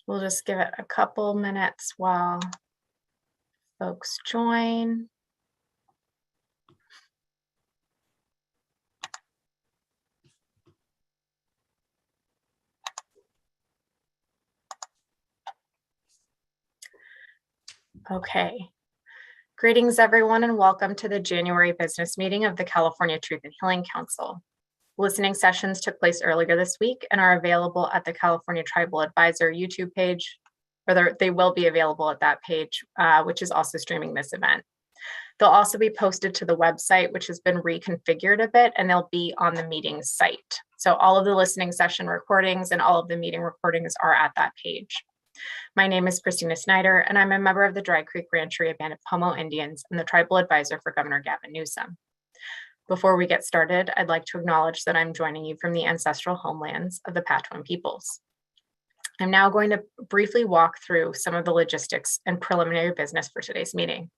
We'll just give it a couple minutes while folks join. Okay. Greetings, everyone, and welcome to the January business meeting of the California Truth and Healing Council. Listening sessions took place earlier this week and are available at the California Tribal Advisor YouTube page, or they will be available at that page, which is also streaming this event. They'll also be posted to the website, which has been reconfigured a bit, and they'll be on the meeting site. So all of the listening session recordings and all of the meeting recordings are at that page. My name is Christina Snyder, and I'm a member of the Dry Creek Rancheria Band of Pomo Indians and the Tribal Advisor for Governor Gavin Newsom. Before we get started, I'd like to acknowledge that I'm joining you from the ancestral homelands of the Patwin peoples. I'm now going to briefly walk through some of the logistics and preliminary business for today's meeting.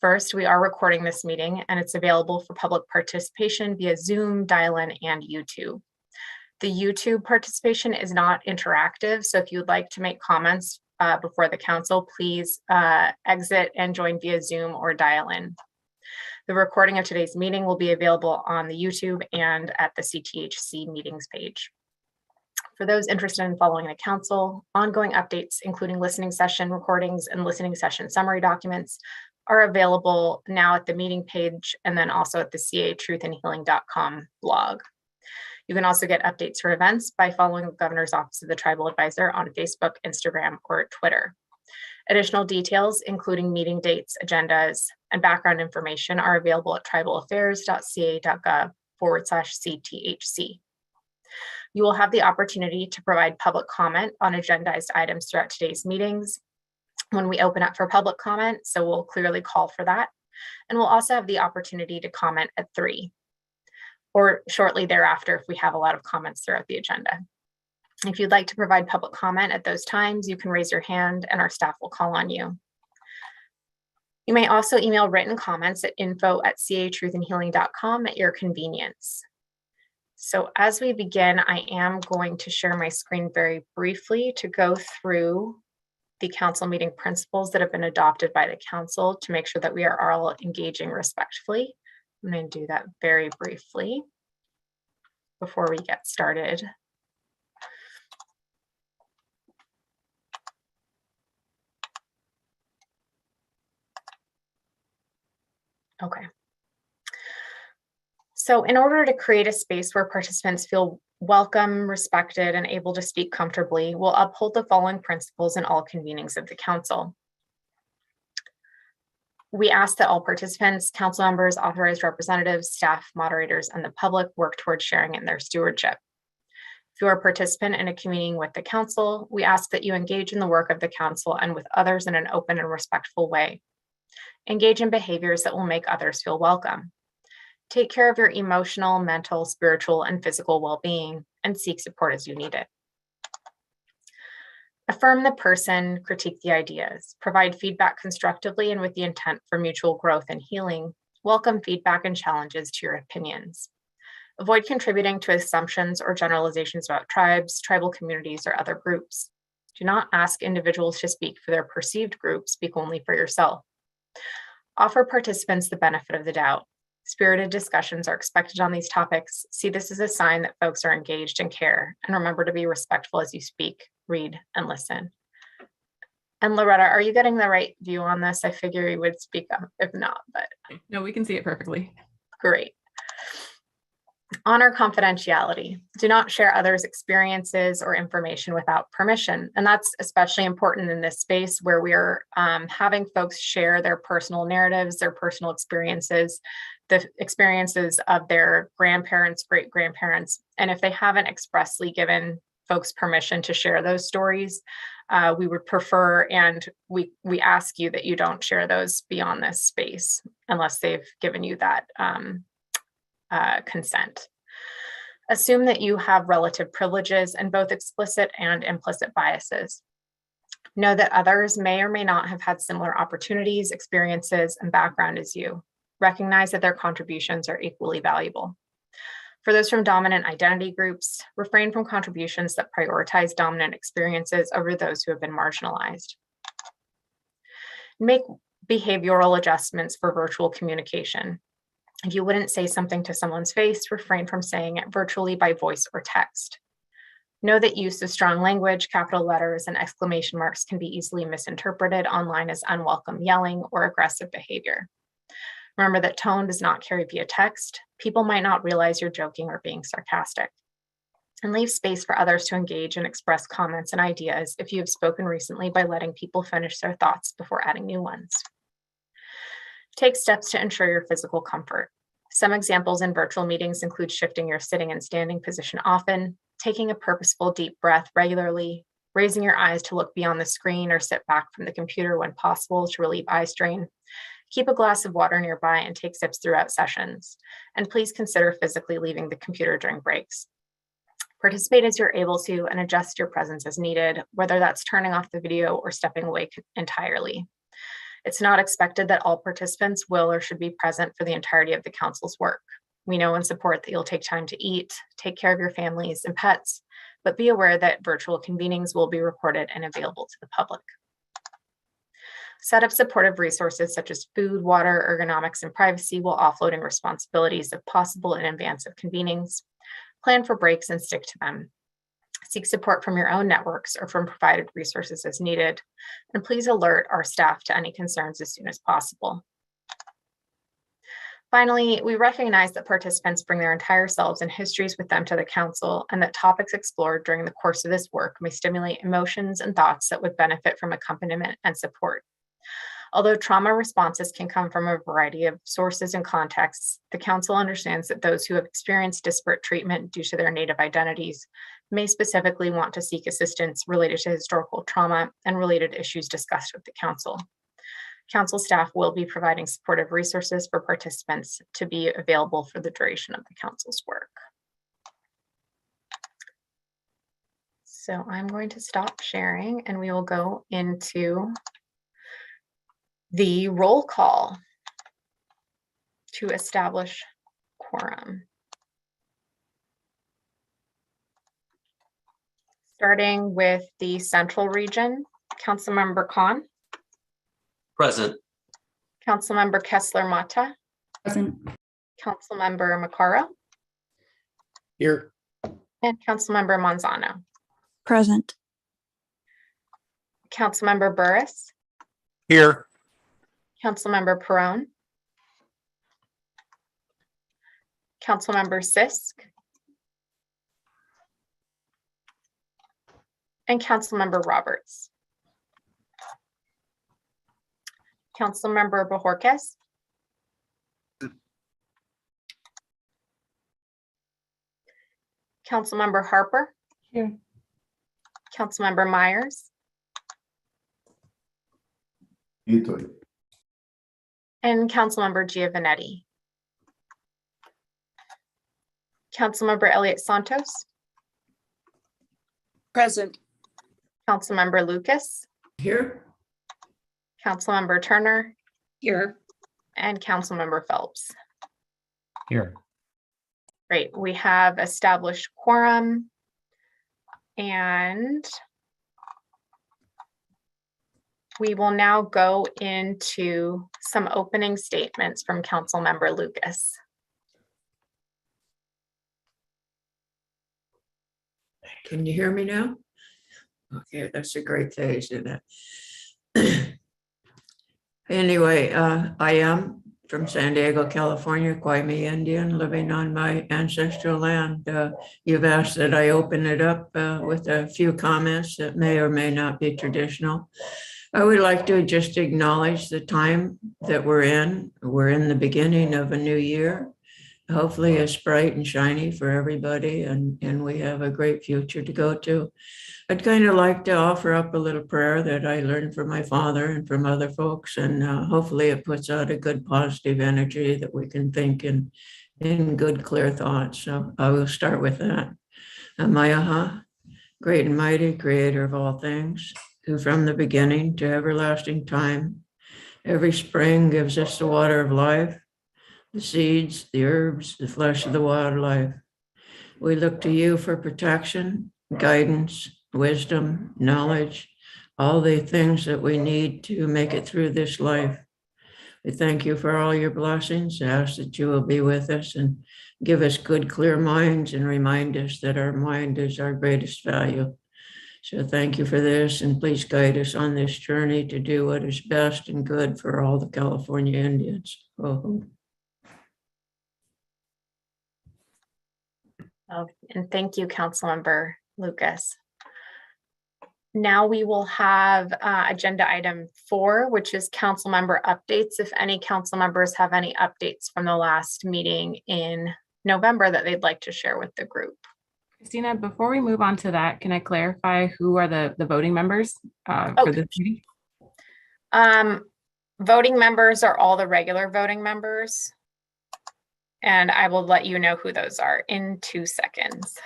First, we are recording this meeting, and it's available for public participation via Zoom, dial-in, and YouTube. The YouTube participation is not interactive, so if you would like to make comments before the council, please exit and join via Zoom or dial-in. The recording of today's meeting will be available on the YouTube and at the CTHC meetings page. For those interested in following the council, ongoing updates, including listening session recordings and listening session summary documents, are available now at the meeting page and then also at the catruthandhealing.com blog. You can also get updates for events by following the Governor's Office of the Tribal Advisor on Facebook, Instagram, or Twitter. Additional details, including meeting dates, agendas, and background information are available at tribalaffairs.ca.gov/CTHC. You will have the opportunity to provide public comment on agendized items throughout today's meetings when we open up for public comment, so we'll clearly call for that. And we'll also have the opportunity to comment at 3 or shortly thereafter if we have a lot of comments throughout the agenda. If you'd like to provide public comment at those times, you can raise your hand and our staff will call on you. You may also email written comments at info@catruthandhealing.com at your convenience. So as we begin, I am going to share my screen very briefly to go through the council meeting principles that have been adopted by the council to make sure that we are all engaging respectfully. I'm going to do that very briefly before we get started. Okay. So in order to create a space where participants feel welcome, respected, and able to speak comfortably, we'll uphold the following principles in all convenings of the council. We ask that all participants, council members, authorized representatives, staff, moderators, and the public work towards sharing in their stewardship. If you are a participant in a convening with the council, we ask that you engage in the work of the council and with others in an open and respectful way. Engage in behaviors that will make others feel welcome. Take care of your emotional, mental, spiritual, and physical well-being, and seek support as you need it. Affirm the person, critique the ideas, provide feedback constructively and with the intent for mutual growth and healing. Welcome feedback and challenges to your opinions. Avoid contributing to assumptions or generalizations about tribes, tribal communities, or other groups. Do not ask individuals to speak for their perceived group, speak only for yourself. Offer participants the benefit of the doubt. Spirited discussions are expected on these topics. See this as a sign that folks are engaged and care, and remember to be respectful as you speak, read, and listen. And Loretta, are you getting the right view on this? I figure you would speak up if not, but. No, we can see it perfectly. Great. Honor confidentiality. Do not share others' experiences or information without permission. And that's especially important in this space where we are having folks share their personal narratives, their personal experiences, the experiences of their grandparents, great-grandparents. And if they haven't expressly given folks permission to share those stories, we would prefer and we ask you that you don't share those beyond this space unless they've given you that consent. Assume that you have relative privileges and both explicit and implicit biases. Know that others may or may not have had similar opportunities, experiences, and background as you. Recognize that their contributions are equally valuable. For those from dominant identity groups, refrain from contributions that prioritize dominant experiences over those who have been marginalized. Make behavioral adjustments for virtual communication. If you wouldn't say something to someone's face, refrain from saying it virtually by voice or text. Know that use of strong language, capital letters, and exclamation marks can be easily misinterpreted online as unwelcome yelling or aggressive behavior. Remember that tone does not carry via text. People might not realize you're joking or being sarcastic. And leave space for others to engage and express comments and ideas if you have spoken recently by letting people finish their thoughts before adding new ones. Take steps to ensure your physical comfort. Some examples in virtual meetings include shifting your sitting and standing position often, taking a purposeful deep breath regularly, raising your eyes to look beyond the screen or sit back from the computer when possible to relieve eye strain. Keep a glass of water nearby and take sips throughout sessions. And please consider physically leaving the computer during breaks. Participate as you're able to and adjust your presence as needed, whether that's turning off the video or stepping away entirely. It's not expected that all participants will or should be present for the entirety of the council's work. We know and support that you'll take time to eat, take care of your families and pets, but be aware that virtual convenings will be recorded and available to the public. Set up supportive resources such as food, water, ergonomics, and privacy while offloading responsibilities if possible in advance of convenings. Plan for breaks and stick to them. Seek support from your own networks or from provided resources as needed. And please alert our staff to any concerns as soon as possible. Finally, we recognize that participants bring their entire selves and histories with them to the council, and that topics explored during the course of this work may stimulate emotions and thoughts that would benefit from accompaniment and support. Although trauma responses can come from a variety of sources and contexts, the council understands that those who have experienced disparate treatment due to their Native identities may specifically want to seek assistance related to historical trauma and related issues discussed with the council. Council staff will be providing supportive resources for participants to be available for the duration of the council's work. So I'm going to stop sharing and we will go into the roll call to establish quorum. Starting with the Central Region, Councilmember Khan. Present. Councilmember Kessler-Mata. Present. Councilmember Macaro. Here. And Councilmember Manzano. Present. Councilmember Burris. Here. Councilmember Perrone. Councilmember Sisk. And Councilmember Roberts. Councilmember Bojorquez. Councilmember Harper. Here. Councilmember Myers. And Councilmember Giovanetti. Councilmember Elliott Santos. Present. Councilmember Lucas. Here. Councilmember Turner. Here. And Councilmember Phelps. Here. Great, we have established quorum. And we will now go into some opening statements from Councilmember Lucas. Can you hear me now? Okay, that's a great phase, isn't it? Anyway, I am from San Diego, California, Quimby Indian, living on my ancestral land. You've asked that I open it up with a few comments that may or may not be traditional. I would like to just acknowledge the time that we're in. We're in the beginning of a new year. Hopefully it's bright and shiny for everybody, and we have a great future to go to. I'd kind of like to offer up a little prayer that I learned from my father and from other folks, and hopefully it puts out a good positive energy that we can think in good, clear thoughts. So I will start with that. Amayaha, great and mighty creator of all things, who from the beginning to everlasting time, every spring gives us the water of life, the seeds, the herbs, the flesh of the wildlife, We look to you for protection, guidance, wisdom, knowledge, all the things that we need to make it through this life. We thank you for all your blessings. I ask that you will be with us and give us good, clear minds and remind us that our mind is our greatest value. So thank you for this, and please guide us on this journey to do what is best and good for all the California Indians. Oh. Oh, and thank you, Councilmember Lucas. Now we will have agenda item 4, which is council member updates. If any council members have any updates from the last meeting in November that they'd like to share with the group. Christina, before we move on to that, can I clarify who are the voting members for this meeting? Voting members are all the regular voting members. And I will let you know who those are in 2 seconds.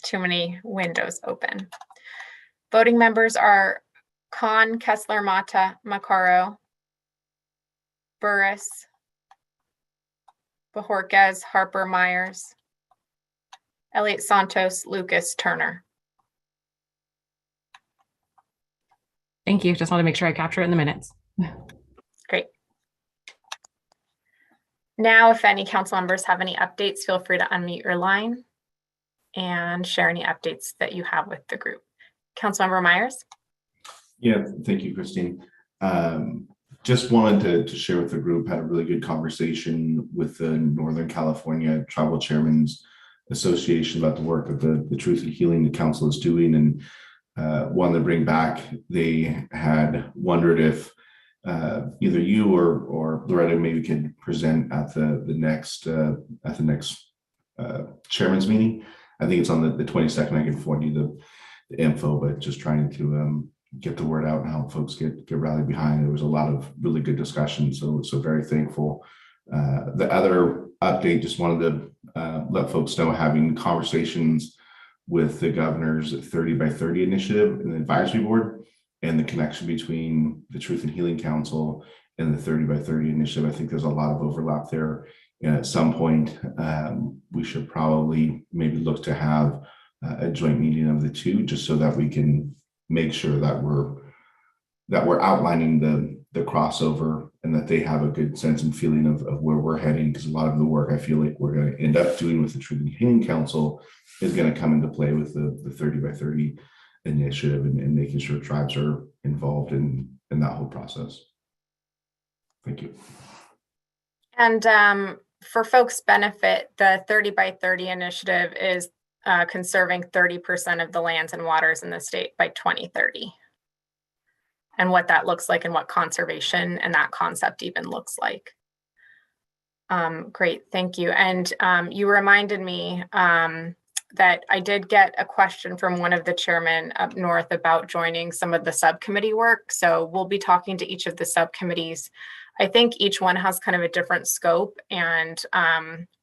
Too many windows open. Voting members are Khan, Kessler, Mata, Macaro, Burris, Bajorquez, Harper, Myers, Elliot Santos, Lucas, Turner. Thank you. Just want to make sure I capture it in the minutes. Great. Now, if any council members have any updates, feel free to unmute your line and share any updates that you have with the group. Councilmember Myers. Yeah, thank you, Christine. Just wanted to share with the group, had a really good conversation with the Northern California Tribal Chairmen's Association about the work of the Truth and Healing the council is doing, and wanted to bring back, they had wondered if either you or Loretta maybe could present at the next chairman's meeting. I think it's on the 22nd. I can forward you the info, but just trying to get the word out and help folks get rallied behind. There was a lot of really good discussion, so very thankful. The other update, just wanted to let folks know, having conversations with the governor's 30 by 30 initiative and the advisory board, and the connection between the Truth and Healing Council and the 30 by 30 initiative. I think there's a lot of overlap there. And at some point, we should probably maybe look to have a joint meeting of the two, just so that we can make sure that we're outlining the crossover, and that they have a good sense and feeling of where we're heading. Because a lot of the work I feel like we're going to end up doing with the Truth and Healing Council is going to come into play with the 30 by 30 initiative, and making sure tribes are involved in that whole process. Thank you. And for folks' benefit, the 30 by 30 initiative is conserving 30% of the lands and waters in the state by 2030. And what that looks like, and what conservation and that concept even looks like. Great, thank you. And you reminded me that I did get a question from one of the chairmen up north about joining some of the subcommittee work. So we'll be talking to each of the subcommittees. I think each one has kind of a different scope, and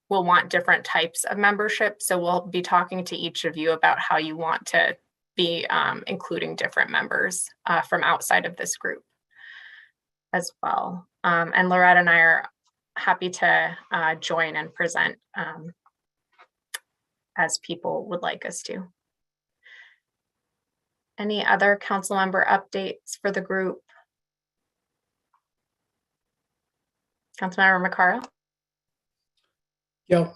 will want different types of membership. So we'll be talking to each of you about how you want to be including different members from outside of this group as well. And Loretta and I are happy to join and present as people would like us to. Any other council member updates for the group? Councilmember Macaro. Yeah,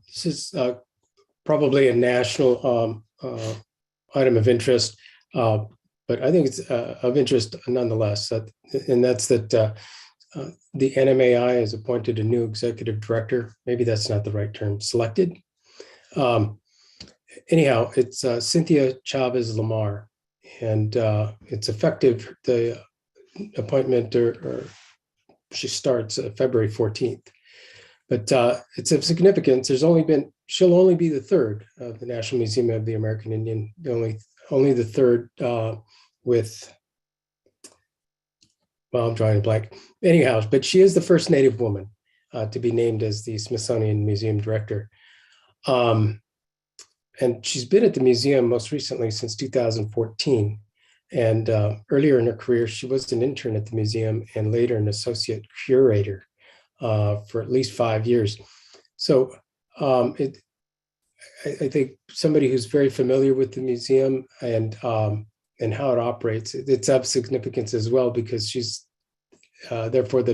this is probably a national item of interest, but I think it's of interest nonetheless. And that's that the NMAI has appointed a new executive director. Maybe that's not the right term, selected. Anyhow, it's Cynthia Chavez Lamar, and it's effective, the appointment, or she starts February 14th. But it's of significance. She'll only be the third of the National Museum of the American Indian, only the third with, well, I'm drawing a blank. Anyhow, but she is the first Native woman to be named as the Smithsonian Museum Director. And she's been at the museum most recently since 2014. And earlier in her career, she was an intern at the museum and later an associate curator for at least 5 years. So I think somebody who's very familiar with the museum and how it operates, it's of significance as well because she's therefore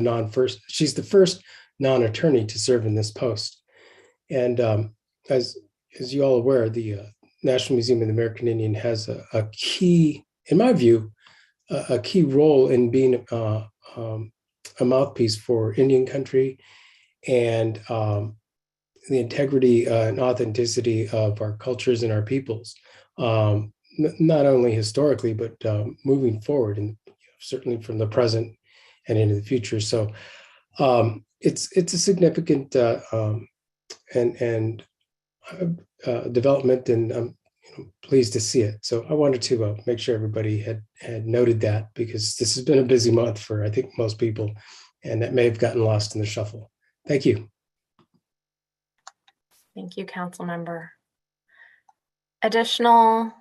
she's the first non-attorney to serve in this post. And as you all aware, the National Museum of the American Indian has a key, in my view, a key role in being a mouthpiece for Indian country and the integrity and authenticity of our cultures and our peoples, not only historically, but moving forward, and certainly from the present and into the future. So it's a significant development, and I'm pleased to see it. So I wanted to make sure everybody had noted that, because this has been a busy month for, I think, most people, and that may have gotten lost in the shuffle. Thank you. Thank you, council member. Additional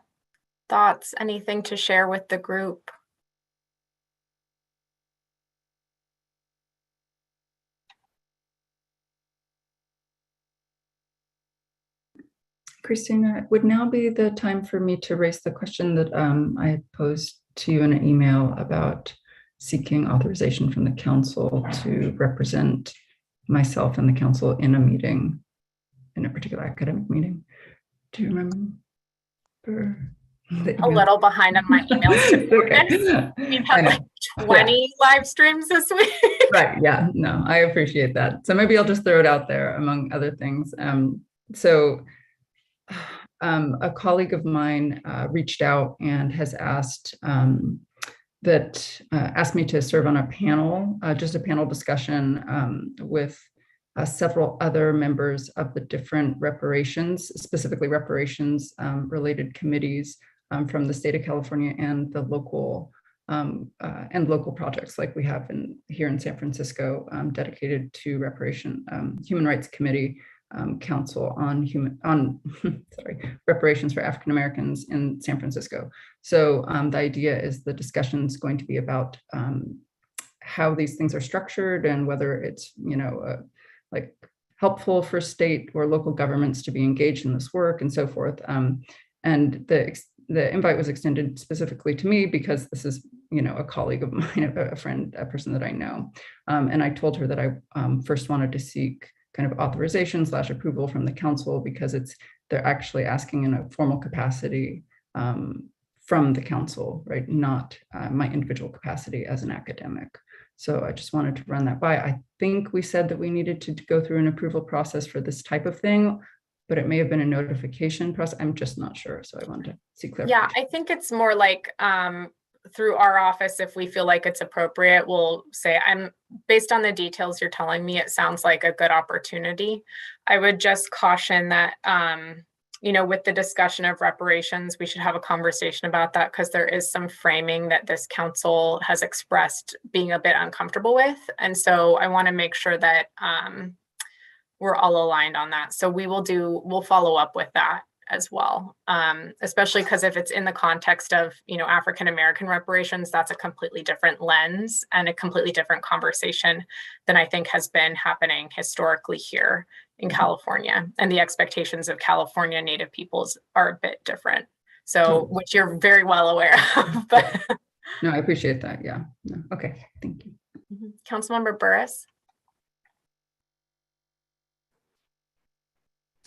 thoughts, anything to share with the group? Christina, would now be the time for me to raise the question that I had posed to you in an email about seeking authorization from the council to represent myself and the council in a meeting, in a particular academic meeting. Do you remember? A little behind on my emails. Okay. We've had like 20 live streams this week. Right. Yeah. No, I appreciate that. So maybe I'll just throw it out there among other things. A colleague of mine reached out and has asked asked me to serve on a panel, just a panel discussion with several other members of the different reparations, specifically reparations related committees from the state of California and the local projects like we have here in San Francisco, dedicated to Human Rights Committee Council on reparations for African Americans in San Francisco. So the idea is the discussion is going to be about how these things are structured and whether it's like helpful for state or local governments to be engaged in this work and so forth. And the invite was extended specifically to me because this is a colleague of mine, a friend, a person that I know. And I told her that I first wanted to seek kind of authorization / approval from the council because they're actually asking in a formal capacity from the council, right? Not my individual capacity as an academic. So I just wanted to run that by. I think we said that we needed to go through an approval process for this type of thing, but it may have been a notification process. I'm just not sure. So I wanted to see clarification. Yeah, I think it's more like through our office, if we feel like it's appropriate, we'll say, based on the details you're telling me, it sounds like a good opportunity. I would just caution that, with the discussion of reparations, we should have a conversation about that because there is some framing that this council has expressed being a bit uncomfortable with. And so I want to make sure that we're all aligned on that. So we'll follow up with that as well, especially because if it's in the context of, African-American reparations, that's a completely different lens and a completely different conversation than I think has been happening historically here in California. And the expectations of California Native peoples are a bit different. So, which you're very well aware of. But no, I appreciate that. Yeah. No. Okay. Thank you. Councilmember Burris.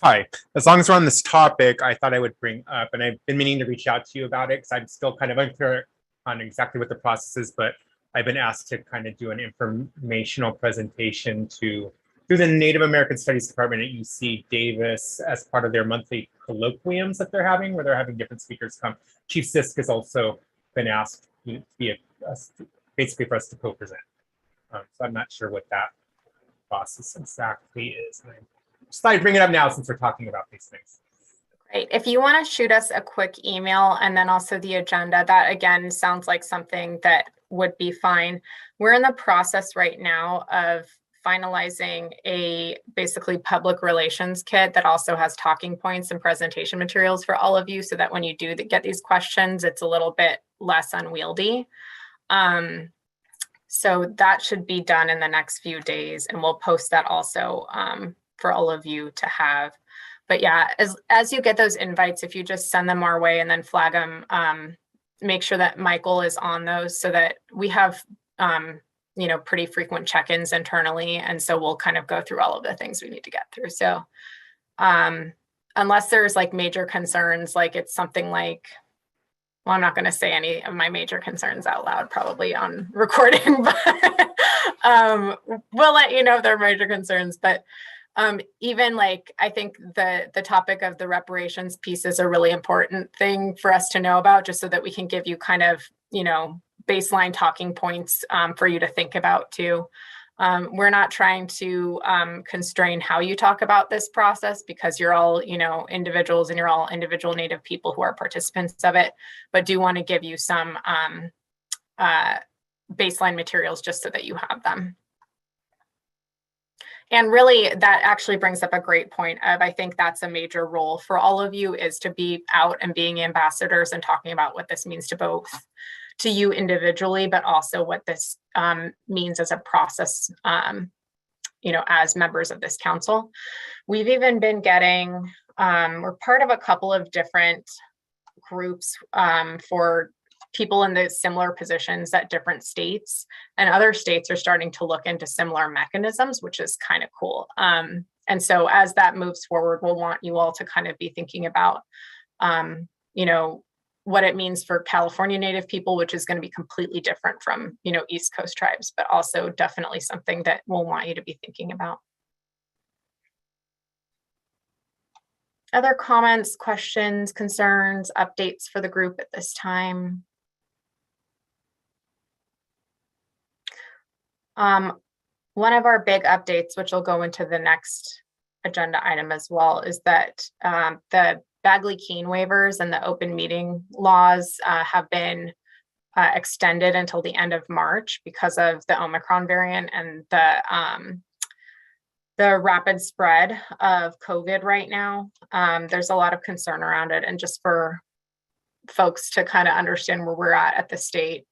Hi, as long as we're on this topic, I thought I would bring up, and I've been meaning to reach out to you about it because I'm still kind of unclear on exactly what the process is, but I've been asked to kind of do an informational presentation through the Native American Studies Department at UC Davis as part of their monthly colloquiums that they're having, where they're having different speakers come. Chief Sisk has also been asked to be basically for us to co-present. So I'm not sure what that process exactly is. And I just thought I'd bring it up now since we're talking about these things. Great. If you want to shoot us a quick email and then also the agenda, that again sounds like something that would be fine. We're in the process right now of finalizing a basically public relations kit that also has talking points and presentation materials for all of you so that when you do get these questions, it's a little bit less unwieldy. So that should be done in the next few days, and we'll post that also for all of you to have. But yeah, as you get those invites, if you just send them our way and then flag them, make sure that Michael is on those so that we have, pretty frequent check-ins internally. And so we'll kind of go through all of the things we need to get through. So unless there's like major concerns, like it's something like, well, I'm not going to say any of my major concerns out loud, probably on recording, but we'll let you know if there are major concerns. But even like, I think the topic of the reparations piece is a really important thing for us to know about, just so that we can give you kind of, baseline talking points for you to think about too. We're not trying to constrain how you talk about this process, because you're all, individuals, and you're all individual Native people who are participants of it, but do want to give you some baseline materials just so that you have them. And really, that actually brings up a great point of, I think that's a major role for all of you, is to be out and being ambassadors and talking about what this means to both, to you individually, but also what this means as a process, as members of this council. We've even been getting, we're part of a couple of different groups for people in the similar positions at different states, and other states are starting to look into similar mechanisms, which is kind of cool. And so as that moves forward, we'll want you all to kind of be thinking about, what it means for California Native people, which is going to be completely different from, East Coast tribes, but also definitely something that we'll want you to be thinking about. Other comments, questions, concerns, updates for the group at this time? One of our big updates, which will go into the next agenda item as well, is that the Bagley-Keene waivers and the open meeting laws have been extended until the end of March because of the Omicron variant and the rapid spread of COVID right now. There's a lot of concern around it, and just for folks to kind of understand where we're at the state,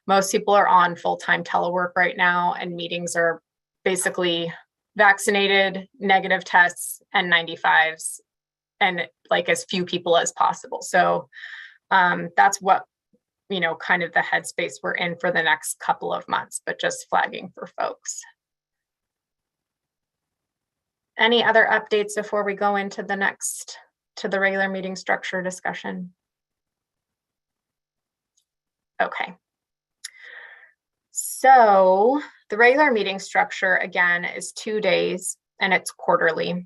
most people are on full-time telework right now, and meetings are basically vaccinated, negative tests, and 95s, and like as few people as possible. So that's what, kind of the headspace we're in for the next couple of months, but just flagging for folks. Any other updates before we go into the regular meeting structure discussion? Okay. So the regular meeting structure, again, is 2 days, and it's quarterly.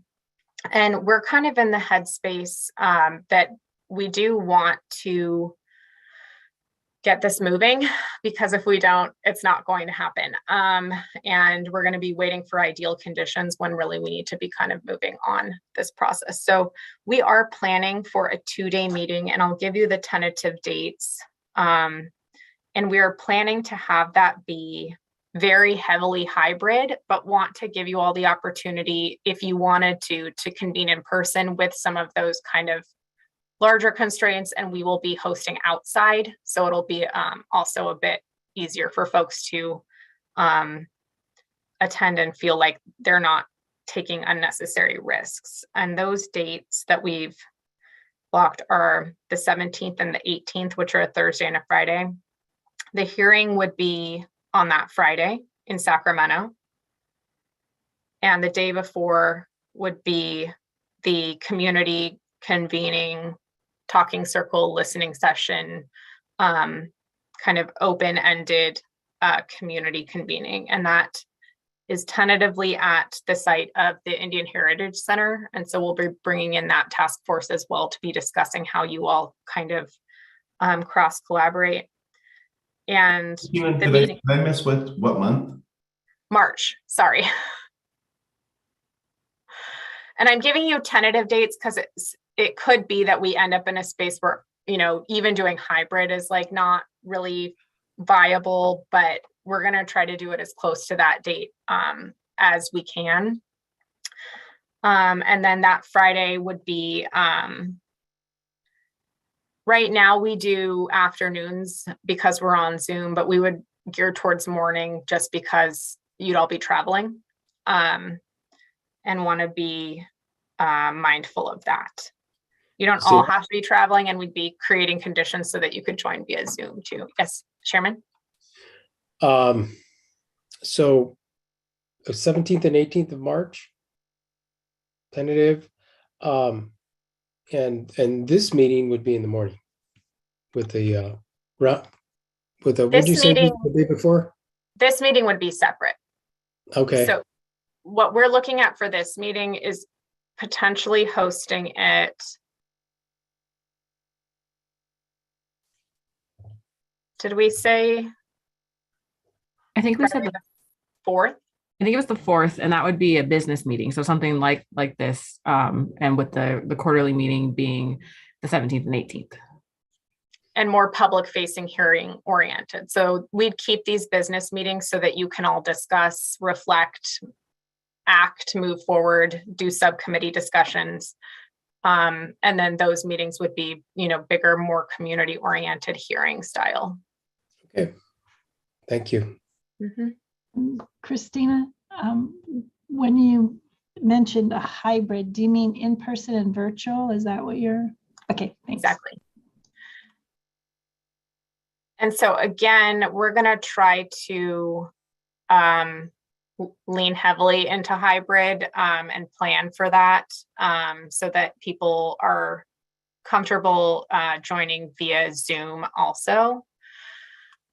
And we're kind of in the headspace that we do want to get this moving, because if we don't, it's not going to happen. And we're going to be waiting for ideal conditions when really we need to be kind of moving on this process. So we are planning for a 2-day meeting, and I'll give you the tentative dates. And we are planning to have that be very heavily hybrid, but want to give you all the opportunity, if you wanted to convene in person with some of those kind of larger constraints. And we will be hosting outside, so it'll be also a bit easier for folks to attend and feel like they're not taking unnecessary risks. And those dates that we've blocked are the 17th and the 18th, which are a Thursday and a Friday. The hearing would be on that Friday in Sacramento. And the day before would be the community convening, talking circle, listening session, kind of open-ended community convening. And that is tentatively at the site of the Indian Heritage Center. And so we'll be bringing in that task force as well to be discussing how you all kind of cross-collaborate. And Even the did meeting, I miss what month? March, sorry. And I'm giving you tentative dates because it could be that we end up in a space where, even doing hybrid is like not really viable, but we're going to try to do it as close to that date as we can. And then that Friday would be, right now we do afternoons because we're on Zoom, but we would gear towards morning just because you'd all be traveling and want to be mindful of that. You don't So- all have to be traveling, and we'd be creating conditions so that you could join via Zoom too. Yes, Chairman? So the 17th and 18th of March, tentative. And this meeting would be in the morning with the, what'd you say meeting- the day before? This meeting would be separate. Okay, So what we're looking at for this meeting is potentially hosting it. Did we say I think we said, Friday the 4th? I think it was the 4th, and that would be a business meeting. So something like this, and with the quarterly meeting being the 17th and 18th. And more public facing, hearing oriented. So we'd keep these business meetings so that you can all discuss, reflect, act, move forward, do subcommittee discussions. And then those meetings would be, bigger, more community oriented hearing style. okay. Thank you. Christina, when you mentioned a hybrid, do you mean in person and virtual? Is that what you're? Okay, thanks. Exactly. And so again, we're going to try to lean heavily into hybrid and plan for that so that people are comfortable joining via Zoom also.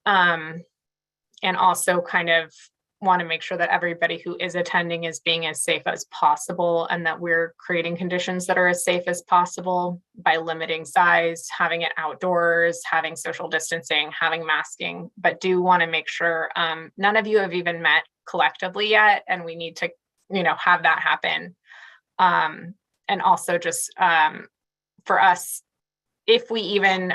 And also kind of want to make sure that everybody who is attending is being as safe as possible, and that we're creating conditions that are as safe as possible by limiting size, having it outdoors, having social distancing, having masking, but do want to make sure none of you have even met collectively yet, and we need to, have that happen. And also just for us, if we even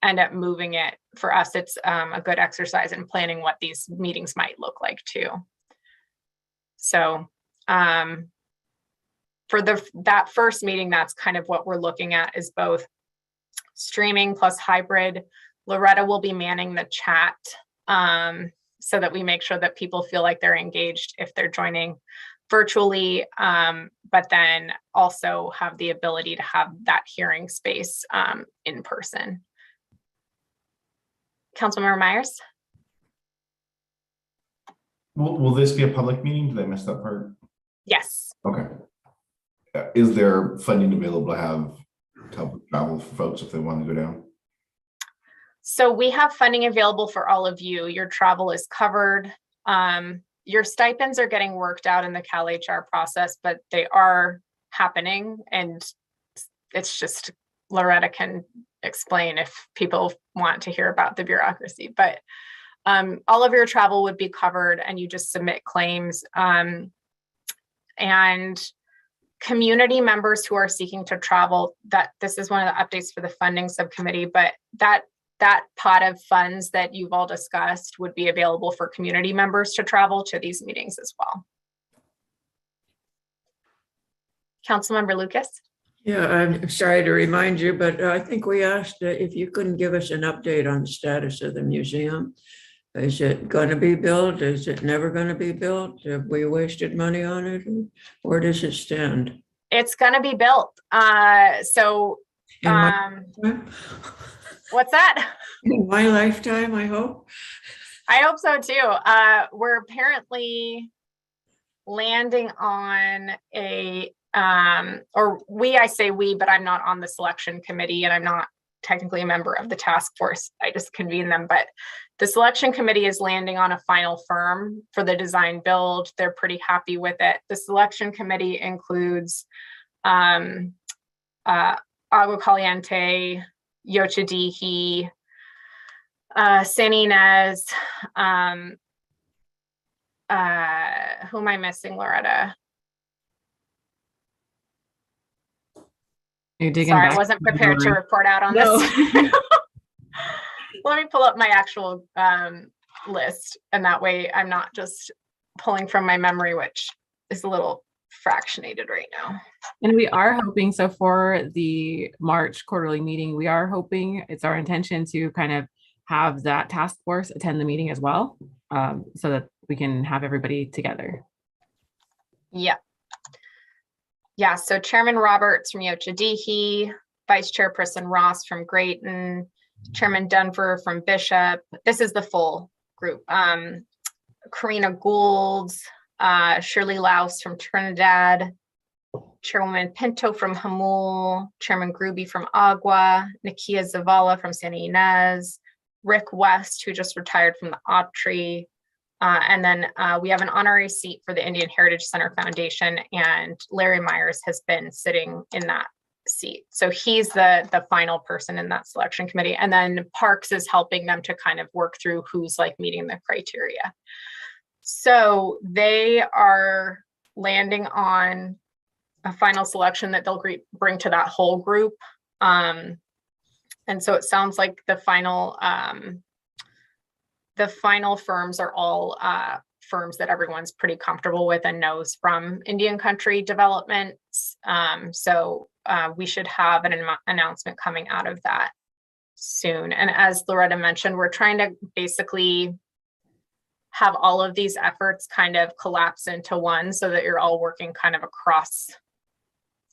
end up moving it, for us, it's a good exercise in planning what these meetings might look like too. So for that first meeting, that's kind of what we're looking at, is both streaming plus hybrid. Loretta will be manning the chat so that we make sure that people feel like they're engaged if they're joining virtually, but then also have the ability to have that hearing space in person. Councilmember Myers? Will this be a public meeting? Did I miss that part? Yes. Okay. Is there funding available to help travel for folks if they want to go down? So we have funding available for all of you. Your travel is covered. Your stipends are getting worked out in the CalHR process, but they are happening, and it's just Loretta can explain if people want to hear about the bureaucracy, but all of your travel would be covered, and you just submit claims. And community members who are seeking to travel, that this is one of the updates for the funding subcommittee, but that pot of funds that you've all discussed would be available for community members to travel to these meetings as well. Councilmember Lucas? Yeah, I'm sorry to remind you, but I think we asked if you couldn't give us an update on the status of the museum. Is it going to be built? Is it never going to be built? Have we wasted money on it? Where does it stand? It's going to be built. So In my lifetime? what's that? In my lifetime, I hope. I hope so too. We're apparently landing on I say we, but I'm not on the selection committee, and I'm not technically a member of the task force. I just convene them, but the selection committee is landing on a final firm for the design build. They're pretty happy with it. The selection committee includes Agua Caliente, Yochadihi, San Ynez, who am I missing, Loretta? You're digging Sorry, I back. wasn't prepared to report out on No. this. Let me pull up my actual list, and that way I'm not just pulling from my memory, which is a little fractionated right now. And we are hoping, so for the March quarterly meeting, we are hoping, it's our intention to kind of have that task force attend the meeting as well, so that we can have everybody together. Yeah. Yeah, so Chairman Roberts from Yochadihi, Vice Chairperson Ross from Grayton, Chairman Denver from Bishop. This is the full group. Karina Gould, Shirley Laus from Trinidad, Chairwoman Pinto from Hamul, Chairman Gruby from Agua, Nakia Zavala from Santa Ynez, Rick West, who just retired from the Autry, and then we have an honorary seat for the Indian Heritage Center Foundation, and Larry Myers has been sitting in that seat. So he's the final person in that selection committee. And then Parks is helping them to kind of work through who's like meeting the criteria. So they are landing on a final selection that they'll bring to that whole group. And so it sounds like the final firms are all firms that everyone's pretty comfortable with and knows from Indian country developments. So we should have an announcement coming out of that soon. And as Loretta mentioned, we're trying to basically have all of these efforts kind of collapse into one so that you're all working kind of across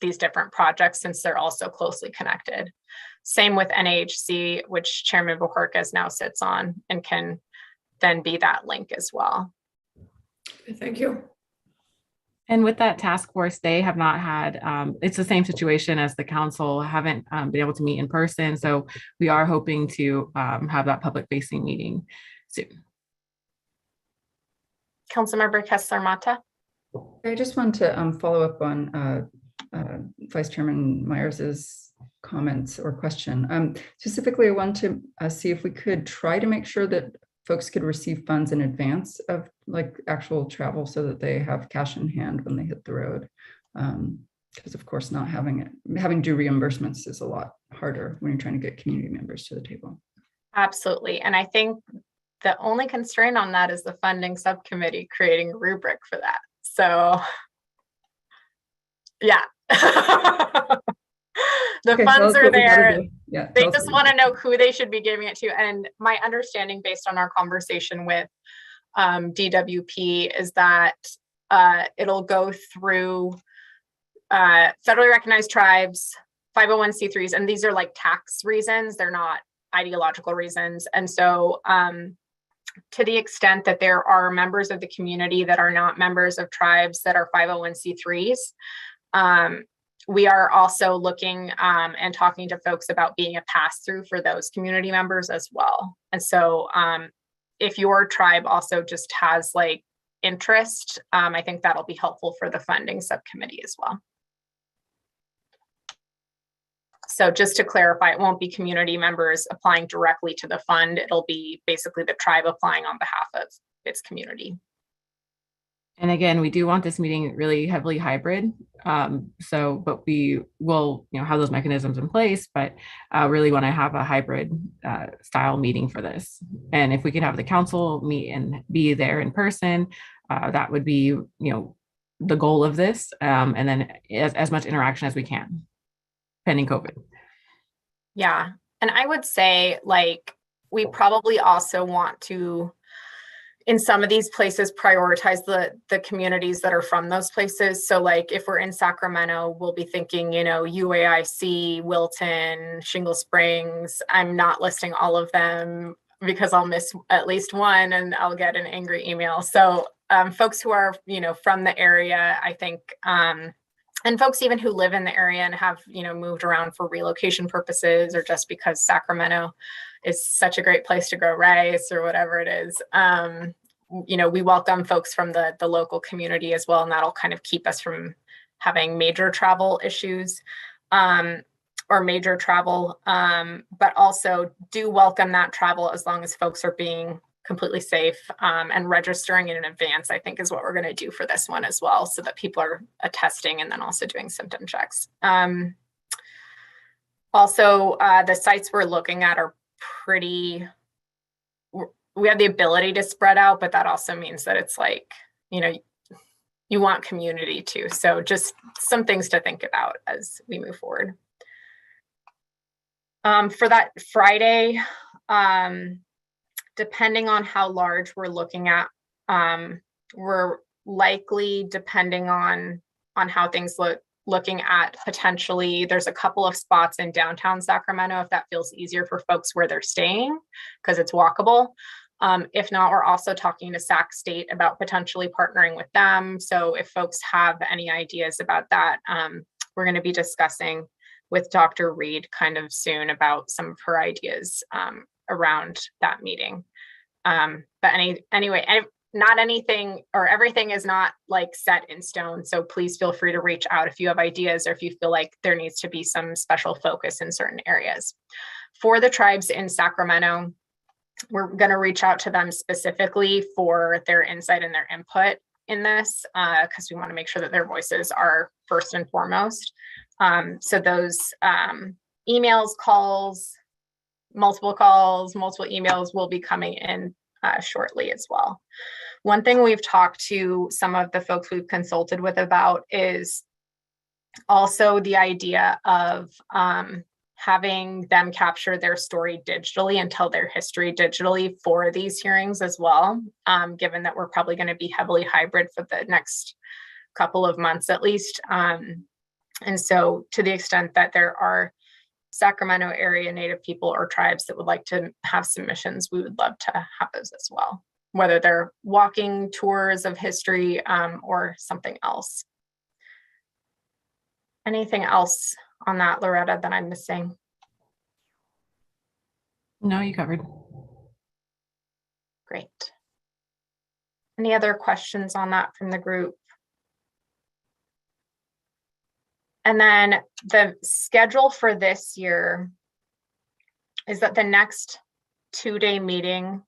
these different projects since they're also closely connected. Same with NAHC, which Chairman Bojorquez now sits on and can then be that link as well. Thank you. And with that task force, they have not had, it's the same situation as the council, haven't been able to meet in person. So we are hoping to have that public facing meeting soon. Councilmember Kessler-Mata. I just want to follow up on Vice Chairman Myers's comments or question. Specifically, I want to see if we could try to make sure that folks could receive funds in advance of like actual travel so that they have cash in hand when they hit the road. Because of course, not having due reimbursements is a lot harder when you're trying to get community members to the table. Absolutely. And I think the only constraint on that is the funding subcommittee creating a rubric for that. So yeah. The Okay, funds are there. Yeah, they just want to know who they should be giving it to. And my understanding based on our conversation with DWP is that it'll go through federally recognized tribes, 501c3s, and these are like tax reasons. They're not ideological reasons. And so to the extent that there are members of the community that are not members of tribes that are 501c3s, we are also looking and talking to folks about being a pass-through for those community members as well. And so if your tribe also just has like interest, I think that'll be helpful for the funding subcommittee as well. So just to clarify, it won't be community members applying directly to the fund. It'll be basically the tribe applying on behalf of its community. And again, we do want this meeting really heavily hybrid. But we will, have those mechanisms in place, but really want to have a hybrid style meeting for this. And if we could have the council meet and be there in person, that would be, the goal of this. And then as much interaction as we can, pending COVID. Yeah. And I would say like, we probably also want to, in some of these places, prioritize the communities that are from those places. So like if we're in Sacramento, we'll be thinking, UAIC, Wilton, Shingle Springs. I'm not listing all of them because I'll miss at least one and I'll get an angry email. So folks who are, from the area, I think, and folks even who live in the area and have, moved around for relocation purposes or just because Sacramento is such a great place to grow rice or whatever it is. We welcome folks from the local community as well, and that'll kind of keep us from having major travel issues or major travel, but also do welcome that travel as long as folks are being completely safe and registering in advance, I think is what we're going to do for this one as well, so that people are attesting and then also doing symptom checks. Also, the sites we're looking at are pretty, we have the ability to spread out, but that also means that it's like, you want community too. So just some things to think about as we move forward. For that Friday, depending on how large we're looking at, we're likely, depending on how things look looking at potentially, there's a couple of spots in downtown Sacramento, if that feels easier for folks where they're staying, because it's walkable. If not, we're also talking to Sac State about potentially partnering with them. So if folks have any ideas about that, we're going to be discussing with Dr. Reed kind of soon about some of her ideas around that meeting. But anyway, not anything or everything is not like set in stone. So please feel free to reach out if you have ideas or if you feel like there needs to be some special focus in certain areas. For the tribes in Sacramento, we're going to reach out to them specifically for their insight and their input in this, because we want to make sure that their voices are first and foremost. So those emails, multiple emails will be coming in shortly as well. One thing we've talked to some of the folks we've consulted with about is also the idea of having them capture their story digitally and tell their history digitally for these hearings as well, given that we're probably going to be heavily hybrid for the next couple of months at least. And so to the extent that there are Sacramento area Native people or tribes that would like to have submissions, we would love to have those as well, whether they're walking tours of history or something else. Anything else on that, Loretta, that I'm missing? No, you covered. Great. Any other questions on that from the group? And then the schedule for this year is that the next 2-day meeting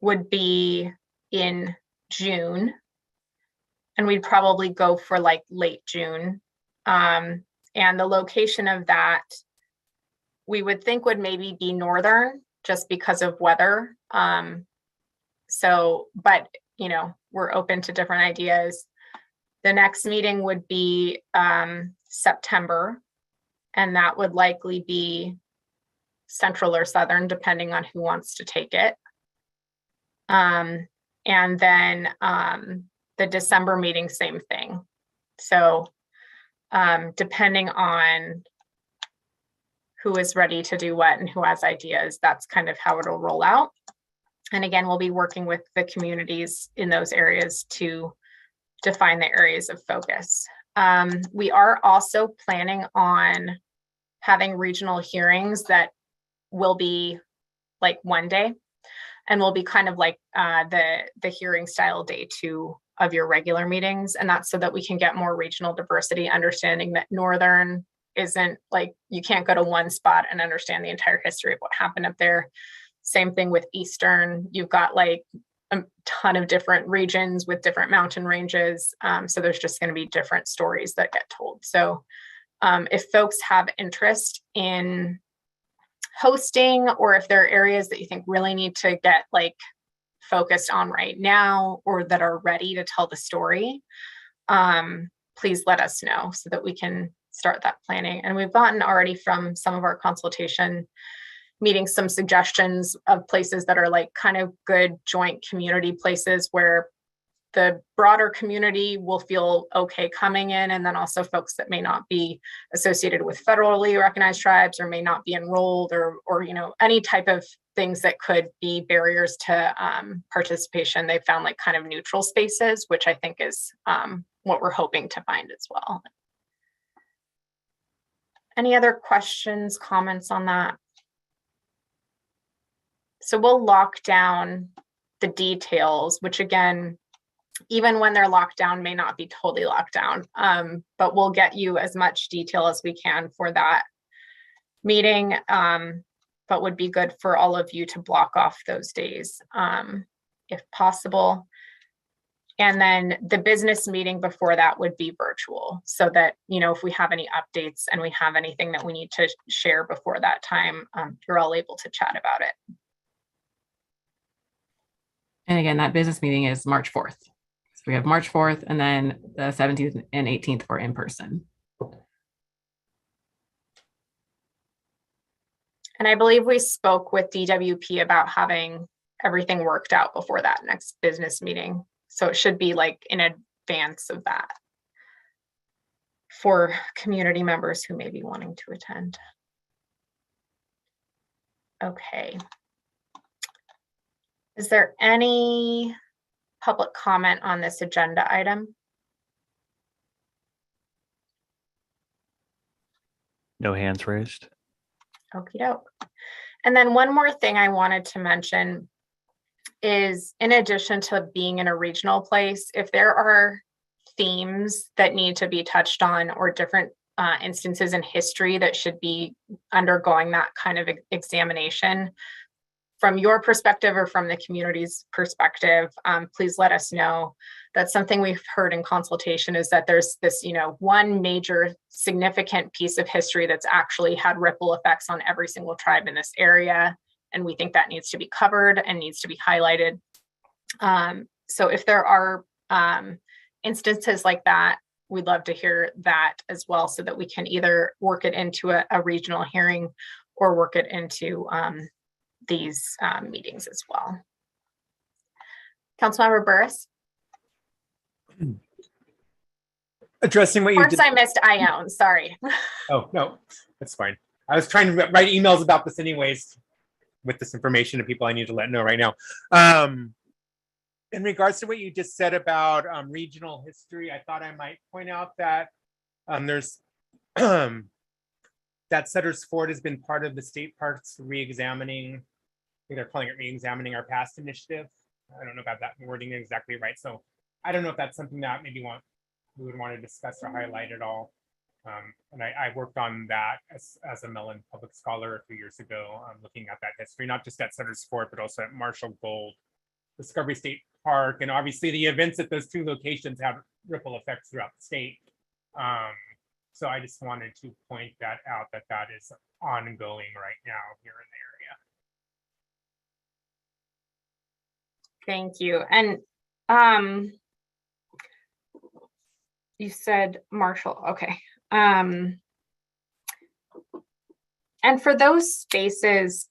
would be in June. And we'd probably go for like late June. And the location of that, we would think would maybe be northern just because of weather. But you know, we're open to different ideas. The next meeting would be September, and that would likely be central or southern, depending on who wants to take it. And then the December meeting, same thing. So depending on who is ready to do what and who has ideas, that's kind of how it'll roll out. And again, we'll be working with the communities in those areas to define the areas of focus. We are also planning on having regional hearings that will be like one day, and will be kind of like the hearing style day 2 of your regular meetings. And that's so that we can get more regional diversity, understanding that northern isn't like, you can't go to one spot and understand the entire history of what happened up there. Same thing with eastern. You've got like a ton of different regions with different mountain ranges. So there's just going to be different stories that get told. So if folks have interest in hosting, or if there are areas that you think really need to get like focused on right now, or that are ready to tell the story, please let us know so that we can start that planning. And we've gotten already from some of our consultation meetings some suggestions of places that are like kind of good joint community places where the broader community will feel okay coming in, and then also folks that may not be associated with federally recognized tribes or may not be enrolled, or you know, any type of things that could be barriers to participation. They found like kind of neutral spaces, which I think is what we're hoping to find as well. Any other questions, comments on that? So we'll lock down the details, which again, even when they're locked down, may not be totally locked down, but we'll get you as much detail as we can for that meeting, but would be good for all of you to block off those days if possible. And then the business meeting before that would be virtual, so that, you know, if we have any updates and we have anything that we need to share before that time, you're all able to chat about it. And again, that business meeting is March 4th. So we have March 4th, and then the 17th and 18th for in person. And I believe we spoke with DWP about having everything worked out before that next business meeting. So it should be like in advance of that. for community members who may be wanting to attend. Okay. Is there any public comment on this agenda item? No hands raised. Okie doke. And then one more thing I wanted to mention is, in addition to being in a regional place, if there are themes that need to be touched on or different instances in history that should be undergoing that kind of examination, from your perspective or from the community's perspective, please let us know. That's something we've heard in consultation, is that there's this, one major significant piece of history that's actually had ripple effects on every single tribe in this area. And we think that needs to be covered and needs to be highlighted. So if there are instances like that, we'd love to hear that as well, so that we can either work it into a regional hearing or work it into these meetings as well. Councilmember Burris? Addressing what you First, did. I missed Ione, sorry. Oh, no, that's fine. I was trying to write emails about this anyways, with this information to people I need to let know right now. In regards to what you just said about regional history, I thought I might point out that there's that Sutter's Fort has been part of the state parks re-examining, I think they're calling it re-examining our past initiative. I don't know about that wording exactly right. So I don't know if that's something that maybe we would want to discuss or highlight at all. And I worked on that as a Mellon Public Scholar a few years ago, looking at that history, not just at Sutter's Fort, but also at Marshall Gold, Discovery State Park, and obviously the events at those two locations have ripple effects throughout the state. So I just wanted to point that out, that is ongoing right now here in the area. Thank you. And you said Marshall, okay. And for those spaces,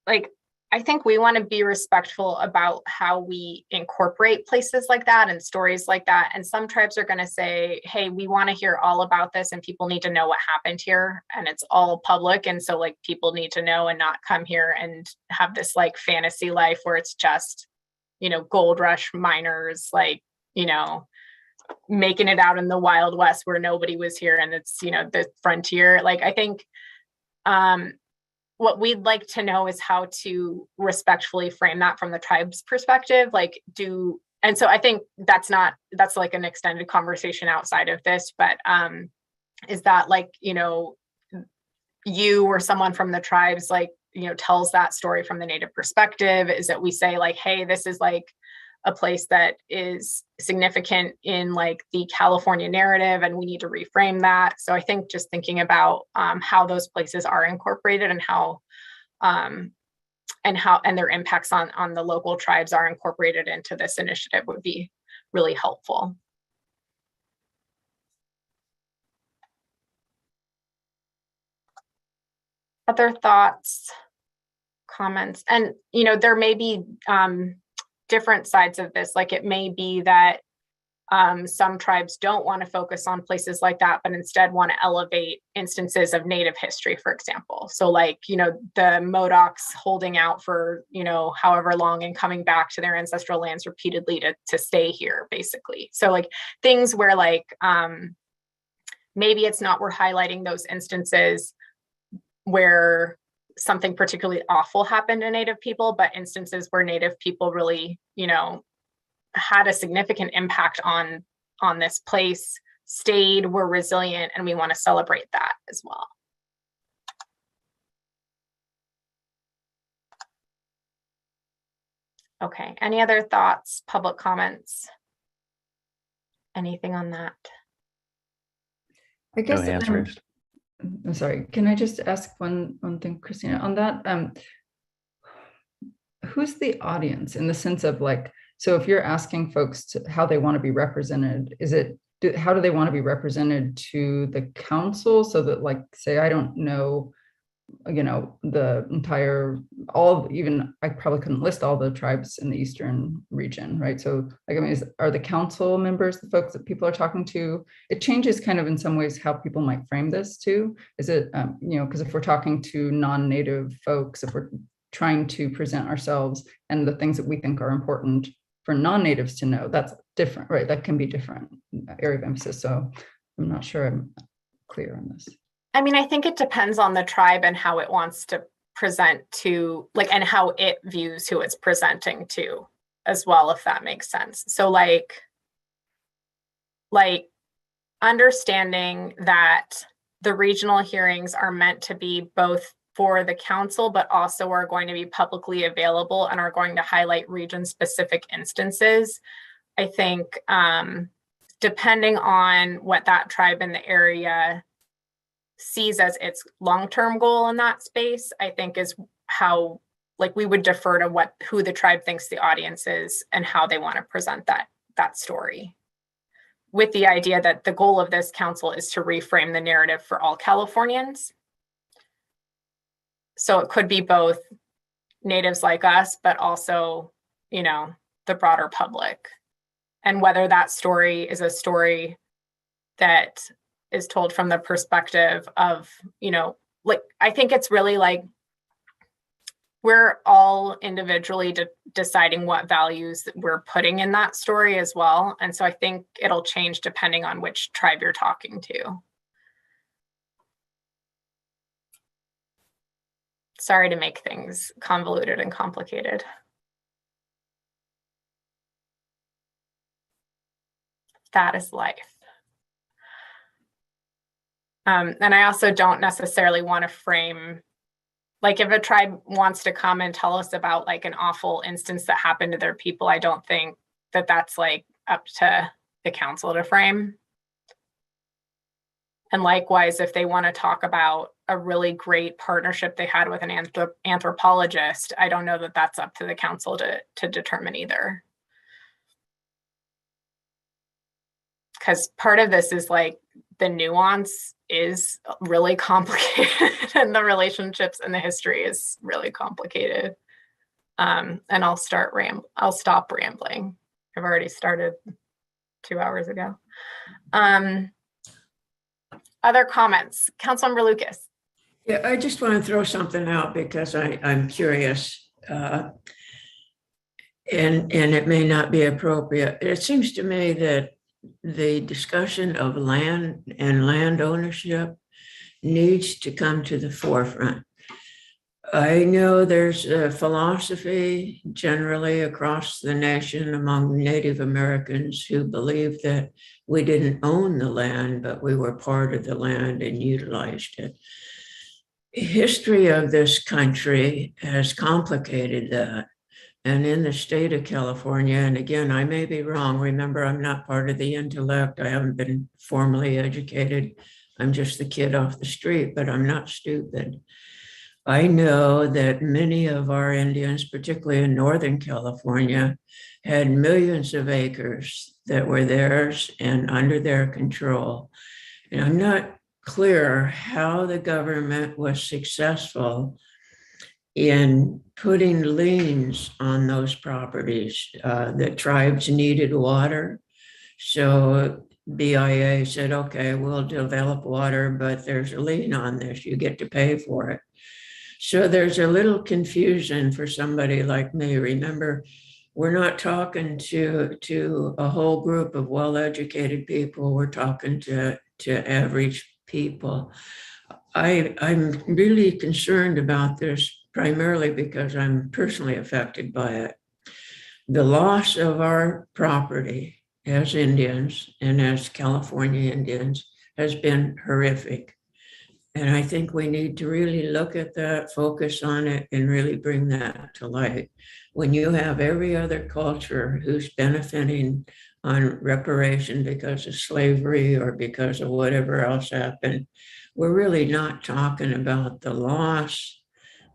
like, I think we want to be respectful about how we incorporate places like that and stories like that. And some tribes are going to say, hey, we want to hear all about this and people need to know what happened here, and it's all public. And so like people need to know and not come here and have this like fantasy life where it's just, gold rush miners, like, making it out in the Wild West where nobody was here and it's, the frontier. Like, I think what we'd like to know is how to respectfully frame that from the tribe's perspective. And so I think that's like an extended conversation outside of this, but is that like, you or someone from the tribes, like, tells that story from the Native perspective? Is that we say like, hey, this is like a place that is significant in like the California narrative and we need to reframe that. So I think just thinking about how those places are incorporated and how their impacts on the local tribes are incorporated into this initiative would be really helpful. Other thoughts, comments? And there may be different sides of this. Like, it may be that some tribes don't want to focus on places like that, but instead want to elevate instances of Native history, for example. So like, the Modocs holding out for, however long and coming back to their ancestral lands repeatedly to stay here, basically. So like things where like, maybe it's not, we're highlighting those instances where something particularly awful happened to Native people, but instances where Native people really, had a significant impact on this place, stayed, were resilient, and we want to celebrate that as well. Okay, any other thoughts, public comments? Anything on that? I guess No hands raised. I'm sorry, can I just ask one thing, Christina, on that? Who's the audience in the sense of like, so if you're asking folks how they want to be represented, how do they want to be represented to the council? So that like, say, I don't know the entire, even I probably couldn't list all the tribes in the eastern region, right? So like, I mean, are the council members the folks that people are talking to? It changes kind of in some ways how people might frame this too. Is it, because if we're talking to non-native folks, if we're trying to present ourselves and the things that we think are important for non-natives to know, that's different, right? That can be different area of emphasis. So I'm not sure I'm clear on this. I mean, I think it depends on the tribe and how it wants to present to, like, and how it views who it's presenting to as well, if that makes sense. So like understanding that the regional hearings are meant to be both for the council, but also are going to be publicly available and are going to highlight region-specific instances. I think depending on what that tribe in the area sees as its long-term goal in that space, I think is how, like, we would defer to who the tribe thinks the audience is and how they want to present that story, with the idea that the goal of this council is to reframe the narrative for all Californians. So it could be both natives like us, but also, the broader public. And whether that story is a story that is told from the perspective of, I think it's really like we're all individually deciding what values we're putting in that story as well. And so I think it'll change depending on which tribe you're talking to. Sorry to make things convoluted and complicated. That is life. And I also don't necessarily want to frame, like, if a tribe wants to come and tell us about like an awful instance that happened to their people, I don't think that that's like up to the council to frame. And likewise, if they want to talk about a really great partnership they had with an anthropologist, I don't know that that's up to the council to determine either. Because part of this is like the nuance is really complicated and the relationships and the history is really complicated. And I'll stop rambling. I've already started 2 hours ago. Other comments? Councilmember Lucas. Yeah, I just want to throw something out because I'm curious, and it may not be appropriate. It seems to me that the discussion of land and land ownership needs to come to the forefront. I know there's a philosophy generally across the nation among Native Americans who believe that we didn't own the land, but we were part of the land and utilized it. History of this country has complicated that. And in the state of California, and again, I may be wrong. Remember, I'm not part of the intellect. I haven't been formally educated. I'm just the kid off the street, but I'm not stupid. I know that many of our Indians, particularly in Northern California, had millions of acres that were theirs and under their control. And I'm not clear how the government was successful in putting liens on those properties. The tribes needed water. So BIA said, okay, we'll develop water, but there's a lien on this. You get to pay for it. So there's a little confusion for somebody like me. Remember, we're not talking to a whole group of well-educated people. We're talking to average people. I'm really concerned about this, primarily because I'm personally affected by it. The loss of our property as Indians and as California Indians has been horrific. And I think we need to really look at that, focus on it, and really bring that to light. When you have every other culture who's benefiting on reparation because of slavery or because of whatever else happened, we're really not talking about the loss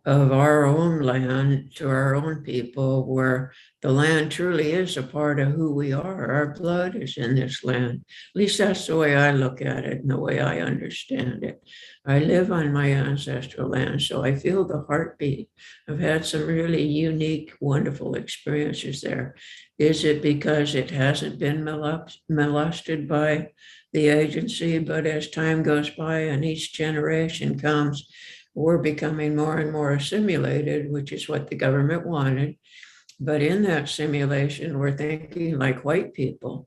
of our own land to our own people, where the land truly is a part of who we are. Our blood is in this land. At least that's the way I look at it and the way I understand it. I live on my ancestral land, so I feel the heartbeat. I've had some really unique, wonderful experiences there. Is it because it hasn't been molested by the agency? But as time goes by and each generation comes, we're becoming more and more assimilated, which is what the government wanted. But in that simulation, we're thinking like white people,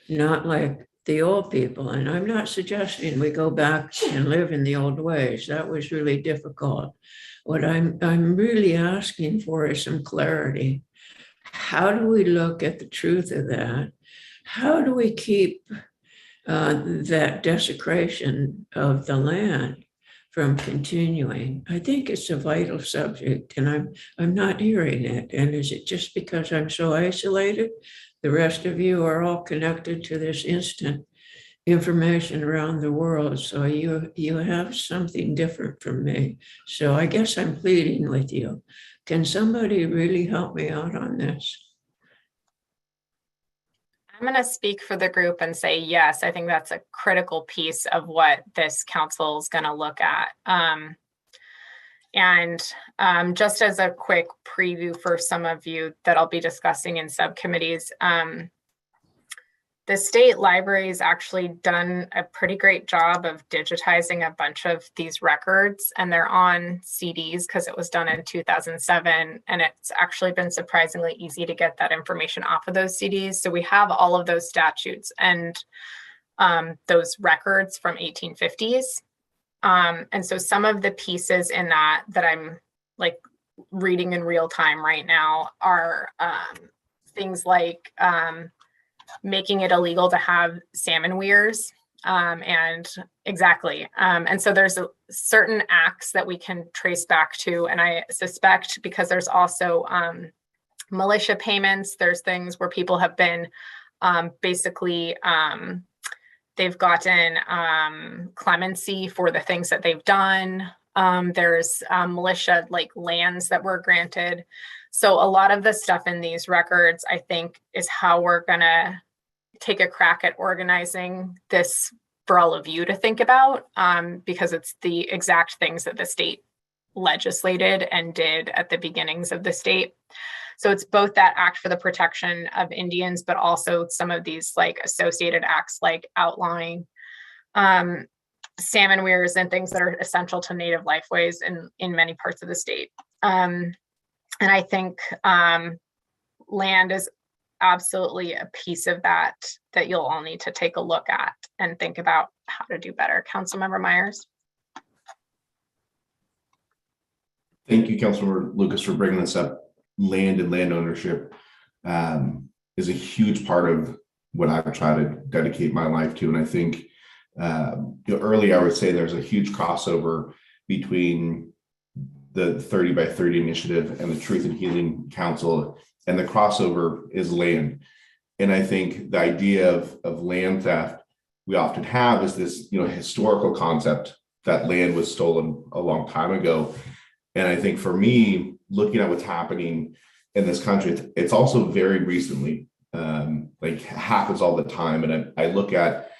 not like the old people. And I'm not suggesting we go back and live in the old ways. That was really difficult. What I'm really asking for is some clarity. How do we look at the truth of that? How do we keep that desecration of the land from continuing? I think it's a vital subject, and I'm not hearing it. And is it just because I'm so isolated? The rest of you are all connected to this instant information around the world, so you have something different from me. So I guess I'm pleading with you. Can somebody really help me out on this? I'm going to speak for the group and say, yes, I think that's a critical piece of what this council is going to look at. Just as a quick preview for some of you that I'll be discussing in subcommittees, the state library has actually done a pretty great job of digitizing a bunch of these records, and they're on CDs because it was done in 2007. And it's actually been surprisingly easy to get that information off of those CDs. So we have all of those statutes and those records from 1850s. And so some of the pieces in that I'm like reading in real time right now are things like making it illegal to have salmon weirs. And so there's certain acts that we can trace back to. And I suspect because there's also militia payments, there's things where people have been they've gotten clemency for the things that they've done. There's militia like lands that were granted. So a lot of the stuff in these records, I think, is how we're going to take a crack at organizing this for all of you to think about, because it's the exact things that the state legislated and did at the beginnings of the state. So it's both that act for the protection of Indians, but also some of these like associated acts like outlawing salmon weirs and things that are essential to native lifeways in many parts of the state. And I think land is absolutely a piece of that you'll all need to take a look at and think about how to do better. Councilmember Myers. Thank you, Councilmember Lucas, for bringing this up. Land and land ownership is a huge part of what I try to dedicate my life to. And I think earlier I would say there's a huge crossover between the 30 by 30 initiative and the Truth and Healing Council, and the crossover is land. And I think the idea of land theft we often have is this, historical concept that land was stolen a long time ago. And I think for me, looking at what's happening in this country, it's also very recently, like happens all the time. And I look at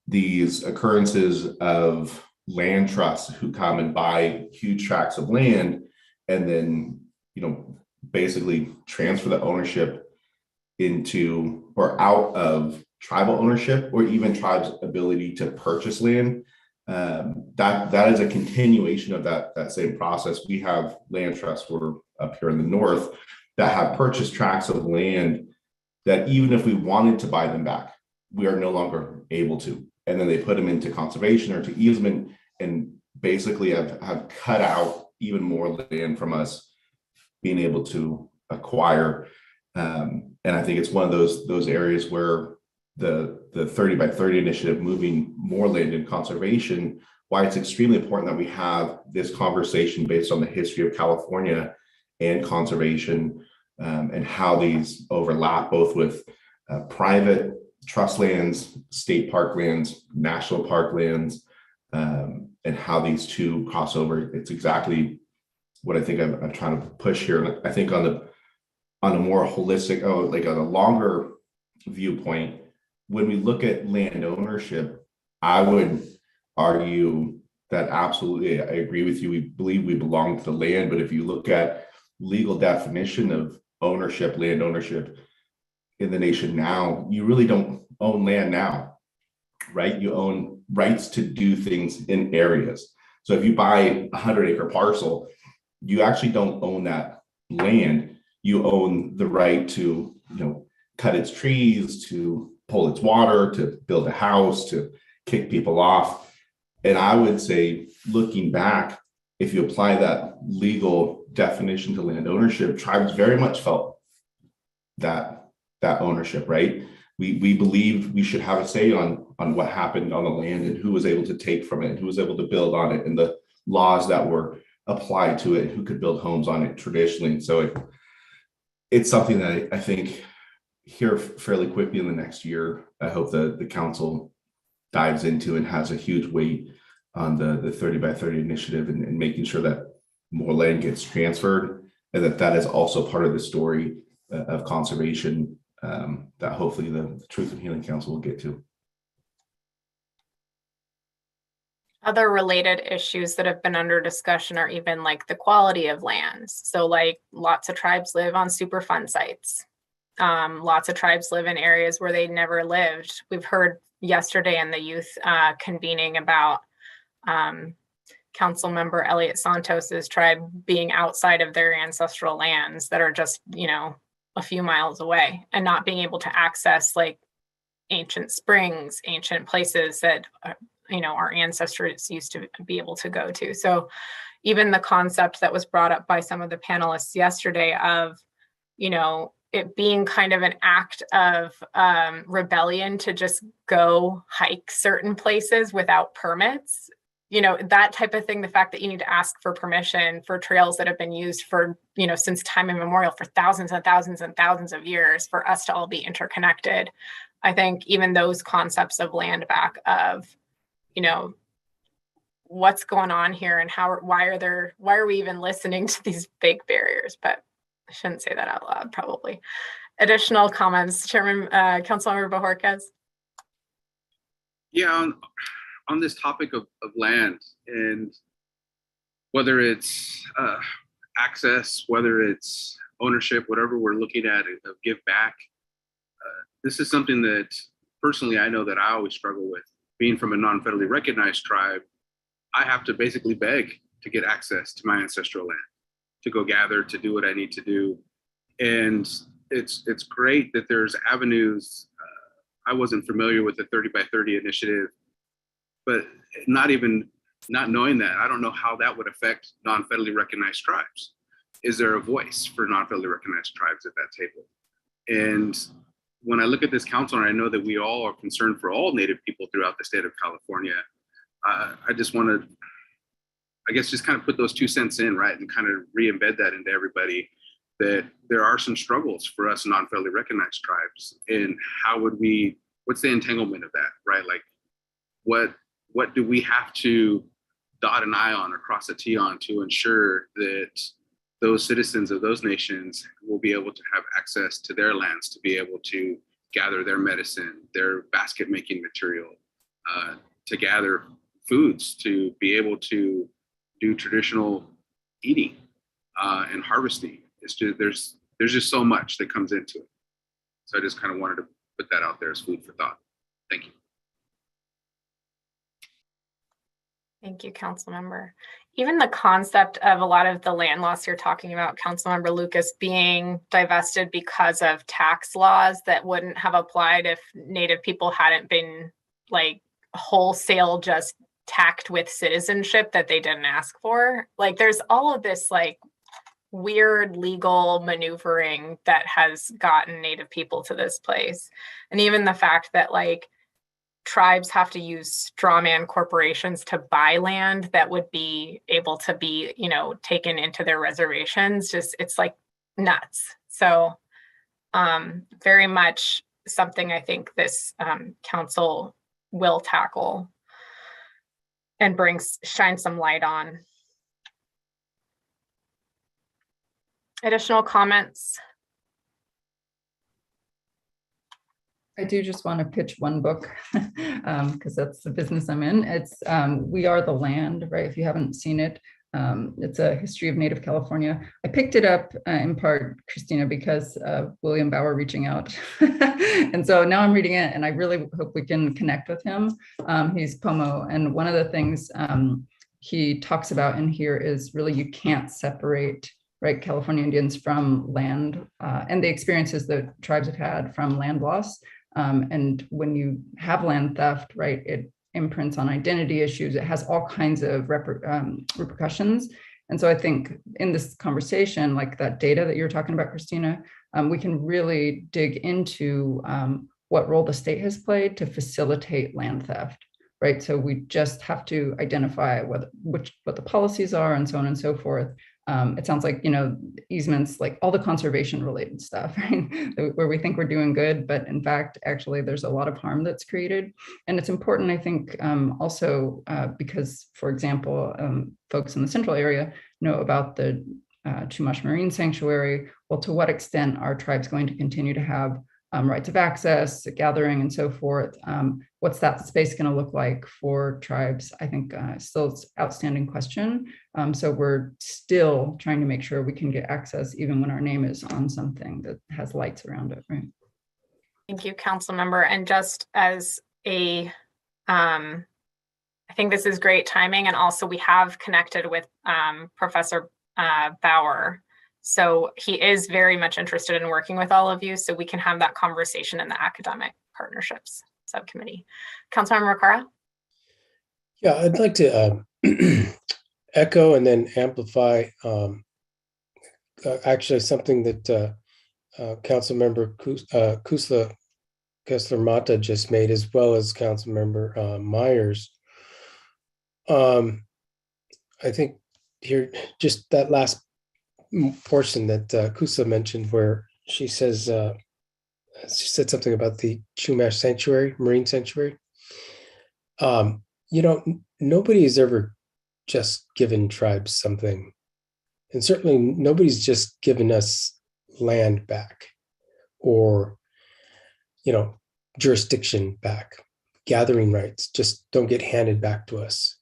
these occurrences of land trusts who come and buy huge tracts of land and then, basically transfer the ownership into or out of tribal ownership or even tribes' ability to purchase land. That is a continuation of that same process. We have land trusts we're up here in the north that have purchased tracts of land that even if we wanted to buy them back, we are no longer able to. And then they put them into conservation or to easement and basically have cut out even more land from us being able to acquire. And I think it's one of those areas where the 30 by 30 initiative, moving more land in conservation, why it's extremely important that we have this conversation based on the history of California and conservation, and how these overlap both with private trust lands, state park lands, national park lands, and how these two cross over. It's exactly what I think I'm trying to push here. And I think on on a more holistic, like on a longer viewpoint, when we look at land ownership, I would argue that absolutely, I agree with you. We believe we belong to the land, but if you look at legal definition of ownership, land ownership in the nation now, you really don't own land now, right? You own rights to do things in areas. So if you buy a 100-acre parcel, you actually don't own that land. You own the right to, cut its trees, to pull its water, to build a house, to kick people off. And I would say, looking back, if you apply that legal definition to land ownership, tribes very much felt that ownership, right? We believed we should have a say on what happened on the land and who was able to take from it, and who was able to build on it, and the laws that were applied to it, who could build homes on it traditionally. And so it's something that I think here fairly quickly in the next year, I hope that the council dives into and has a huge weight on the 30 by 30 initiative, and making sure that more land gets transferred, and that is also part of the story of conservation that hopefully the Truth and Healing Council will get to. Other related issues that have been under discussion are even like the quality of lands. So like lots of tribes live on Superfund sites. Lots of tribes live in areas where they never lived. We've heard yesterday in the youth convening about Council Member Elliot Santos's tribe being outside of their ancestral lands that are just, a few miles away, and not being able to access like ancient springs, ancient places that our ancestors used to be able to go to. So even the concept that was brought up by some of the panelists yesterday of, it being kind of an act of rebellion to just go hike certain places without permits, that type of thing, the fact that you need to ask for permission for trails that have been used for, since time immemorial, for thousands and thousands and thousands of years, for us to all be interconnected. I think even those concepts of land back, of, what's going on here, and why are we even listening to these big barriers? But I shouldn't say that out loud, probably. Additional comments, Chairman, Councilmember Bojorquez? Yeah, on this topic of land, and whether it's access, whether it's ownership, whatever we're looking at of give back, this is something that personally I know that I always struggle with. Being from a non-federally recognized tribe, I have to basically beg to get access to my ancestral land, to go gather, to do what I need to do. And it's great that there's avenues. I wasn't familiar with the 30 by 30 initiative, but not knowing that, I don't know how that would affect non-federally recognized tribes. Is there a voice for non-federally recognized tribes at that table? And when I look at this council, and I know that we all are concerned for all Native people throughout the state of California, I just want to, just kind of put those 2 cents in, right? And kind of re-embed that into everybody, that there are some struggles for us non-federally recognized tribes. And what's the entanglement of that, right? Like what do we have to dot an I on or cross a T on to ensure that those citizens of those nations will be able to have access to their lands, to be able to gather their medicine, their basket making material, to gather foods, to be able to do traditional eating and harvesting. It's just, there's just so much that comes into it. So I just kind of wanted to put that out there as food for thought. Thank you. Thank you, Councilmember. Even the concept of a lot of the land loss you're talking about, Councilmember Lucas, being divested because of tax laws that wouldn't have applied if Native people hadn't been like wholesale just tacked with citizenship that they didn't ask for. Like there's all of this like weird legal maneuvering that has gotten Native people to this place. And even the fact that like tribes have to use strawman corporations to buy land that would be able to be, taken into their reservations, just it's like nuts. So very much something I think this council will tackle and shine some light on. Additional comments? I do just want to pitch one book because that's the business I'm in. It's We Are the Land, right? If you haven't seen it, it's a history of Native California. I picked it up in part, Christina, because of William Bauer reaching out. And so now I'm reading it and I really hope we can connect with him. He's Pomo. And one of the things he talks about in here is really you can't separate, right, California Indians from land and the experiences that tribes have had from land loss. And when you have land theft, right, it imprints on identity issues. It has all kinds of repercussions. And so I think in this conversation, like that data that you're talking about, Christina, we can really dig into what role the state has played to facilitate land theft, right? So we just have to identify what the policies are and so on and so forth. It sounds like, easements, like all the conservation related stuff, right? Where we think we're doing good, but in fact, actually there's a lot of harm that's created. And it's important, I think, also because, for example, folks in the central area know about the Chumash Marine Sanctuary. Well, to what extent are tribes going to continue to have rights of access, gathering, and so forth? What's that space going to look like for tribes? I think still it's an outstanding question. So we're still trying to make sure we can get access even when our name is on something that has lights around it, right? Thank you, council member. And just as I think this is great timing. And also we have connected with Professor Bauer. So he is very much interested in working with all of you so we can have that conversation in the academic partnerships subcommittee. Councilmember Rivera? Yeah, I'd like to echo and then amplify actually something that Councilmember Kusla Kessler-Mata just made, as well as Councilmember Myers. I think here, just that last portion that Kusla mentioned, where she says, she said something about the Chumash Sanctuary, Marine Sanctuary. Nobody has ever just given tribes something. And certainly nobody's just given us land back or, jurisdiction back. Gathering rights just don't get handed back to us.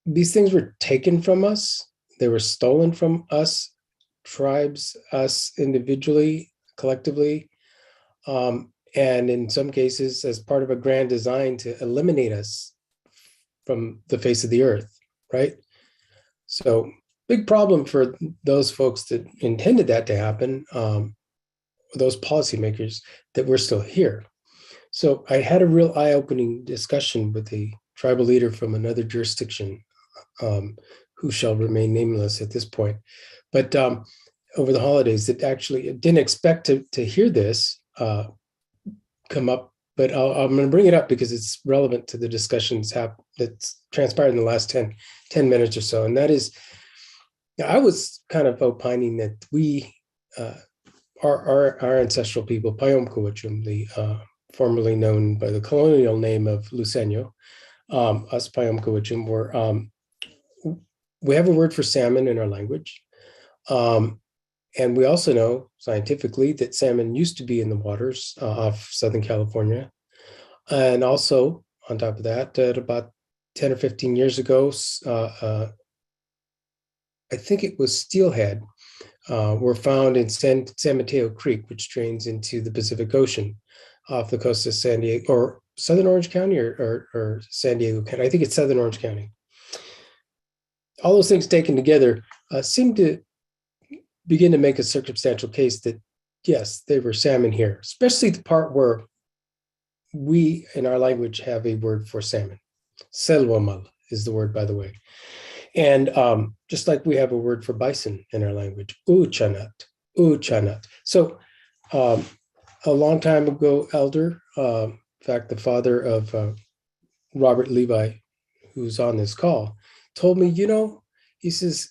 These things were taken from us. They were stolen from us, tribes, us individually, collectively, and in some cases as part of a grand design to eliminate us from the face of the earth, right? So big problem for those folks that intended that to happen, those policymakers, that we're still here. So I had a real eye-opening discussion with a tribal leader from another jurisdiction, who shall remain nameless at this point. But over the holidays, that actually didn't expect to hear this come up, but I'm going to bring it up because it's relevant to the discussions that's transpired in the last 10 minutes or so. And that is, I was kind of opining that we, our ancestral people, Payom Kuwachum, the formerly known by the colonial name of Luceño, us Payom Kuwachum, we have a word for salmon in our language. And we also know scientifically that salmon used to be in the waters off Southern California. And also, on top of that, about 10 or 15 years ago, I think it was steelhead, were found in San Mateo Creek, which drains into the Pacific Ocean off the coast of San Diego, or Southern Orange County, or San Diego County. I think it's Southern Orange County. All those things taken together seem to begin to make a circumstantial case that, yes, they were salmon here, especially the part where we, in our language, have a word for salmon. Selwamal is the word, by the way. And just like we have a word for bison in our language, uchanat. So a long time ago, elder, in fact, the father of Robert Levi, who's on this call, told me, he says,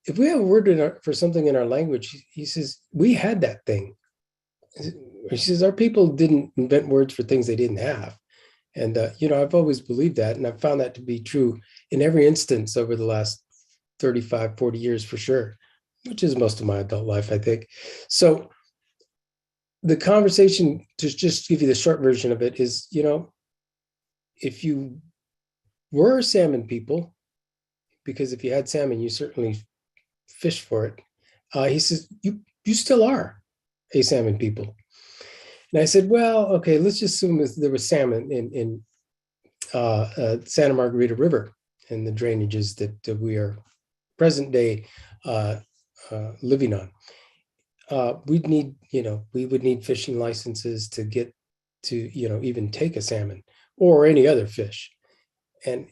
if we have a word for something in our language, he says, we had that thing. He says, our people didn't invent words for things they didn't have. And, I've always believed that. And I've found that to be true in every instance over the last 35, 40 years for sure, which is most of my adult life, I think. So the conversation, to just give you the short version of it, is, if you were salmon people, because if you had salmon, you certainly fished for it. He says, you still are a salmon people. And I said, well, okay, let's just assume there was salmon in Santa Margarita River and the drainages that we are present day living on. We would need fishing licenses to get to, even take a salmon or any other fish. And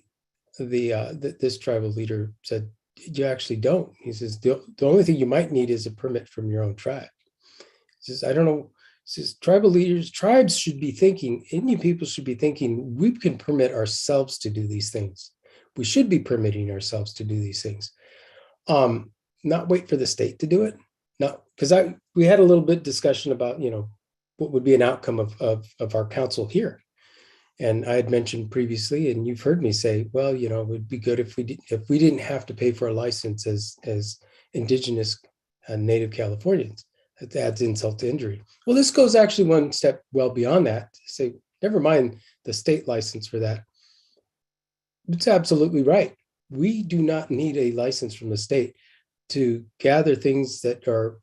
this tribal leader said, you actually don't. He says, the only thing you might need is a permit from your own tribe. He says, I don't know. He says, tribes should be thinking, Indian people should be thinking, we can permit ourselves to do these things. We should be permitting ourselves to do these things. Not wait for the state to do it. No, because we had a little bit discussion about, what would be an outcome of our council here. And I had mentioned previously, and you've heard me say, well, it would be good if we didn't have to pay for a license as Indigenous Native Californians. That adds insult to injury. Well, this goes actually one step well beyond that. To say, never mind the state license for that. It's absolutely right. We do not need a license from the state to gather things that are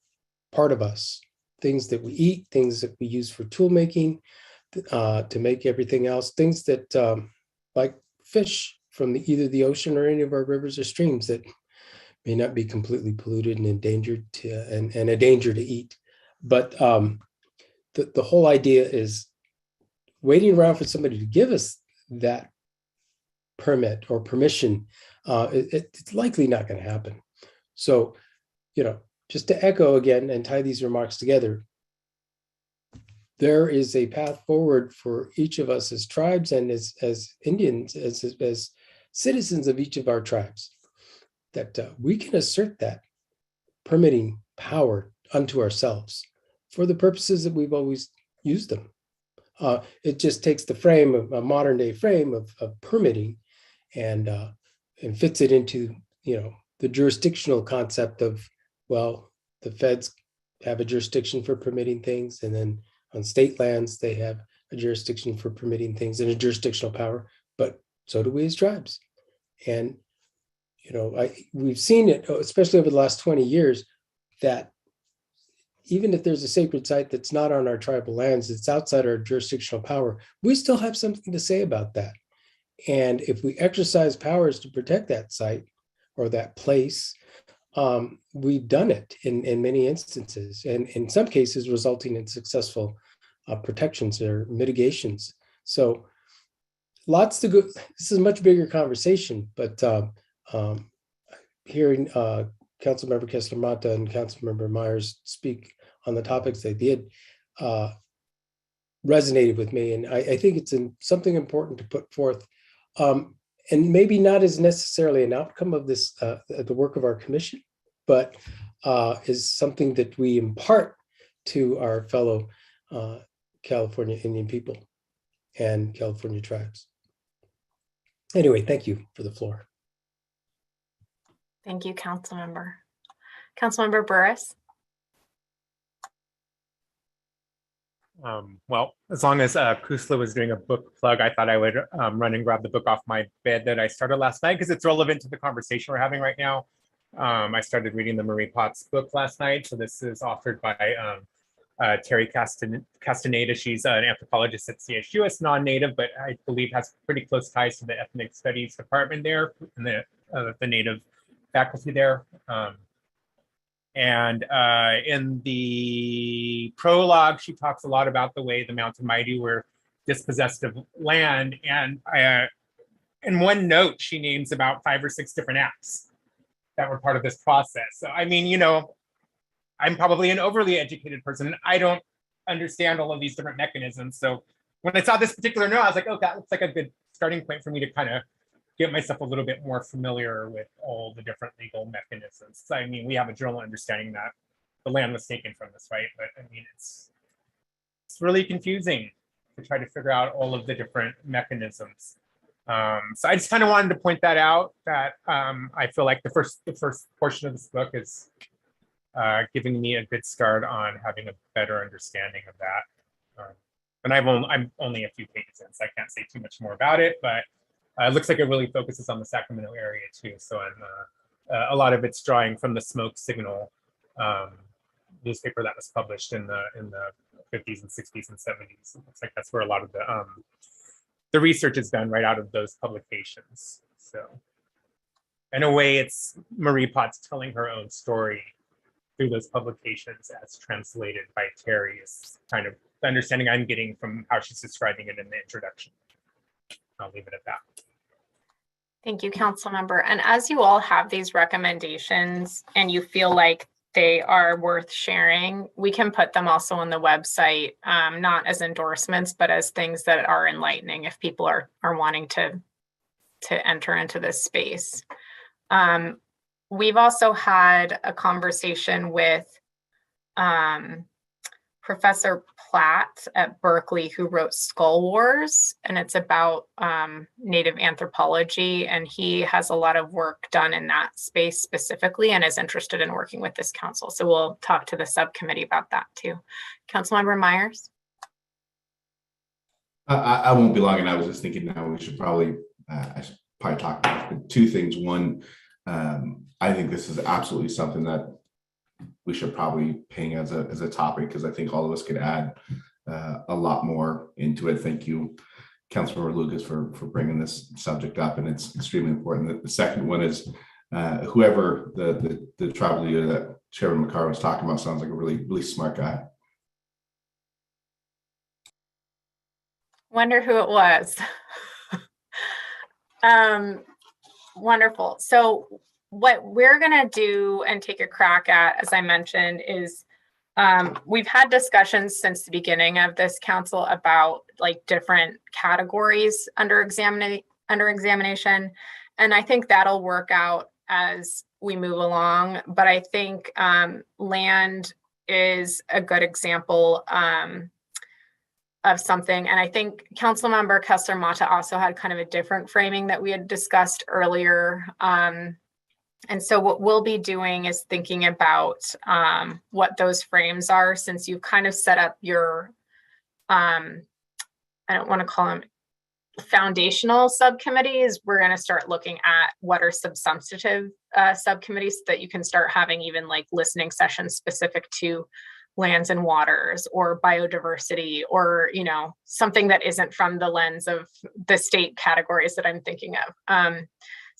part of us, things that we eat, things that we use for tool making, to make everything else, things that like fish from either the ocean or any of our rivers or streams that may not be completely polluted and endangered and a danger to eat. But the whole idea is waiting around for somebody to give us that permit or permission. It's likely not going to happen. So, just to echo again and tie these remarks together, there is a path forward for each of us as tribes and as Indians, as citizens of each of our tribes, that we can assert that permitting power unto ourselves for the purposes that we've always used them. It just takes the frame of a modern day frame of permitting and fits it into, the jurisdictional concept of, well, the feds have a jurisdiction for permitting things, and then on state lands, they have a jurisdiction for permitting things and a jurisdictional power, but so do we as tribes. And, we've seen it, especially over the last 20 years, that even if there's a sacred site that's not on our tribal lands, it's outside our jurisdictional power, we still have something to say about that. And if we exercise powers to protect that site or that place, we've done it in many instances, and in some cases resulting in successful protections or mitigations. So lots to go. This is a much bigger conversation, but hearing Councilmember Kessler-Mata and Councilmember Myers speak on the topics they did resonated with me. And I think it's something important to put forth. And maybe not as necessarily an outcome of this, the work of our commission, but is something that we impart to our fellow California Indian people and California tribes. Anyway, thank you for the floor. Thank you, Councilmember. Councilmember Burris. Well, as long as Kusla was doing a book plug, I thought I would run and grab the book off my bed that I started last night because it's relevant to the conversation we're having right now. I started reading the Marie Potts book last night. So this is authored by Terry Castaneda. She's an anthropologist at CSU. It's non-native, but I believe has pretty close ties to the ethnic studies department there and the native faculty there. And in the prologue, she talks a lot about the way the Mountain Mighty were dispossessed of land. And in one note, she names about 5 or 6 different acts that were part of this process. So, I mean, I'm probably an overly educated person. And I don't understand all of these different mechanisms. So when I saw this particular note, I was like, oh, that looks like a good starting point for me to kind of get myself a little bit more familiar with all the different legal mechanisms. So, I mean, we have a general understanding that the land was taken from us, right? But I mean, it's really confusing to try to figure out all of the different mechanisms. So I just kind of wanted to point that out, that I feel like the first portion of this book is giving me a good start on having a better understanding of that. And I'm only a few pages in, so I can't say too much more about it, but it looks like it really focuses on the Sacramento area too. So a lot of it's drawing from the Smoke Signal newspaper that was published in the 50s and 60s and 70s. It looks like that's where a lot of the research is done, right out of those publications. So in a way, it's Marie Potts telling her own story through those publications as translated by Terry, is kind of the understanding I'm getting from how she's describing it in the introduction. I'll leave it at that. Thank you, council member. And as you all have these recommendations and you feel like they are worth sharing, we can put them also on the website, not as endorsements, but as things that are enlightening if people are wanting to enter into this space. We've also had a conversation with Professor Platt at Berkeley, who wrote Skull Wars, and it's about Native anthropology, and he has a lot of work done in that space specifically and is interested in working with this council. So we'll talk to the subcommittee about that too. Councilmember Myers? I won't be long, and I was just thinking now we should probably talk about two things. One, I think this is absolutely something that we should probably ping as a topic, because I think all of us could add a lot more into it. Thank you, Councilmember Lucas, for bringing this subject up, and it's extremely important. The second one is whoever the tribal leader that Chairman McCarr was talking about sounds like a really smart guy. Wonder who it was. Wonderful. So what we're going to do and take a crack at, as I mentioned, is we've had discussions since the beginning of this council about like different categories under examination. And I think that'll work out as we move along. But I think land is a good example of something. And I think Councilmember Kessler-Mata also had kind of a different framing that we had discussed earlier. And so what we'll be doing is thinking about what those frames are, since you've kind of set up your, I don't want to call them foundational subcommittees. We're going to start looking at what are substantive subcommittees so that you can start having even like listening sessions specific to lands and waters or biodiversity, or, you know, something that isn't from the lens of the state categories that I'm thinking of.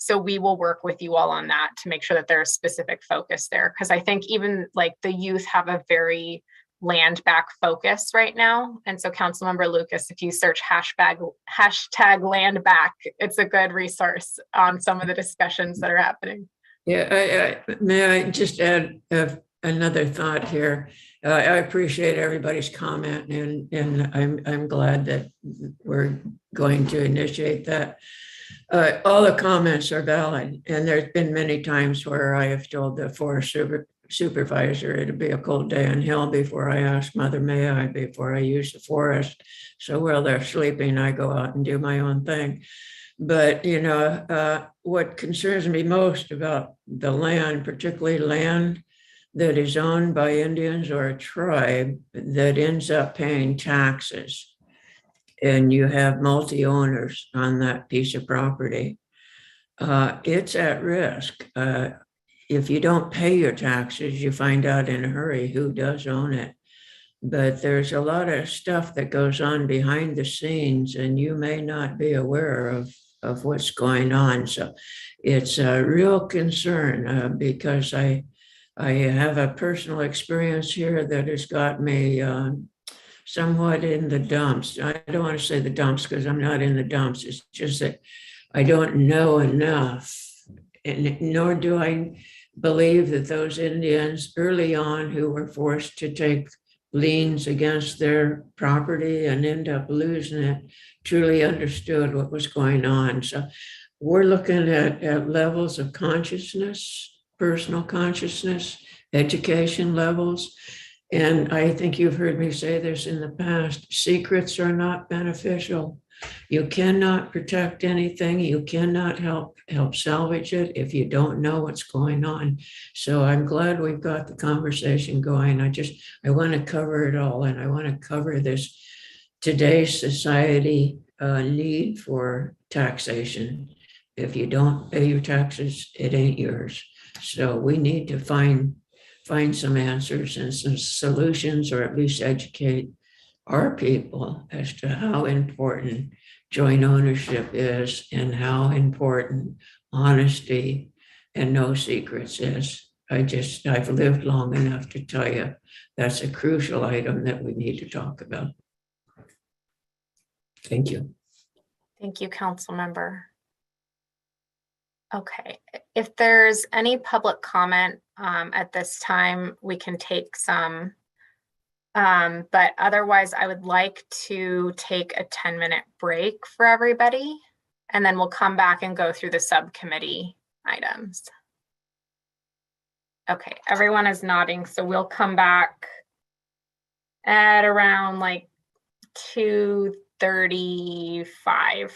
So we will work with you all on that to make sure that there's specific focus there. Because I think even like the youth have a very land back focus right now. And so Councilmember Lucas, if you search hashtag land back, it's a good resource on some of the discussions that are happening. Yeah, may I just add another thought here? I appreciate everybody's comment, and I'm glad that we're going to initiate that. All the comments are valid, and there's been many times where I have told the forest supervisor it'll be a cold day on hill before I ask Mother May I, before I use the forest. So while they're sleeping, I go out and do my own thing. But, you know, what concerns me most about the land, particularly land that is owned by Indians or a tribe that ends up paying taxes, and you have multi-owners on that piece of property, it's at risk. If you don't pay your taxes, you find out in a hurry who does own it. But there's a lot of stuff that goes on behind the scenes, and you may not be aware of what's going on. So it's a real concern because I have a personal experience here that has got me somewhat in the dumps. I don't want to say the dumps because I'm not in the dumps. It's just that I don't know enough, and nor do I believe that those Indians early on who were forced to take liens against their property and end up losing it truly understood what was going on. So we're looking at levels of consciousness, personal consciousness, education levels. And I think you've heard me say this in the past, secrets are not beneficial. You cannot protect anything. You cannot help salvage it if you don't know what's going on. So I'm glad we've got the conversation going. I want to cover it all, and I want to cover this today's society need for taxation. If you don't pay your taxes, it ain't yours. So we need to find some answers and some solutions, or at least educate our people as to how important joint ownership is and how important honesty and no secrets is. I've lived long enough to tell you that's a crucial item that we need to talk about. Thank you. Thank you, council member. Okay, if there's any public comment at this time, we can take some. But otherwise, I would like to take a 10-minute break for everybody, and then we'll come back and go through the subcommittee items. Okay, everyone is nodding, so we'll come back at around like 2:35.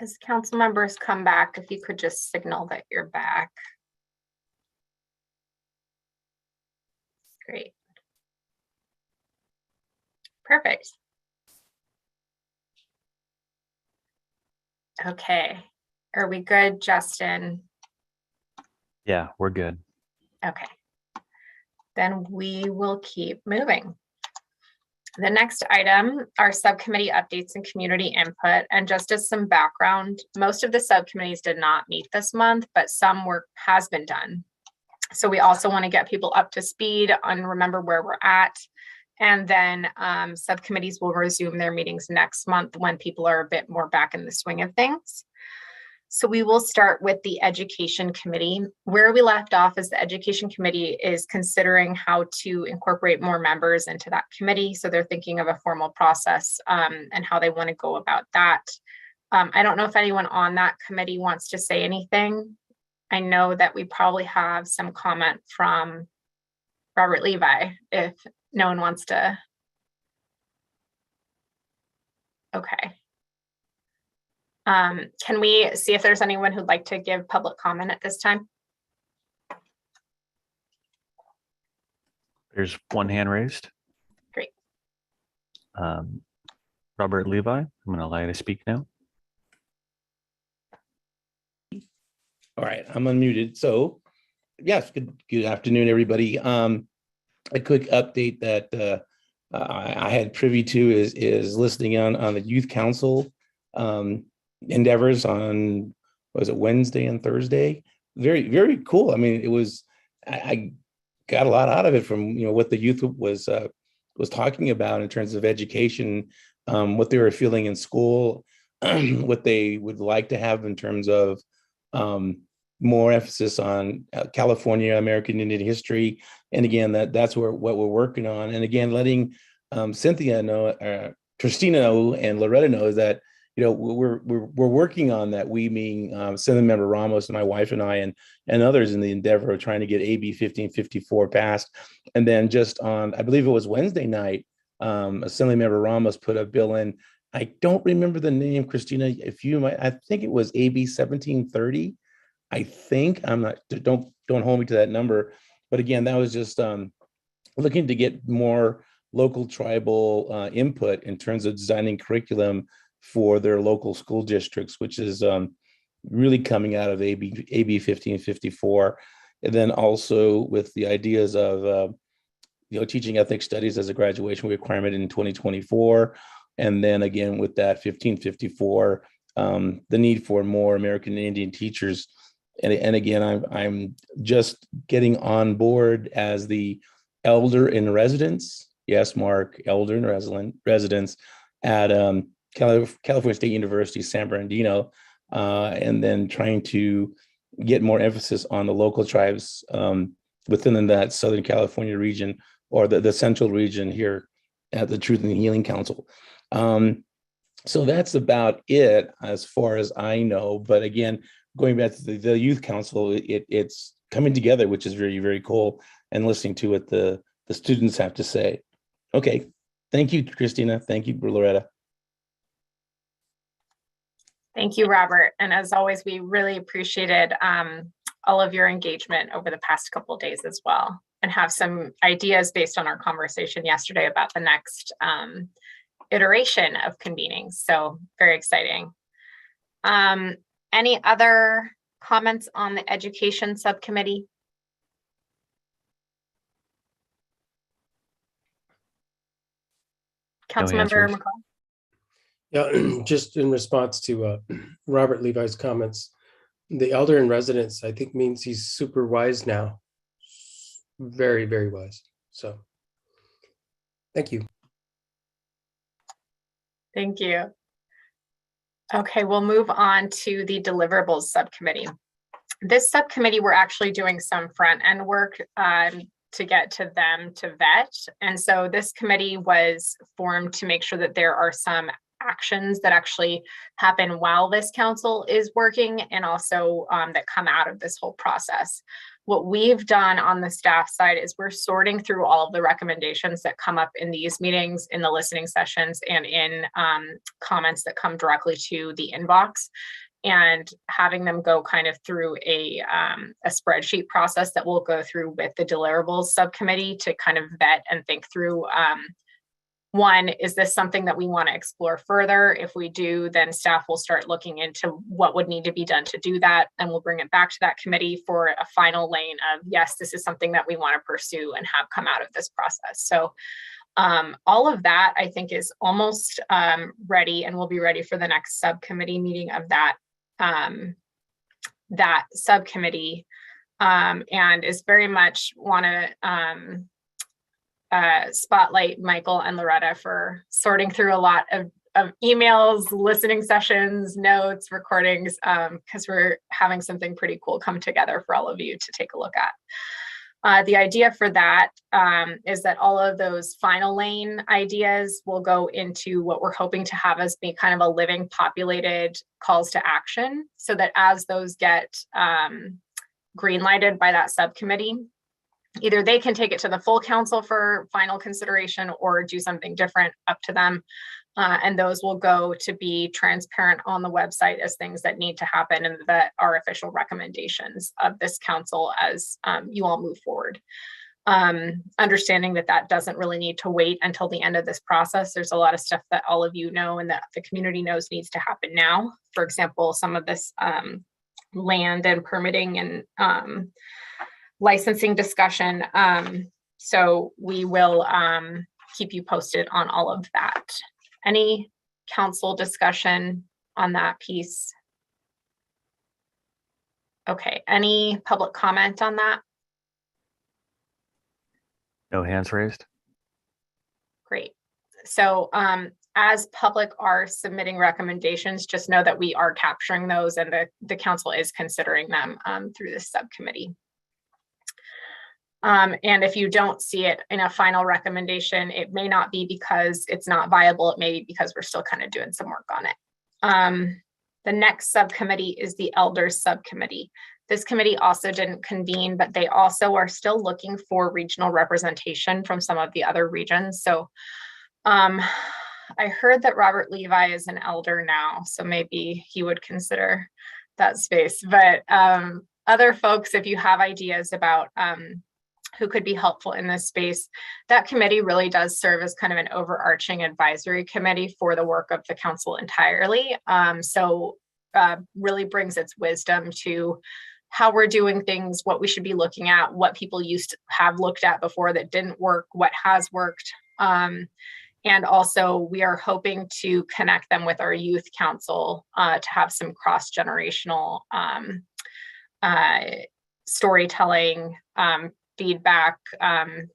As council members come back, if you could just signal that you're back. Great. Perfect. Okay. Are we good, Justin? Yeah, we're good. Okay. Then we will keep moving. The next item are subcommittee updates and community input. And just as some background, most of the subcommittees did not meet this month, but some work has been done. So we also want to get people up to speed on remember where we're at. And then subcommittees will resume their meetings next month when people are a bit more back in the swing of things. So we will start with the Education Committee. Where we left off is the Education Committee is considering how to incorporate more members into that committee. So they're thinking of a formal process and how they want to go about that. I don't know if anyone on that committee wants to say anything. I know that we probably have some comment from Robert Levi if no one wants to. Okay. Can we see if there's anyone who'd like to give public comment at this time? There's one hand raised. Great. Robert Levi, I'm going to allow you to speak now. All right, I'm unmuted. So yes, good afternoon, everybody. A quick update that I had privy to is listening on the youth council endeavors on, was it Wednesday and Thursday? Very, very cool. I mean, it was, I got a lot out of it from, what the youth was talking about in terms of education, what they were feeling in school, what they would like to have in terms of more emphasis on California, American Indian history. And again, that's what we're working on. And again, letting Cynthia know, Christina know, and Loretta know is that, we're working on that. We mean Assemblymember Ramos and my wife and I and others in the endeavor of trying to get AB 1554 passed. And then just on, I believe it was Wednesday night, Assemblymember Ramos put a bill in. I don't remember the name, Christina. If you might, I think it was AB 1730. I think, I'm not, don't hold me to that number. But again, that was just looking to get more local tribal input in terms of designing curriculum for their local school districts, which is really coming out of AB 1554. And then also with the ideas of, teaching ethnic studies as a graduation requirement in 2024. And then again, with that 1554, the need for more American Indian teachers. And again, I'm just getting on board as the elder in residence. Yes, Mark, elder in residence at California State University, San Bernardino, and then trying to get more emphasis on the local tribes within that Southern California region or the central region here at the Truth and Healing Council. So that's about it as far as I know. But again, going back to the youth council, it's coming together, which is very, very cool, and listening to what the students have to say. Okay, thank you, Christina. Thank you, Loretta. Thank you, Robert. And as always, we really appreciated all of your engagement over the past couple of days as well, and have some ideas based on our conversation yesterday about the next iteration of convenings. So very exciting. Any other comments on the education subcommittee? Councilmember raised. McCall? Yeah, just in response to Robert Levi's comments, the elder in residence, I think, means he's super wise now. Very, very wise. So thank you. Thank you. Okay, we'll move on to the deliverables subcommittee. This subcommittee, we're actually doing some front end work to get to them to vet. And so this committee was formed to make sure that there are some actions that actually happen while this council is working, and also that come out of this whole process. what we've done on the staff side is we're sorting through all of the recommendations that come up in these meetings, in the listening sessions, and in comments that come directly to the inbox, and having them go kind of through a spreadsheet process that we'll go through with the deliverables subcommittee to kind of vet and think through, one, is this something that we want to explore further? If we do, then staff will start looking into what would need to be done to do that, and we'll bring it back to that committee for a final lane of, yes, this is something that we want to pursue and have come out of this process. So all of that, I think, is almost ready, and we'll be ready for the next subcommittee meeting of that that subcommittee, and is very much want to spotlight Michael and Loretta for sorting through a lot of emails, listening sessions, notes, recordings, because we're having something pretty cool come together for all of you to take a look at. The idea for that is that all of those final lane ideas will go into what we're hoping to have as be kind of a living populated calls to action, so that as those get green lighted by that subcommittee, either they can take it to the full council for final consideration or do something different, up to them. And those will go to be transparent on the website as things that need to happen and that are official recommendations of this council as you all move forward. Understanding that that doesn't really need to wait until the end of this process. There's a lot of stuff that all of you know and that the community knows needs to happen now. For example, some of this land and permitting and licensing discussion. So we will keep you posted on all of that. Any council discussion on that piece? Okay, any public comment on that? No hands raised. Great. So as public are submitting recommendations, just know that we are capturing those and the council is considering them through this subcommittee. And if you don't see it in a final recommendation, it may not be because it's not viable. It may be because we're still kind of doing some work on it. The next subcommittee is the elders subcommittee. This committee also didn't convene, but they also are still looking for regional representation from some of the other regions. So I heard that Robert Levi is an elder now, so maybe he would consider that space. But other folks, if you have ideas about who could be helpful in this space, that committee really does serve as kind of an overarching advisory committee for the work of the council entirely. So really brings its wisdom to how we're doing things, what we should be looking at, what people used to have looked at before that didn't work, what has worked. And also we are hoping to connect them with our youth council to have some cross-generational storytelling, feedback,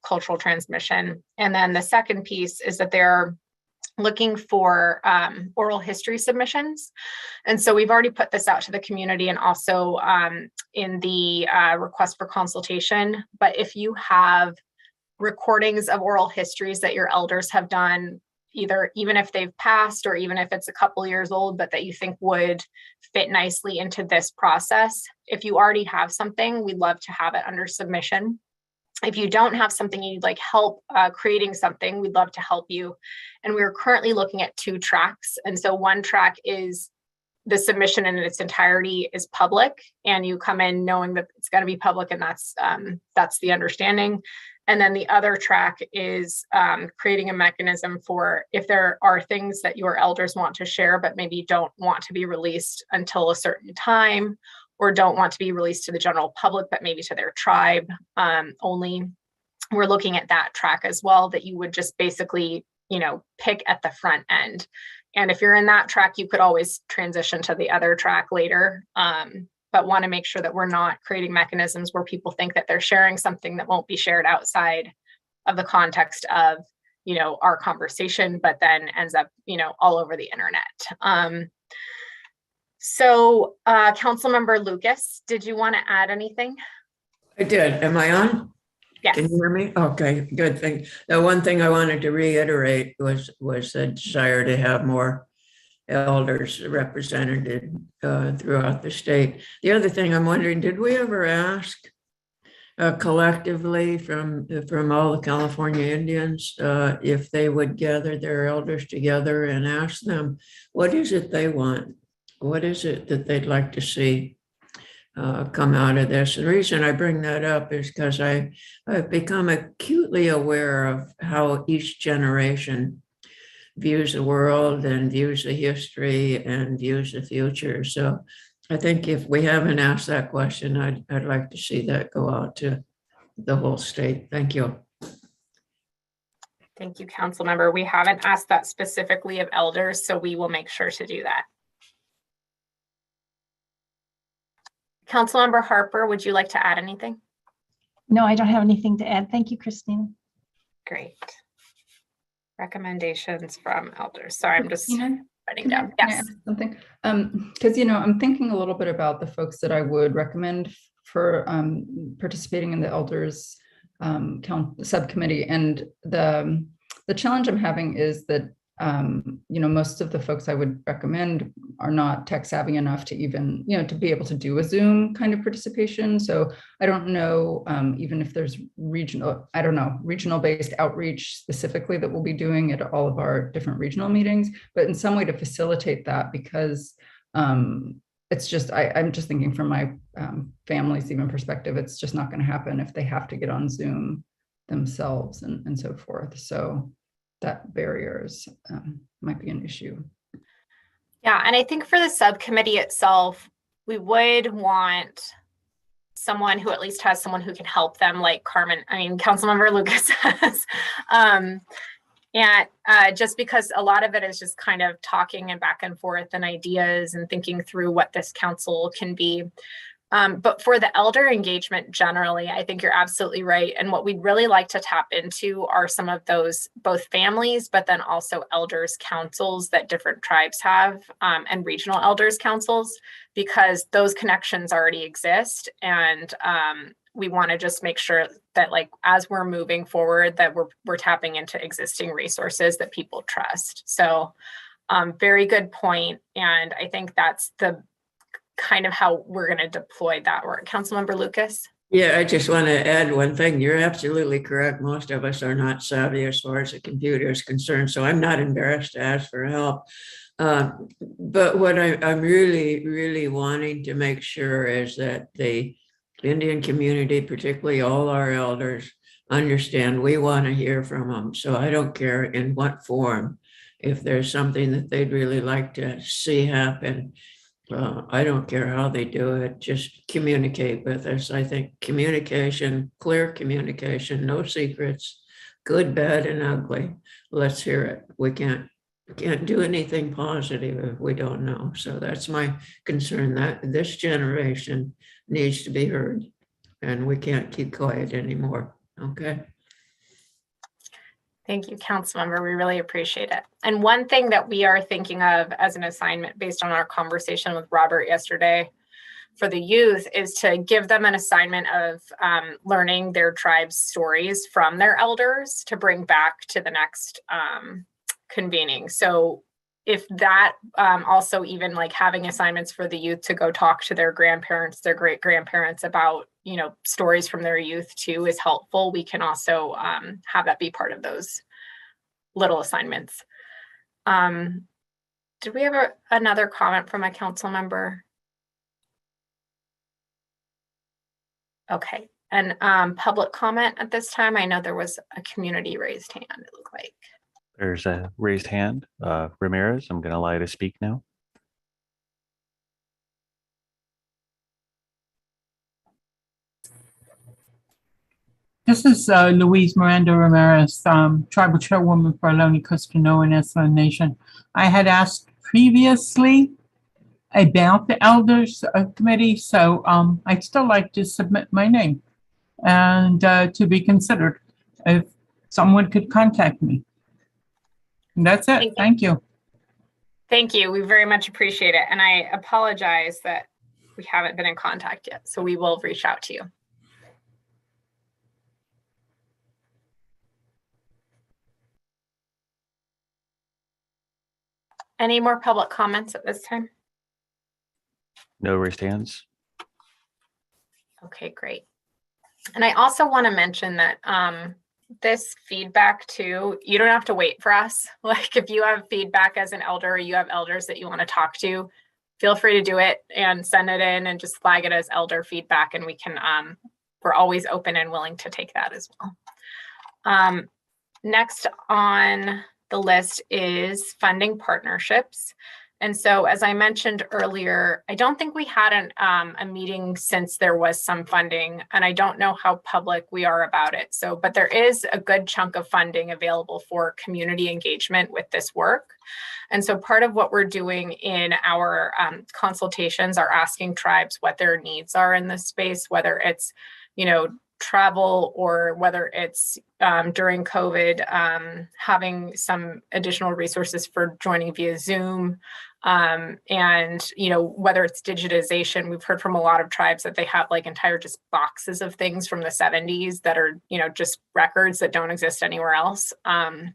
cultural transmission. And then the second piece is that they're looking for oral history submissions. And so we've already put this out to the community and also in the request for consultation. But if you have recordings of oral histories that your elders have done, even if they've passed or even if it's a couple years old, but that you think would fit nicely into this process, if you already have something, we'd love to have it under submission. If you don't have something you'd like help creating something, we'd love to help you. And we're currently looking at 2 tracks. And so one track is the submission in its entirety is public, and you come in knowing that it's going to be public, and that's the understanding. And then the other track is creating a mechanism for if there are things that your elders want to share, but maybe don't want to be released until a certain time, or don't want to be released to the general public, but maybe to their tribe only. We're looking at that track as well, that you would just basically, pick at the front end. And if you're in that track, you could always transition to the other track later, but want to make sure that we're not creating mechanisms where people think that they're sharing something that won't be shared outside of the context of, our conversation, but then ends up, all over the internet. So Councilmember Lucas, did you want to add anything? I did. Am I on? Yes. Can you hear me? Okay, good thing. The one thing I wanted to reiterate was the desire to have more elders represented throughout the state. The other thing I'm wondering, did we ever ask collectively from all the California Indians, if they would gather their elders together and ask them, what is it they want? What is it that they'd like to see come out of this? The reason I bring that up is because I've become acutely aware of how each generation views the world and views the history and views the future. So I think if we haven't asked that question, I'd like to see that go out to the whole state. Thank you. Thank you, council member. We haven't asked that specifically of elders, so we will make sure to do that. Councilmember Harper, would you like to add anything? No, I don't have anything to add. Thank you, Christina. Great. Recommendations from elders. Sorry, I'm just Christina, writing down. Can I Yes. ask something? Because, I'm thinking a little bit about the folks that I would recommend for participating in the elders subcommittee. And the challenge I'm having is that, most of the folks I would recommend are not tech savvy enough to even, to be able to do a Zoom kind of participation. So I don't know, even if there's regional based outreach specifically that we'll be doing at all of our different regional meetings, but in some way to facilitate that, because it's just, I'm just thinking from my family's even perspective, it's just not going to happen if they have to get on Zoom themselves and so forth. So that barriers might be an issue. Yeah, and I think for the subcommittee itself, we would want someone who at least has someone who can help them, like Councilmember Lucas has. And just because a lot of it is just kind of talking and back and forth and ideas and thinking through what this council can be. But for the elder engagement generally, I think you're absolutely right. And what we'd really like to tap into are some of those, both families, but then also elders councils that different tribes have, and regional elders councils, because those connections already exist. And we want to just make sure that, like, as we're moving forward, that we're tapping into existing resources that people trust. So very good point. And I think that's the kind of how we're going to deploy that work. Councilmember Lucas? Yeah, I just want to add one thing. You're absolutely correct. Most of us are not savvy as far as the computer is concerned, so I'm not embarrassed to ask for help. But what I'm really, really wanting to make sure is that the Indian community, particularly all our elders, understand we want to hear from them. So I don't care in what form. If there's something that they'd really like to see happen, I don't care how they do it, just communicate with us. I think communication, clear communication, no secrets, good, bad, and ugly. Let's hear it. We can't do anything positive if we don't know. So that's my concern, that this generation needs to be heard and we can't keep quiet anymore. Okay. Thank you, Councilmember. We really appreciate it. And one thing that we are thinking of as an assignment based on our conversation with Robert yesterday for the youth is to give them an assignment of learning their tribe's stories from their elders to bring back to the next convening. So if that also even like having assignments for the youth to go talk to their grandparents, their great grandparents about, stories from their youth too is helpful. We can also have that be part of those little assignments. Did we have another comment from a council member? Okay, and public comment at this time. I know there was a community raised hand, it looked like. There's a raised hand. Ramirez, I'm going to allow you to speak now. This is Louise Miranda Ramirez, Tribal Chairwoman for Ohlone, Costanoa, and Estevan Nation. I had asked previously about the Elders Committee, so I'd still like to submit my name and to be considered if someone could contact me. And that's it. Thank you. Thank you. We very much appreciate it. And I apologize that we haven't been in contact yet, so we will reach out to you. Any more public comments at this time? No raised hands. Okay, great. And I also want to mention that this feedback too, you don't have to wait for us. Like if you have feedback as an elder, or you have elders that you want to talk to, feel free to do it and send it in and just flag it as elder feedback. And we can, we're always open and willing to take that as well. Next on the list is funding partnerships. And so, as I mentioned earlier, I don't think we had a meeting since there was some funding, and I don't know how public we are about it. So, but there is a good chunk of funding available for community engagement with this work. And so part of what we're doing in our consultations are asking tribes what their needs are in this space, whether it's, travel or whether it's during COVID, having some additional resources for joining via Zoom. And, whether it's digitization, we've heard from a lot of tribes that they have like entire just boxes of things from the 70s that are, just records that don't exist anywhere else. And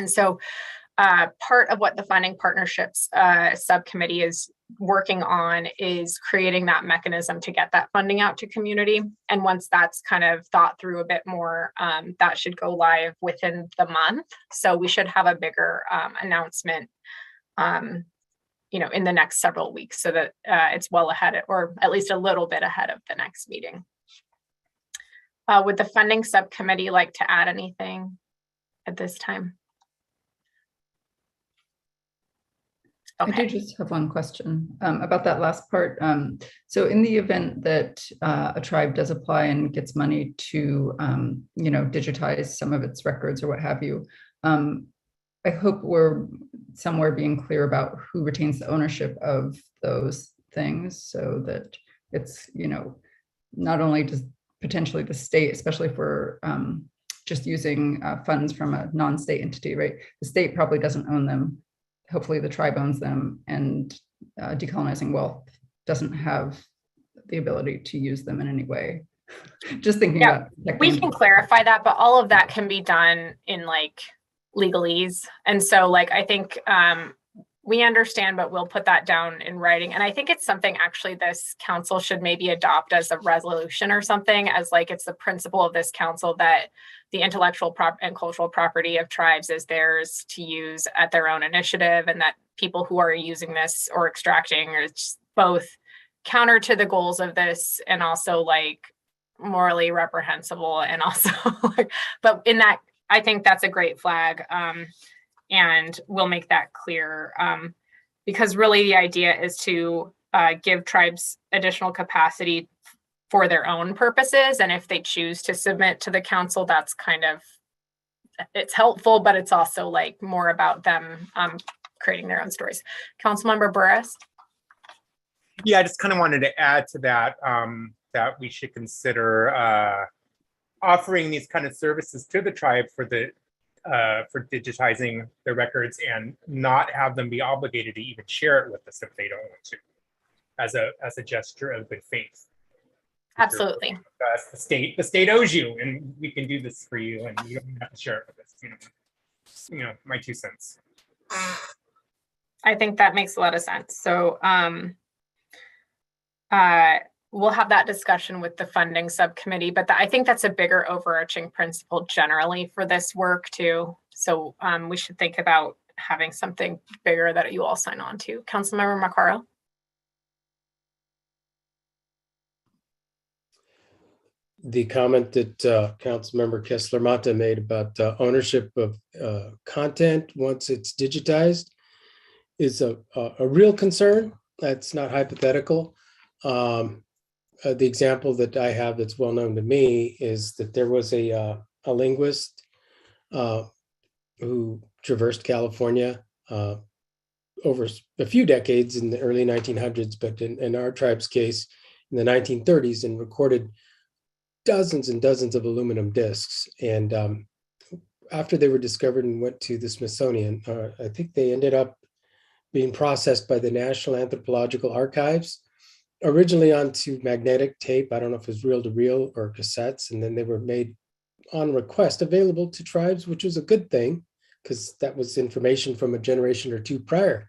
so part of what the funding partnerships subcommittee is working on is creating that mechanism to get that funding out to community. And once that's kind of thought through a bit more, that should go live within the month. So we should have a bigger announcement, in the next several weeks so that it's well ahead or at least a little bit ahead of the next meeting. Would the funding subcommittee like to add anything at this time? Okay. I do just have one question about that last part. So in the event that a tribe does apply and gets money to, digitize some of its records or what have you, I hope we're somewhere being clear about who retains the ownership of those things so that it's, not only just potentially the state, especially for just using funds from a non-state entity, right? The state probably doesn't own them. Hopefully the tribe owns them, and Decolonizing Wealth doesn't have the ability to use them in any way. Just thinking about we can clarify that, but all of that can be done in like legalese. And so I think we understand, but we'll put that down in writing. And I think it's something actually this council should maybe adopt as a resolution or something, as it's the principle of this council that the intellectual and cultural property of tribes is theirs to use at their own initiative, and that people who are using this or extracting are both counter to the goals of this and also morally reprehensible, and also but in that, I think that's a great flag. And we'll make that clear because really the idea is to give tribes additional capacity for their own purposes. And if they choose to submit to the council, that's it's helpful, but it's also more about them creating their own stories. Councilmember Burris? Yeah, I just kind of wanted to add to that, that we should consider offering these kind of services to the tribe for digitizing their records and not have them be obligated to even share it with us if they don't want to, as a gesture of good faith. Absolutely. The state owes you, and we can do this for you, and you don't have to share it with us. My 2 cents. I think that makes a lot of sense. So we'll have that discussion with the funding subcommittee, but I think that's a bigger overarching principle generally for this work too. So we should think about having something bigger that you all sign on to. Councilmember Macaro? The comment that Councilmember Kessler-Mata made about ownership of content once it's digitized is a real concern. That's not hypothetical. The example that I have that's well known to me is that there was a linguist who traversed California over a few decades in the early 1900s, but in our tribe's case, in the 1930s, and recorded dozens and dozens of aluminum discs. And after they were discovered and went to the Smithsonian, I think they ended up being processed by the National Anthropological Archives, originally onto magnetic tape. I don't know if it was reel to reel or cassettes, and then they were made on request available to tribes, which was a good thing because that was information from a generation or two prior.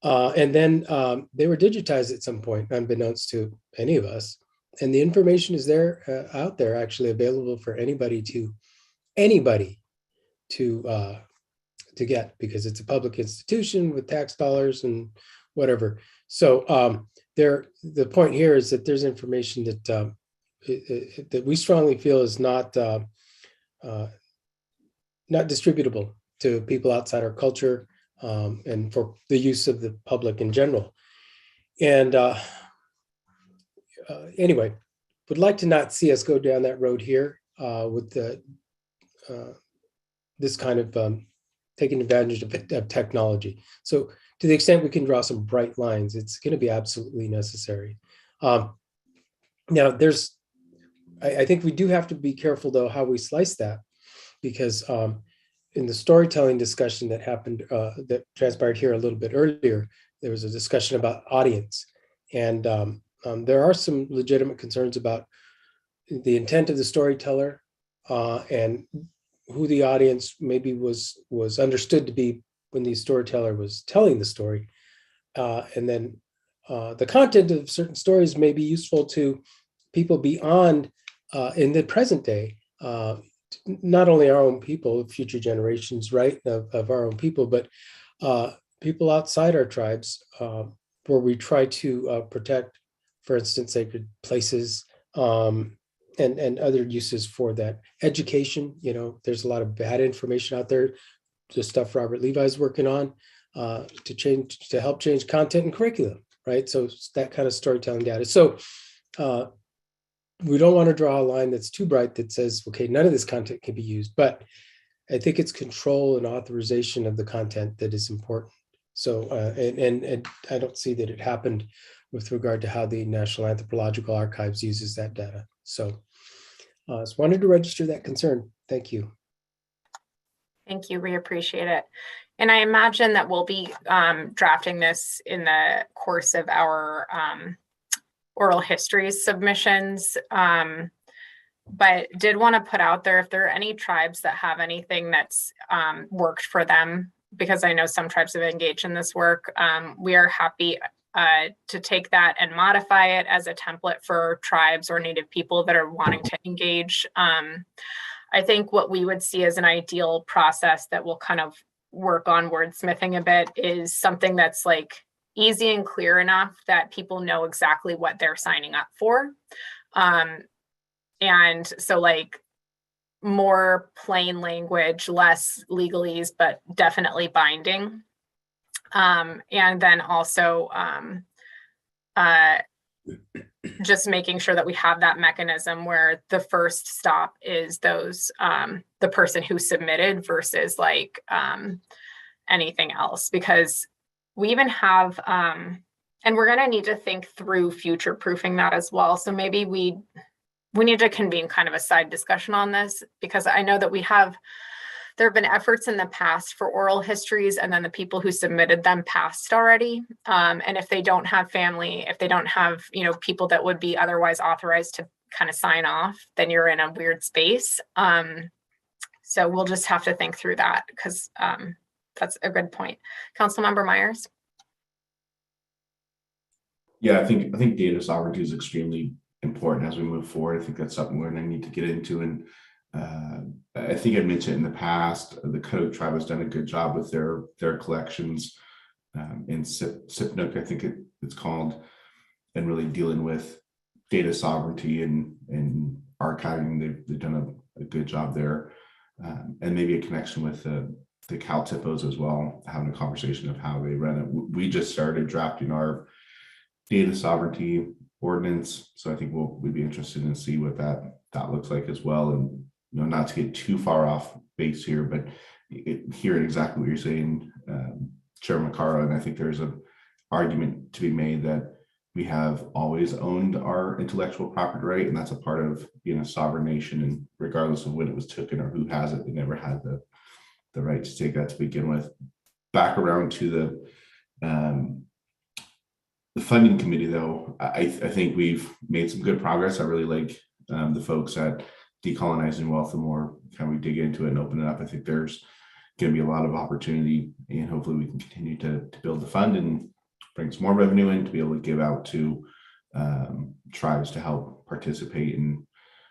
And then they were digitized at some point, unbeknownst to any of us. And the information is there, out there, actually available for anybody to get, because it's a public institution with tax dollars and whatever. So the point here is that there's information that that we strongly feel is not distributable to people outside our culture, and for the use of the public in general. And anyway, would like to not see us go down that road here with this kind of taking advantage of technology. So to the extent we can draw some bright lines, it's going to be absolutely necessary. Now, I think we do have to be careful, though, how we slice that, because in the storytelling discussion that happened, that transpired here a little bit earlier, there was a discussion about audience. And there are some legitimate concerns about the intent of the storyteller and who the audience maybe was understood to be when the storyteller was telling the story. And then the content of certain stories may be useful to people beyond in the present day, not only our own people, future generations, right, of our own people, but people outside our tribes, where we try to protect, for instance, sacred places, and other uses for that. Education, there's a lot of bad information out there, the stuff Robert Levi's working on to help change content and curriculum, right? So it's that kind of storytelling data. So we don't want to draw a line that's too bright that says, okay, none of this content can be used, but I think it's control and authorization of the content that is important. So, and I don't see that it happened with regard to how the National Anthropological Archives uses that data. So just wanted to register that concern. Thank you. Thank you. We appreciate it. And I imagine that we'll be drafting this in the course of our oral histories submissions. But did want to put out there, if there are any tribes that have anything that's worked for them, because I know some tribes have engaged in this work, we are happy to take that and modify it as a template for tribes or Native people that are wanting to engage. I think what we would see as an ideal process that will kind of work on wordsmithing a bit is something that's like easy and clear enough that people know exactly what they're signing up for. And so like more plain language, less legalese, but definitely binding. And then also just making sure that we have that mechanism where the first stop is those the person who submitted versus like anything else, because we even have and we're going to need to think through future proofing that as well. So maybe we need to convene kind of a side discussion on this, because I know that there have been efforts in the past for oral histories, and then the people who submitted them passed already. And if they don't have family, if they don't have, people that would be otherwise authorized to kind of sign off, then you're in a weird space. So we'll just have to think through that, because that's a good point. Councilmember Myers. Yeah, I think data sovereignty is extremely important as we move forward. I think that's something we're going to need to get into. And I think I mentioned in the past, the Code Tribe has done a good job with their collections in SIPNUC, I think it's called, and really dealing with data sovereignty and archiving. They've done a good job there, and maybe a connection with the Cal TIPOs as well, having a conversation of how they run it. We just started drafting our data sovereignty ordinance, so I think we'd be interested in see what that looks like as well. And not to get too far off base here, but hearing exactly what you're saying, Chair Makara, and I think there's an argument to be made that we have always owned our intellectual property right, and that's a part of being a sovereign nation. And regardless of when it was taken or who has it, they never had the right to take that to begin with. Back around to the funding committee, though, I think we've made some good progress. I really like the folks at Decolonizing Wealth. The more kind of we dig into it and open it up, I think there's going to be a lot of opportunity, and hopefully we can continue to build the fund and bring some more revenue in to be able to give out to tribes to help participate and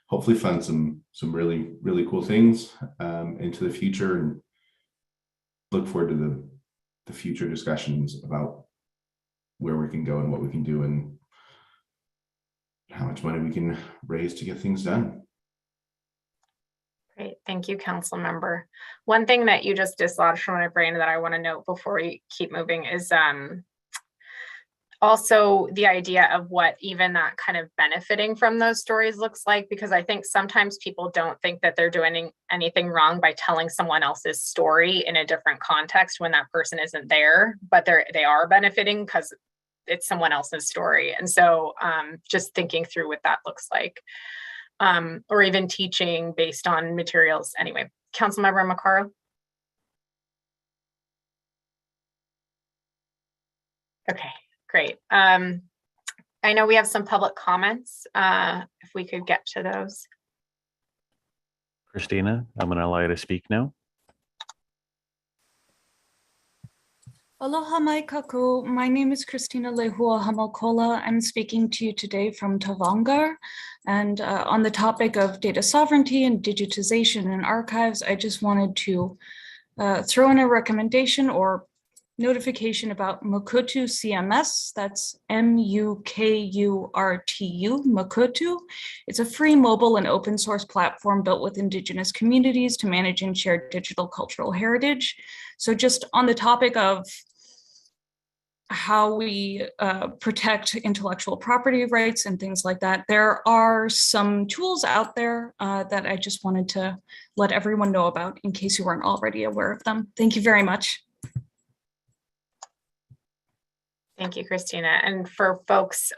hopefully fund some really cool things into the future, and look forward to the future discussions about where we can go and what we can do and how much money we can raise to get things done. Great, thank you, council member. One thing that you just dislodged from my brain that I want to note before we keep moving is also the idea of what even that kind of benefiting from those stories looks like, because I think sometimes people don't think that they're doing anything wrong by telling someone else's story in a different context when that person isn't there, but they are benefiting because it's someone else's story. And so just thinking through what that looks like, or even teaching based on materials. Anyway, Councilmember Macaro. Okay. Great. I know we have some public comments. If we could get to those. Christina, I'm going to allow you to speak now. Aloha mai kakou. My name is Christina Lehua Hamakola. I'm speaking to you today from Tavangar. And on the topic of data sovereignty and digitization in archives, I just wanted to throw in a recommendation or notification about Mukurtu CMS. That's MUKURTU, Mukurtu. It's a free mobile and open source platform built with Indigenous communities to manage and share digital cultural heritage. So just on the topic of how we protect intellectual property rights and things like that, there are some tools out there that I just wanted to let everyone know about in case you weren't already aware of them. Thank you very much. Thank you, Christina. And for folks'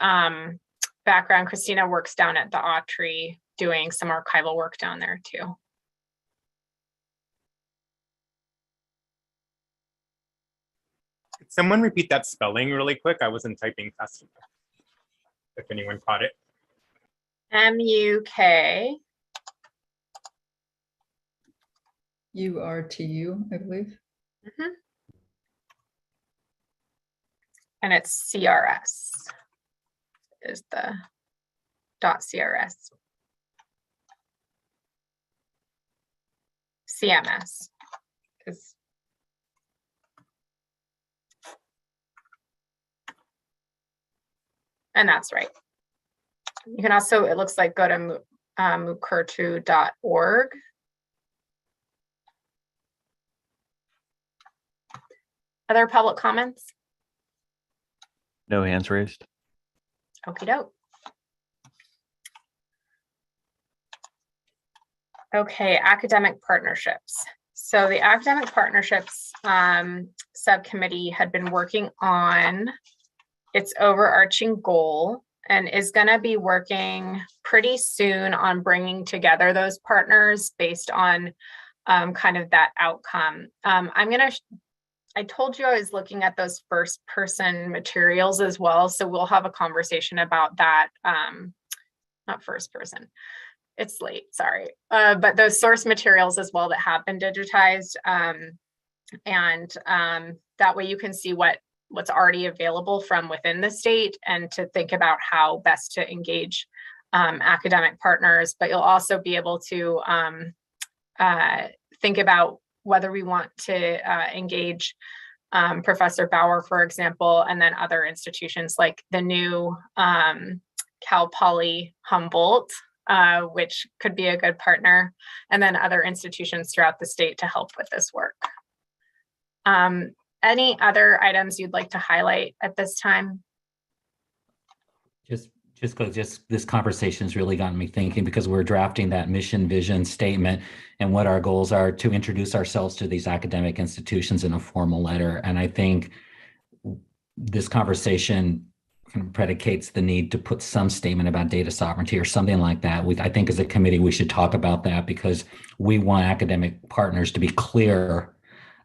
background, Christina works down at the Autry doing some archival work down there too. Could someone repeat that spelling really quick? I wasn't typing fast enough. If anyone caught it. MUKURTU, I believe. Mm-hmm. And it's CRS is the .CRS. CMS is. And that's right. You can also, it looks like, go to mukurtu.org. Other public comments? No hands raised. Okie doke. Okay, academic partnerships. So the academic partnerships subcommittee had been working on its overarching goal and is going to be working pretty soon on bringing together those partners based on kind of that outcome. I told you I was looking at those first person materials as well. So we'll have a conversation about that. Not first person, it's late, sorry. But those source materials as well that have been digitized. And that way you can see what's already available from within the state and to think about how best to engage academic partners. But you'll also be able to think about whether we want to engage Professor Bauer, for example, and then other institutions like the new Cal Poly Humboldt, which could be a good partner, and then other institutions throughout the state to help with this work. Any other items you'd like to highlight at this time? Just because this conversation's really gotten me thinking, because we're drafting that mission vision statement and what our goals are to introduce ourselves to these academic institutions in a formal letter. And I think this conversation kind of predicates the need to put some statement about data sovereignty or something like that. I think as a committee, we should talk about that because we want academic partners to be clear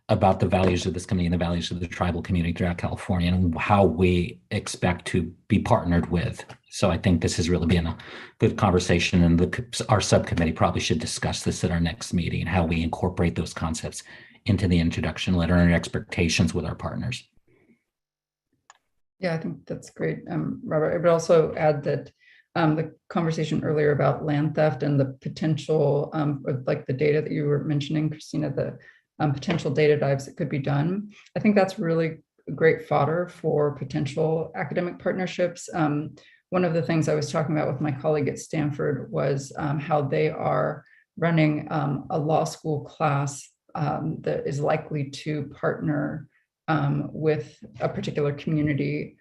about the values of this community and the values of the tribal community throughout California and how we expect to be partnered with. So I think this has really been a good conversation, and our subcommittee probably should discuss this at our next meeting, how we incorporate those concepts into the introduction letter and our expectations with our partners. Yeah, I think that's great, Robert. I would also add that the conversation earlier about land theft and the potential, like the data that you were mentioning, Christina, the potential data dives that could be done. I think that's really great fodder for potential academic partnerships. One of the things I was talking about with my colleague at Stanford was how they are running a law school class that is likely to partner with a particular community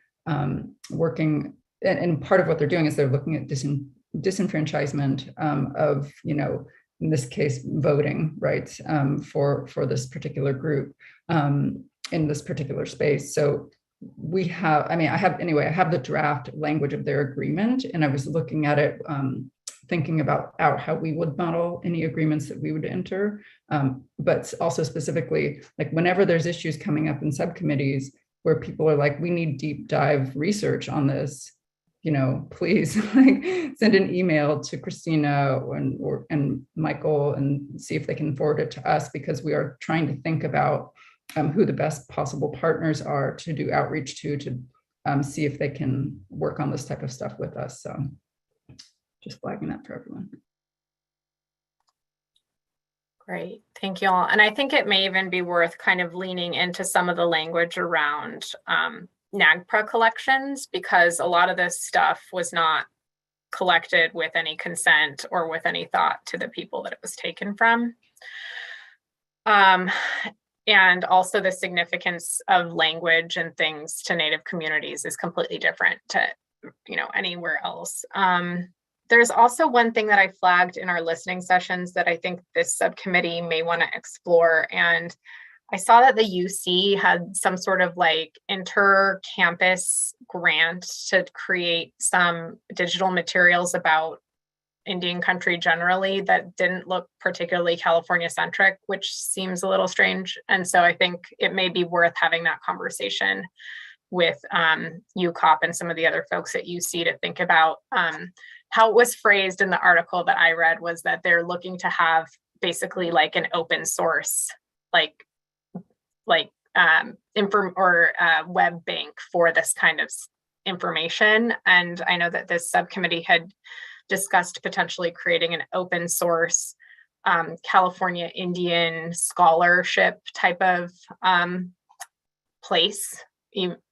working, and part of what they're doing is they're looking at disenfranchisement of, in this case, voting rights for this particular group in this particular space. So we have, I have the draft language of their agreement, and I was looking at it, thinking about how we would model any agreements that we would enter, but also specifically, like whenever there's issues coming up in subcommittees where people are like, we need deep dive research on this, please send an email to Christina and Michael and see if they can forward it to us, because we are trying to think about who the best possible partners are to do outreach to see if they can work on this type of stuff with us. So just flagging that for everyone. Great, thank you all. And I think it may even be worth kind of leaning into some of the language around NAGPRA collections, because a lot of this stuff was not collected with any consent or with any thought to the people that it was taken from. And also the significance of language and things to Native communities is completely different to, anywhere else. There's also one thing that I flagged in our listening sessions that I think this subcommittee may want to explore. And I saw that the UC had some sort of like inter-campus grant to create some digital materials about Indian country generally that didn't look particularly California centric, which seems a little strange. And so I think it may be worth having that conversation with UCOP and some of the other folks at UC to think about how it was phrased in the article that I read was that they're looking to have basically like an open source, web bank for this kind of information. And I know that this subcommittee had discussed potentially creating an open source California Indian scholarship type of place,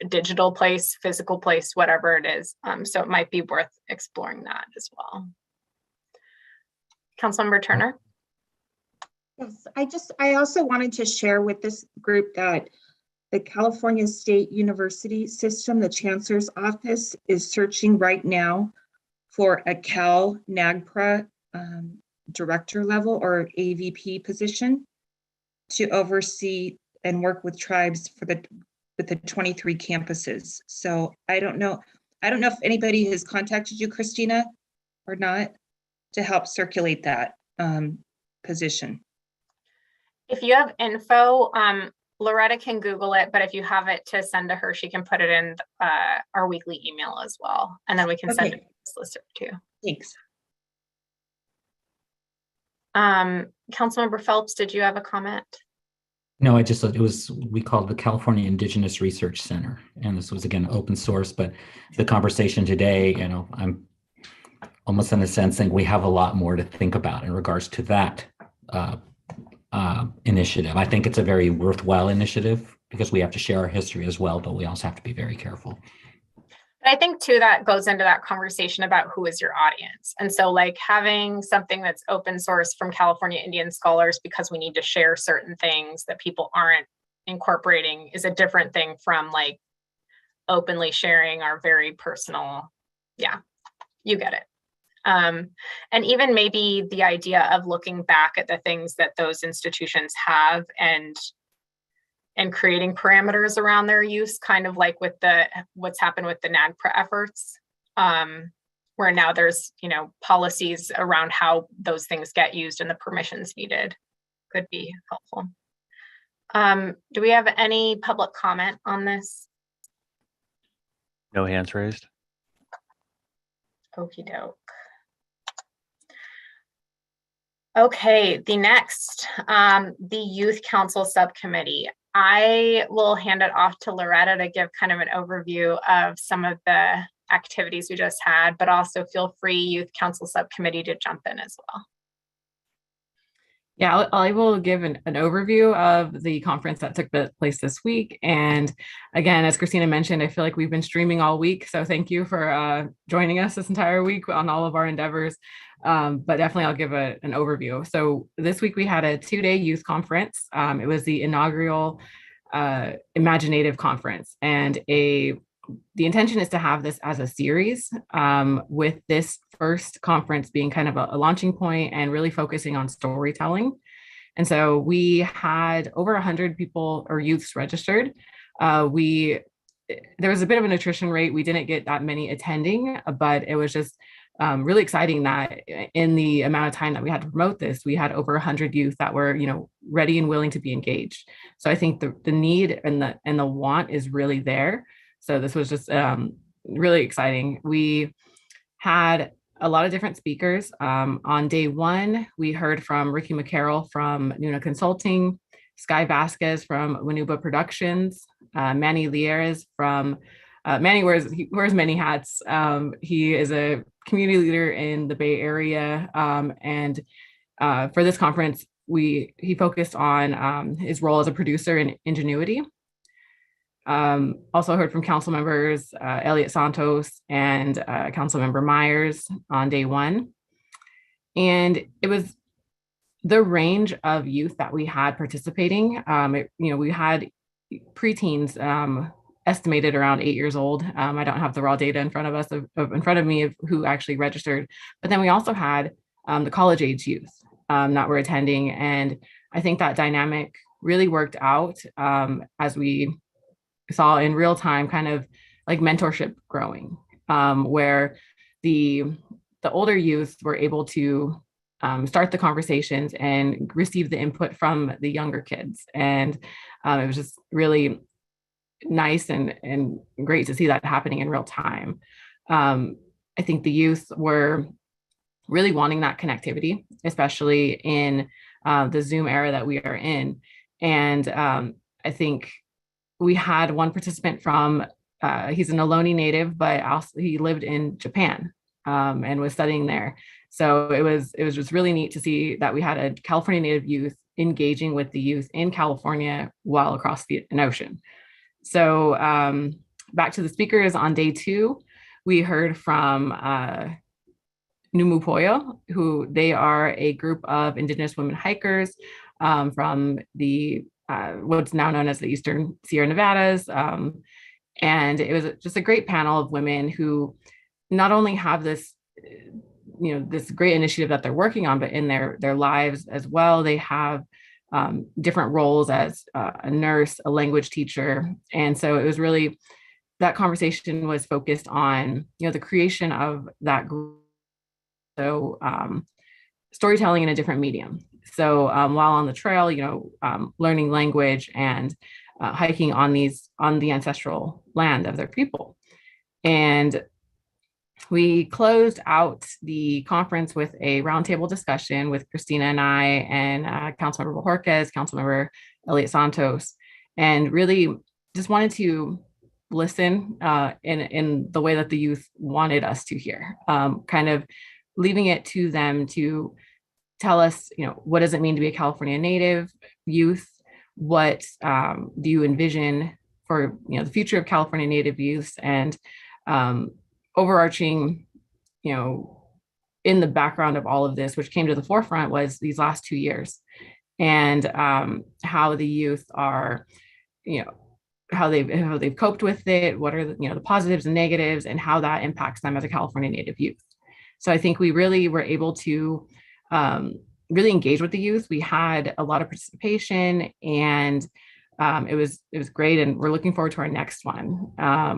digital place, physical place, whatever it is. So it might be worth exploring that as well. Councilmember Turner. Yes, I also wanted to share with this group that the California State University system, the Chancellor's Office, is searching right now for a Cal NAGPRA director level or AVP position to oversee and work with tribes with the 23 campuses. So I don't know if anybody has contacted you, Christina, or not, to help circulate that position. If you have info, Loretta can Google it, but if you have it to send to her, she can put it in our weekly email as well. And then we can send it to this list too. Thanks. Councilmember Phelps, did you have a comment? No, we called the California Indigenous Research Center. And this was, again, open source, but the conversation today, I'm almost in a sense think we have a lot more to think about in regards to that initiative. I think it's a very worthwhile initiative because we have to share our history as well, but we also have to be very careful. I think too, that goes into that conversation about who is your audience. And so like having something that's open source from California Indian scholars because we need to share certain things that people aren't incorporating is a different thing from like openly sharing our very personal, yeah, you get it. And even maybe the idea of looking back at the things that those institutions have and creating parameters around their use, kind of like with what's happened with the NAGPRA efforts, where now there's, policies around how those things get used and the permissions needed could be helpful. Do we have any public comment on this? No hands raised. Okie doke. Okay, the next, the Youth Council Subcommittee. I will hand it off to Loretta to give kind of an overview of some of the activities we just had, but also feel free, Youth Council Subcommittee, to jump in as well. Yeah, I will give an overview of the conference that took place this week. And again, as Christina mentioned, I feel like we've been streaming all week. So thank you for joining us this entire week on all of our endeavors. But definitely I'll give an overview. So this week we had a 2-day youth conference. It was the inaugural Imaginative Conference, and the intention is to have this as a series, with this first conference being kind of a launching point and really focusing on storytelling. And so we had over 100 people or youths registered. There was a bit of an attrition rate. We didn't get that many attending, but it was just really exciting that in the amount of time that we had to promote this, we had over 100 youth that were, ready and willing to be engaged. So I think the need and the want is really there. So this was just really exciting. We had a lot of different speakers. On day one, we heard from Ricky McCarroll from Nuna Consulting, Sky Vasquez from Wanuba Productions, Manny Lieres from, Manny wears many hats. He is a community leader in the Bay Area. And for this conference, he focused on his role as a producer in Ingenuity. Also heard from council members Elliot Santos and council member Myers on day one. And it was the range of youth that we had participating. We had preteens estimated around 8 years old. I don't have the raw data in front of me of who actually registered, but then we also had the college age youth that were attending. And I think that dynamic really worked out as we saw in real time, kind of like mentorship growing, where the older youth were able to start the conversations and receive the input from the younger kids. And it was just really nice and great to see that happening in real time. I think the youth were really wanting that connectivity, especially in the Zoom era that we are in. And I think we had one participant from, he's an Ohlone native, but also he lived in Japan and was studying there. So it was just really neat to see that we had a California native youth engaging with the youth in California while across an ocean. So back to the speakers on day two, we heard from Numupoyo, who they are a group of Indigenous women hikers from the what's now known as the Eastern Sierra Nevadas. And it was just a great panel of women who not only have this, this great initiative that they're working on, but in their lives as well, they have different roles as a nurse, a language teacher. And so it was really, that conversation was focused on, the creation of that group. So storytelling in a different medium. So while on the trail, learning language and hiking on the ancestral land of their people. And we closed out the conference with a roundtable discussion with Christina and I and Councilmember Bojorquez, Councilmember Elliot Santos, and really just wanted to listen in the way that the youth wanted us to hear, kind of leaving it to them to tell us, what does it mean to be a California native youth? What do you envision for, the future of California native youth? And overarching, in the background of all of this, which came to the forefront, was these last 2 years and how the youth are, how they've coped with it, what are the positives and negatives, and how that impacts them as a California native youth. So I think we really were able to really engage with the youth. We had a lot of participation, and it was great. And we're looking forward to our next one,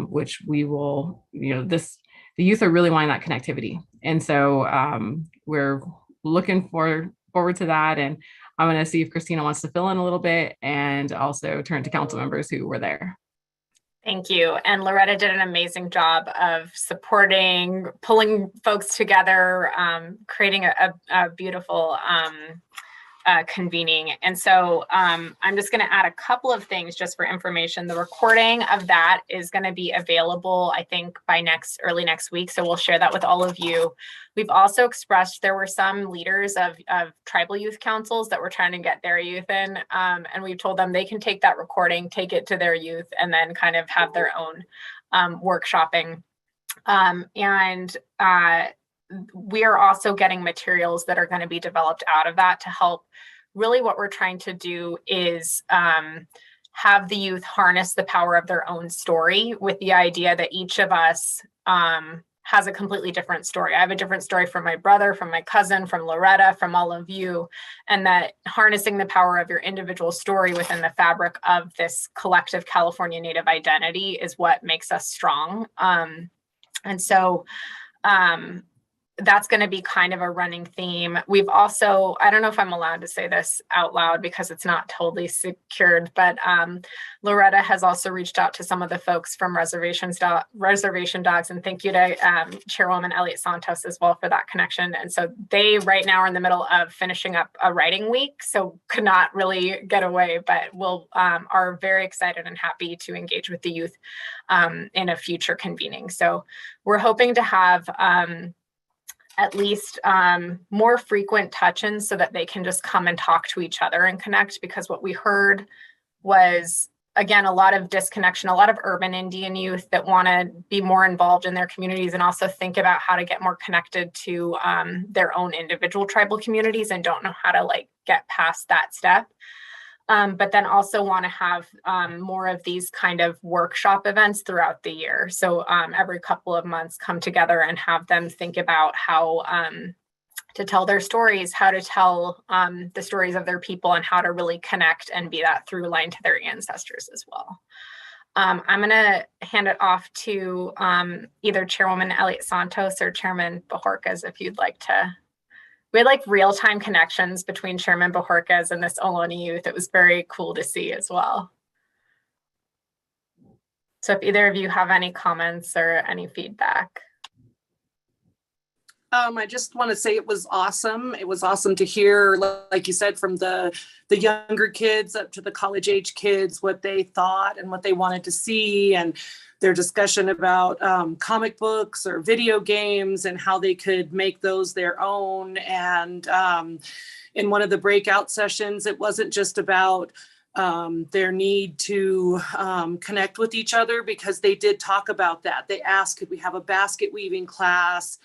which we will, the youth are really wanting that connectivity. And so we're looking forward to that. And I'm going to see if Christina wants to fill in a little bit and also turn to council members who were there. Thank you. And Loretta did an amazing job of supporting, pulling folks together, creating a beautiful convening. And so I'm just going to add a couple of things just for information. The recording of that is going to be available, I think, by early next week. So we'll share that with all of you. We've also expressed there were some leaders of tribal youth councils that were trying to get their youth in. And we've told them they can take that recording, take it to their youth, and then kind of have their own workshopping. We are also getting materials that are going to be developed out of that to help. Really what we're trying to do is have the youth harness the power of their own story, with the idea that each of us has a completely different story. I have a different story from my brother, from my cousin, from Loretta, from all of you, and that harnessing the power of your individual story within the fabric of this collective California Native identity is what makes us strong. And so that's going to be kind of a running theme. We've also, I don't know if I'm allowed to say this out loud because it's not totally secured, but Loretta has also reached out to some of the folks from Reservation Dogs, and thank you to Chairwoman Elliott Santos as well for that connection. And so they right now are in the middle of finishing up a writing week, so could not really get away, but are very excited and happy to engage with the youth in a future convening. So we're hoping to have at least more frequent touch-ins so that they can just come and talk to each other and connect, because what we heard was, again, a lot of disconnection, a lot of urban Indian youth that want to be more involved in their communities and also think about how to get more connected to their own individual tribal communities and don't know how to get past that step. But then also want to have more of these kind of workshop events throughout the year. So every couple of months come together and have them think about how to tell their stories, how to tell the stories of their people, and how to really connect and be that through line to their ancestors as well. I'm going to hand it off to either Chairwoman Elliott Santos or Chairman Bajorquez if you'd like to. We had real-time connections between Chairman Bajorquez and this Ohlone youth. It was very cool to see as well. So if either of you have any comments or any feedback. I just want to say it was awesome. It was awesome to hear, like you said, from the younger kids up to the college age kids, what they thought and what they wanted to see, and their discussion about comic books or video games and how they could make those their own. And in one of the breakout sessions, it wasn't just about their need to connect with each other, because they did talk about that. They asked, could we have a basket weaving class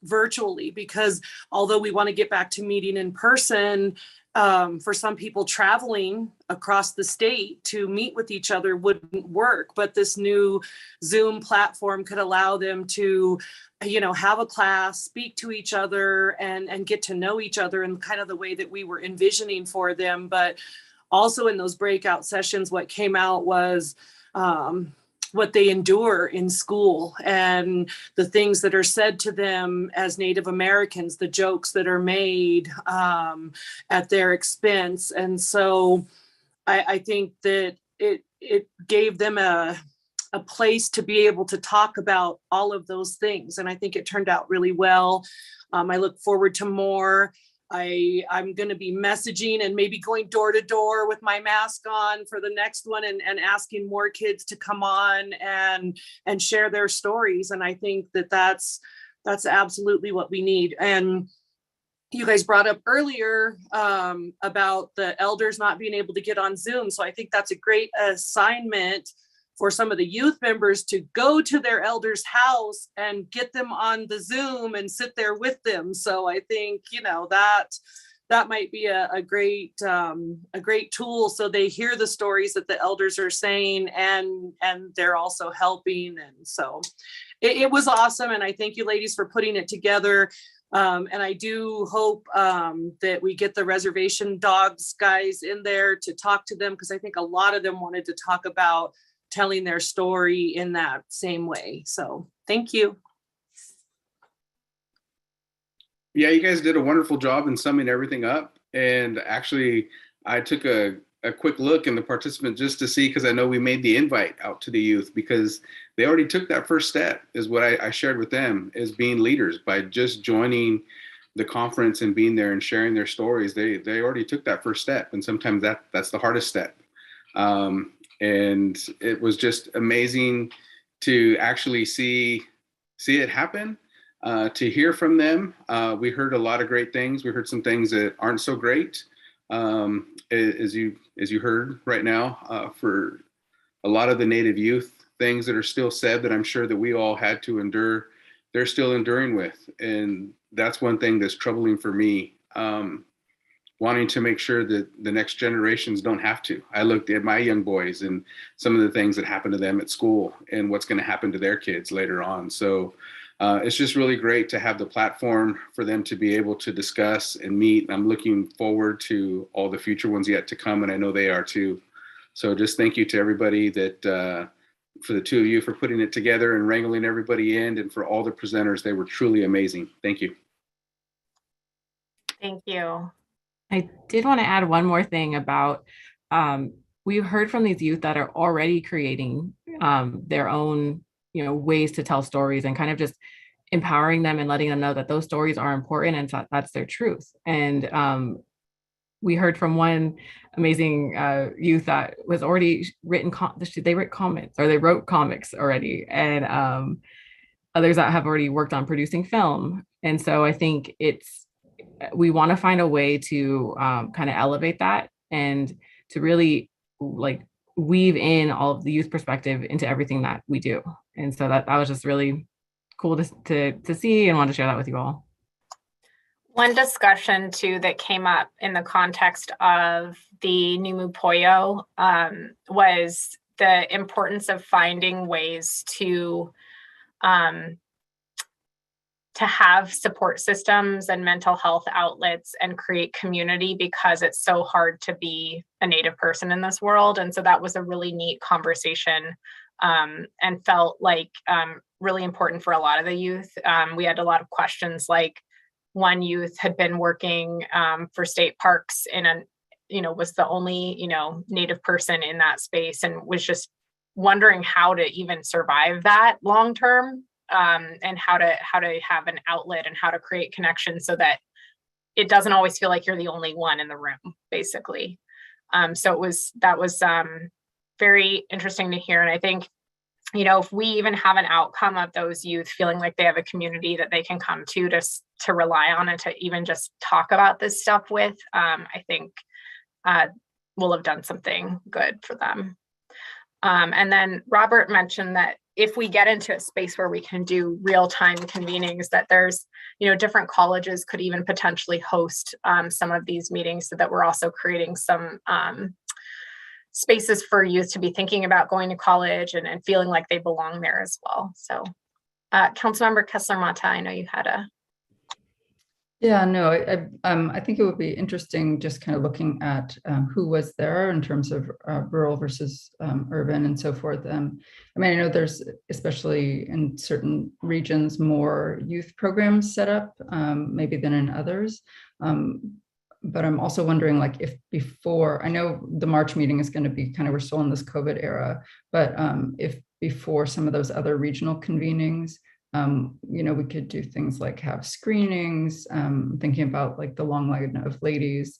virtually? Because although we want to get back to meeting in person, for some people traveling across the state to meet with each other wouldn't work, but this new Zoom platform could allow them to, have a class, speak to each other, and get to know each other in kind of the way that we were envisioning for them. But also in those breakout sessions, what came out was what they endure in school and the things that are said to them as Native Americans, the jokes that are made at their expense. And so I think that it gave them a place to be able to talk about all of those things. And I think it turned out really well. I look forward to more. I'm going to be messaging and maybe going door to door with my mask on for the next one, and asking more kids to come on and share their stories. And I think that that's absolutely what we need. And you guys brought up earlier about the elders not being able to get on Zoom. So I think that's a great assignment for some of the youth members to go to their elders' house and get them on the Zoom and sit there with them. So I think, that might be a great tool, so they hear the stories that the elders are saying, and they're also helping. And so it was awesome. And I thank you ladies for putting it together. And I do hope that we get the Reservation Dogs guys in there to talk to them, because I think a lot of them wanted to talk about telling their story in that same way. So thank you. Yeah, you guys did a wonderful job in summing everything up. And actually, I took a quick look in the participants just to see, because I know we made the invite out to the youth, because they already took that first step, is what I shared with them, as being leaders by just joining the conference and being there and sharing their stories, they already took that first step, and sometimes that's the hardest step. And it was just amazing to actually see it happen, to hear from them. We heard a lot of great things. We heard some things that aren't so great, as you heard right now, for a lot of the Native youth, things that are still said that I'm sure that we all had to endure, they're still enduring with. And that's one thing that's troubling for me, wanting to make sure that the next generations don't have to. I looked at my young boys and some of the things that happened to them at school and what's going to happen to their kids later on. So it's just really great to have the platform for them to be able to discuss and meet. And I'm looking forward to all the future ones yet to come, and I know they are too. So just thank you to everybody that, for the two of you for putting it together and wrangling everybody in, and for all the presenters. They were truly amazing. Thank you. Thank you. I did want to add one more thing about, we've heard from these youth that are already creating their own, ways to tell stories, and kind of just empowering them and letting them know that those stories are important and that's their truth. And we heard from one amazing youth that was already they wrote comics already, and others that have already worked on producing film. And so I think we want to find a way to kind of elevate that and to really weave in all of the youth perspective into everything that we do. And so that was just really cool to see, and want to share that with you all. One discussion too that came up in the context of the Numu Poyo was the importance of finding ways to have support systems and mental health outlets and create community, because it's so hard to be a Native person in this world. And so that was a really neat conversation, and felt like really important for a lot of the youth. We had a lot of questions, like one youth had been working for state parks was the only, Native person in that space, and was just wondering how to even survive that long term. And how to have an outlet and how to create connections so that it doesn't always feel like you're the only one in the room, basically. So that was very interesting to hear. And I think, if we even have an outcome of those youth feeling like they have a community that they can come to rely on and to even just talk about this stuff with, I think we'll have done something good for them. And then Robert mentioned that if we get into a space where we can do real-time convenings, that there's, different colleges could even potentially host some of these meetings, so that we're also creating some spaces for youth to be thinking about going to college and feeling like they belong there as well. So Councilmember Kessler-Mata, I know you had a... Yeah, no, I think it would be interesting just kind of looking at who was there in terms of rural versus urban and so forth. I know there's, especially in certain regions, more youth programs set up maybe than in others. But I'm also wondering, if before, I know the March meeting is going to be we're still in this COVID era, but if before some of those other regional convenings, we could do things like have screenings, thinking about the Long Line of Ladies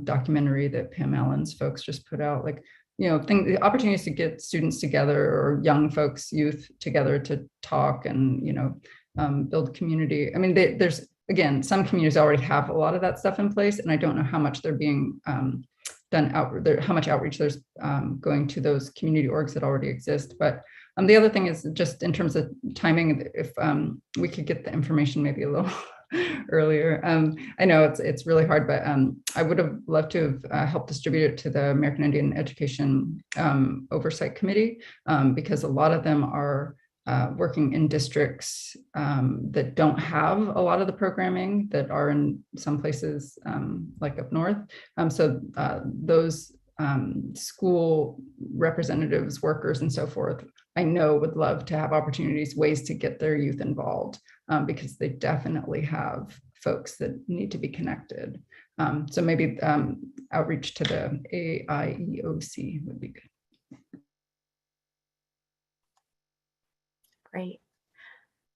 documentary that Pam Allen's folks just put out, the opportunities to get students together, or young folks, youth together, to talk and, build community. There's, again, some communities already have a lot of that stuff in place, and I don't know how much they're being done out there, how much outreach there's going to those community orgs that already exist. But the other thing is, just in terms of timing, if we could get the information maybe a little earlier. I know it's really hard, but I would have loved to have helped distribute it to the American Indian Education Oversight Committee, because a lot of them are working in districts that don't have a lot of the programming that are in some places like up north. So those school representatives, workers, and so forth, I know would love to have opportunities, ways to get their youth involved, because they definitely have folks that need to be connected. So maybe outreach to the AIEOC would be good. Great.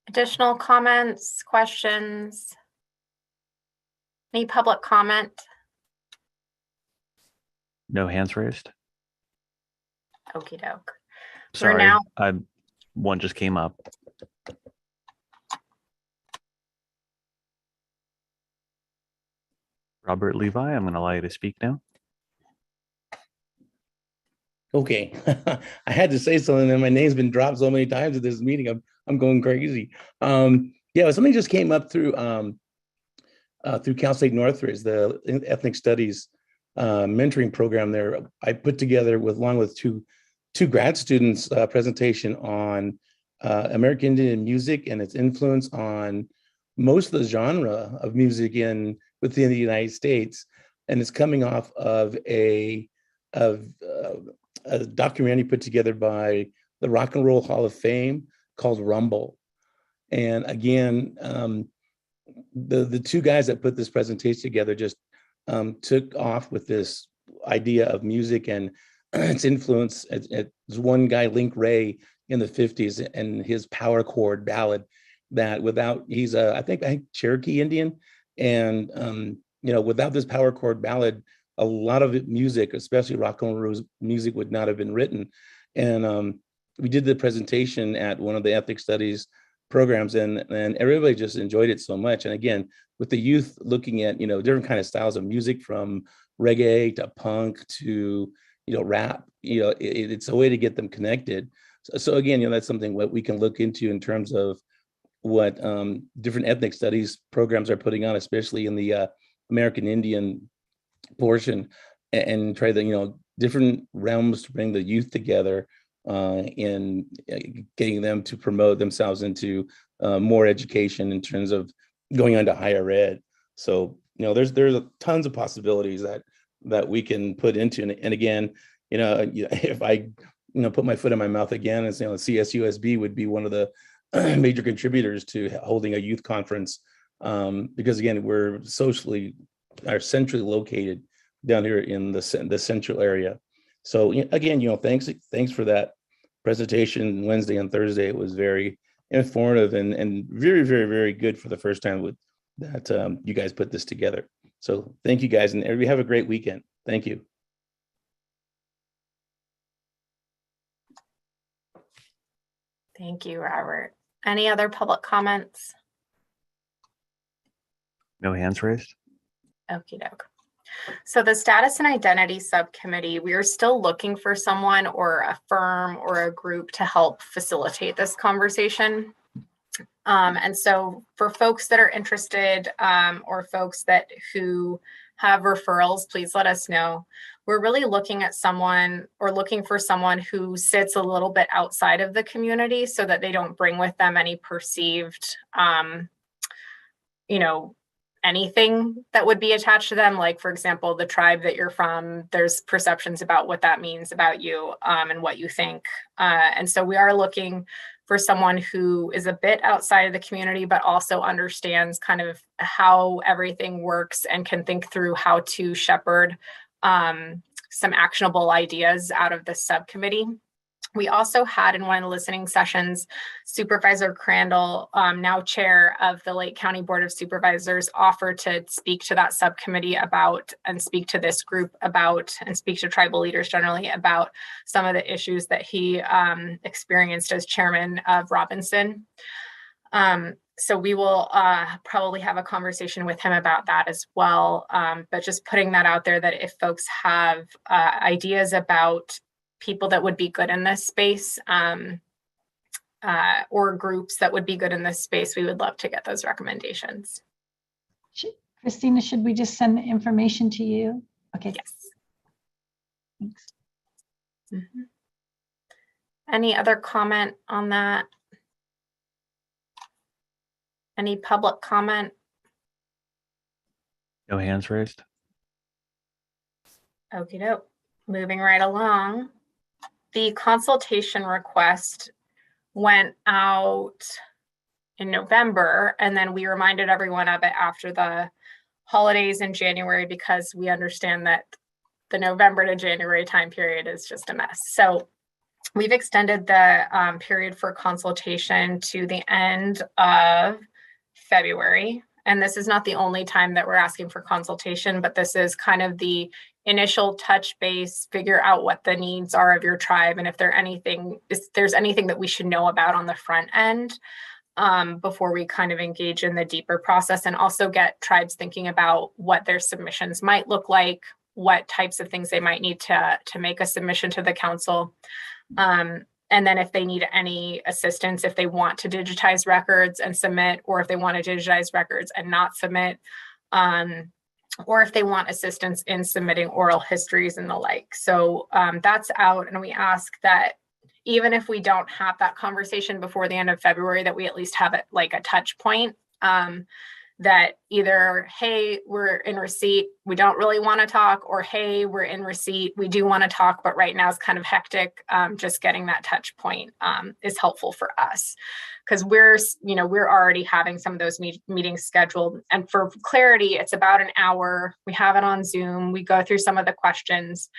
Additional comments, questions? Any public comment? No hands raised. Okey doke. Sorry, now- one just came up. Robert Levi, I'm going to allow you to speak now. Okay, I had to say something, and my name's been dropped so many times at this meeting. I'm going crazy. Yeah, something just came up through Cal State Northridge, the ethnic studies mentoring program there. I put together along with two grad students presentation on American Indian music and its influence on most of the genre of music within the United States, and it's coming off of a documentary put together by the Rock and Roll Hall of Fame called Rumble. And again, the two guys that put this presentation together just took off with this idea of music and its influence. There's one guy, Link Ray, in the 50s, and his power chord ballad that he's I think Cherokee Indian, and without this power chord ballad, a lot of music, especially rock and roll music, would not have been written. And we did the presentation at one of the ethnic studies programs, and everybody just enjoyed it so much. And again, with the youth looking at different kind of styles of music, from reggae to punk to rap, it's a way to get them connected. So again, that's something what we can look into in terms of what different ethnic studies programs are putting on, especially in the American Indian portion, and try the different realms to bring the youth together in getting them to promote themselves into more education in terms of going on to higher ed. So there's tons of possibilities that we can put into, and again, if I put my foot in my mouth again and say CSUSB would be one of the major contributors to holding a youth conference, because again, we're centrally located down here in the central area. So again, thanks for that presentation Wednesday and Thursday. It was very informative and very, very, very good for the first time that you guys put this together. So thank you guys, and everybody have a great weekend. Thank you. Thank you, Robert. Any other public comments? No hands raised. Okie doke. So the Status and Identity Subcommittee, we are still looking for someone or a firm or a group to help facilitate this conversation. And so for folks that are interested, or folks who have referrals, please let us know. We're really looking at someone or looking for someone who sits a little bit outside of the community so that they don't bring with them any perceived, anything that would be attached to them. Like, for example, the tribe that you're from, there's perceptions about what that means about you, and what you think. And so we are looking for someone who is a bit outside of the community, but also understands kind of how everything works and can think through how to shepherd some actionable ideas out of this subcommittee. We also had in one of the listening sessions, Supervisor Crandall, now chair of the Lake County Board of Supervisors, offered to speak to that subcommittee about, and speak to this group about, and speak to tribal leaders generally about some of the issues that he experienced as chairman of Robinson. So we will probably have a conversation with him about that as well. But just putting that out there, that if folks have ideas about people that would be good in this space, or groups that would be good in this space, we would love to get those recommendations. Christina, should we just send the information to you? Okay. Yes. Thanks. Mm-hmm. Any other comment on that? Any public comment? No hands raised. Okie doke. Moving right along. The consultation request went out in November, and then we reminded everyone of it after the holidays in January, because we understand that the November to January time period is just a mess. So we've extended the period for consultation to the end of February, and this is not the only time that we're asking for consultation, but this is kind of the initial touch base, figure out what the needs are of your tribe, and if there's anything that we should know about on the front end before we kind of engage in the deeper process, and also get tribes thinking about what their submissions might look like, what types of things they might need to make a submission to the council. And then if they need any assistance, if they want to digitize records and submit, or if they want to digitize records and not submit, or if they want assistance in submitting oral histories and the like. So that's out, and we ask that even if we don't have that conversation before the end of February, that we at least have it like a touch point. That either, hey, we're in receipt, we don't really want to talk, or hey, we're in receipt, we do want to talk, but right now it's kind of hectic. Just getting that touch point is helpful for us, because we're already having some of those meetings scheduled. And for clarity, it's about an hour. We have it on Zoom. We go through some of the questions.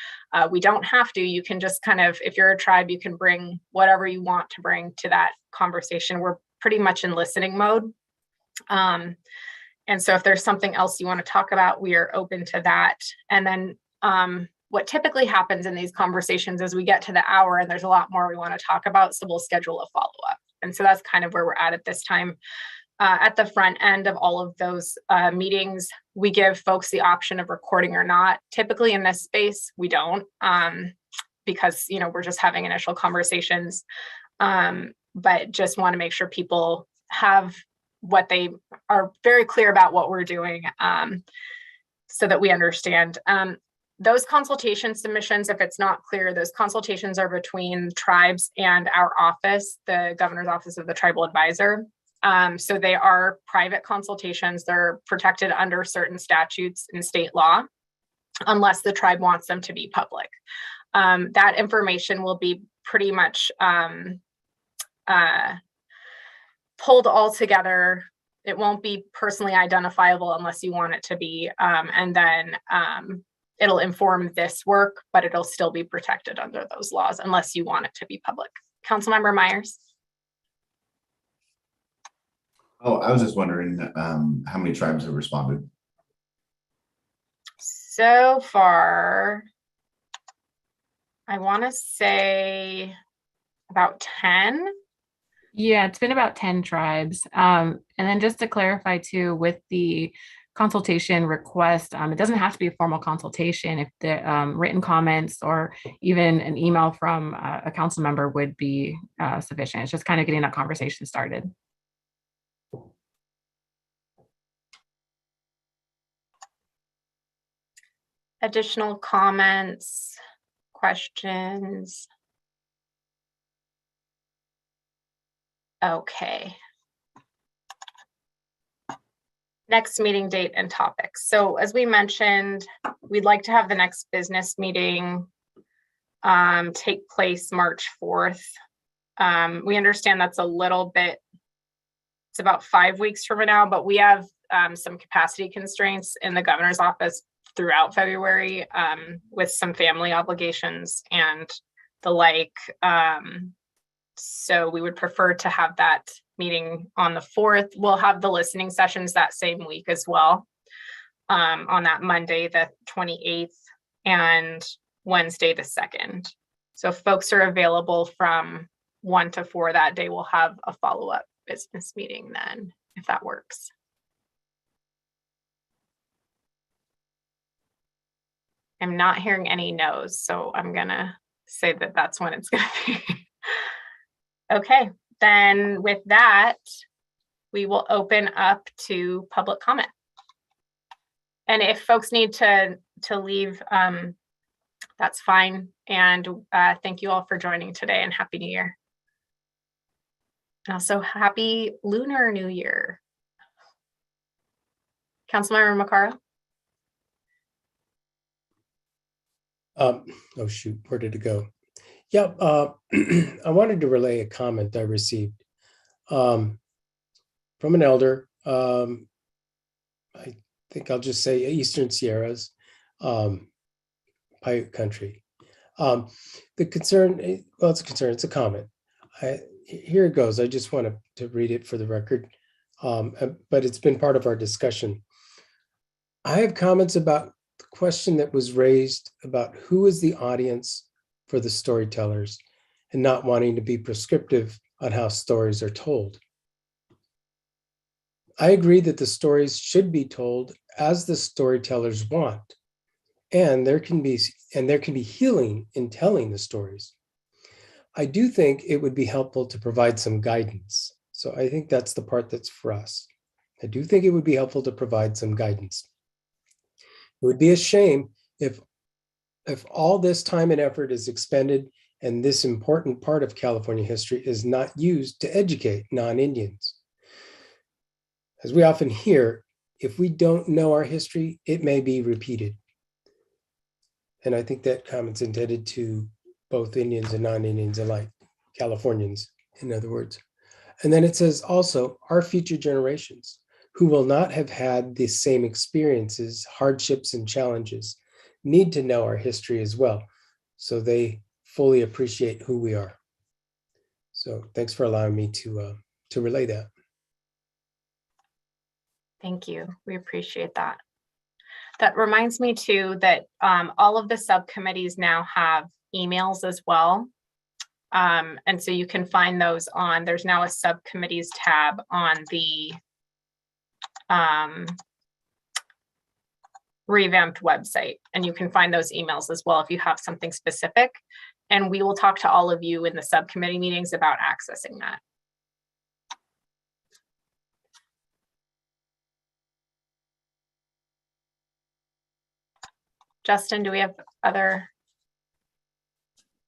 We don't have to. You can just kind of, if you're a tribe, you can bring whatever you want to bring to that conversation. We're pretty much in listening mode. And so if there's something else you want to talk about, we are open to that. And then what typically happens in these conversations is we get to the hour and there's a lot more we want to talk about. So we'll schedule a follow-up. And so that's kind of where we're at this time. At the front end of all of those meetings, we give folks the option of recording or not. Typically in this space, we don't, because we're just having initial conversations, but just want to make sure people have what they are very clear about what we're doing, so that we understand. Those consultation submissions, if it's not clear, those consultations are between tribes and our office, the Governor's Office of the Tribal Advisor. So they are private consultations. They're protected under certain statutes in state law, unless the tribe wants them to be public. That information will be pretty much pulled all together. It won't be personally identifiable unless you want it to be. And then it'll inform this work, but it'll still be protected under those laws unless you want it to be public. Councilmember Myers. Oh, I was just wondering how many tribes have responded? So far, I want to say about 10. Yeah, it's been about 10 tribes. And then just to clarify too, with the consultation request, it doesn't have to be a formal consultation. If the written comments or even an email from a council member would be sufficient. It's just kind of getting that conversation started. Additional comments, questions? Okay. Next meeting date and topics. So as we mentioned, we'd like to have the next business meeting take place March 4th. We understand that's a little bit, it's about 5 weeks from now, but we have some capacity constraints in the governor's office throughout February with some family obligations and the like. So we would prefer to have that meeting on the 4th. We'll have the listening sessions that same week as well, on that Monday, the 28th, and Wednesday, the 2nd. So if folks are available from 1 to 4 that day, we'll have a follow-up business meeting then, if that works. I'm not hearing any no's, so I'm gonna say that that's when it's gonna be. Okay, then with that, we will open up to public comment. And if folks need to leave, that's fine. And thank you all for joining today, and Happy New Year. And also Happy Lunar New Year. Councilmember Makara. Oh shoot, where did it go? Yeah, I wanted to relay a comment I received from an elder. I think I'll just say Eastern Sierras, Paiute country. The concern, well, it's a concern, it's a comment. Here it goes. I just want to read it for the record. but it's been part of our discussion. I have comments about the question that was raised about who is the audience for the storytellers and not wanting to be prescriptive on how stories are told. I agree that the stories should be told as the storytellers want, and there can be healing in telling the stories. I do think it would be helpful to provide some guidance. So I think that's the part that's for us. I do think it would be helpful to provide some guidance. It would be a shame if all this time and effort is expended and this important part of California history is not used to educate non-Indians. As we often hear, if we don't know our history, it may be repeated. And I think that comment's intended to both Indians and non-Indians alike, Californians, in other words. And then it says also, our future generations who will not have had the same experiences, hardships, and challenges need to know our history as well, so they fully appreciate who we are. So thanks for allowing me to relay that. Thank you. We appreciate that. That reminds me too that all of the subcommittees now have emails as well. And so you can find those on, there's now a subcommittees tab on the revamped website, and you can find those emails as well if you have something specific. And we will talk to all of you in the subcommittee meetings about accessing that. Justin, do we have other?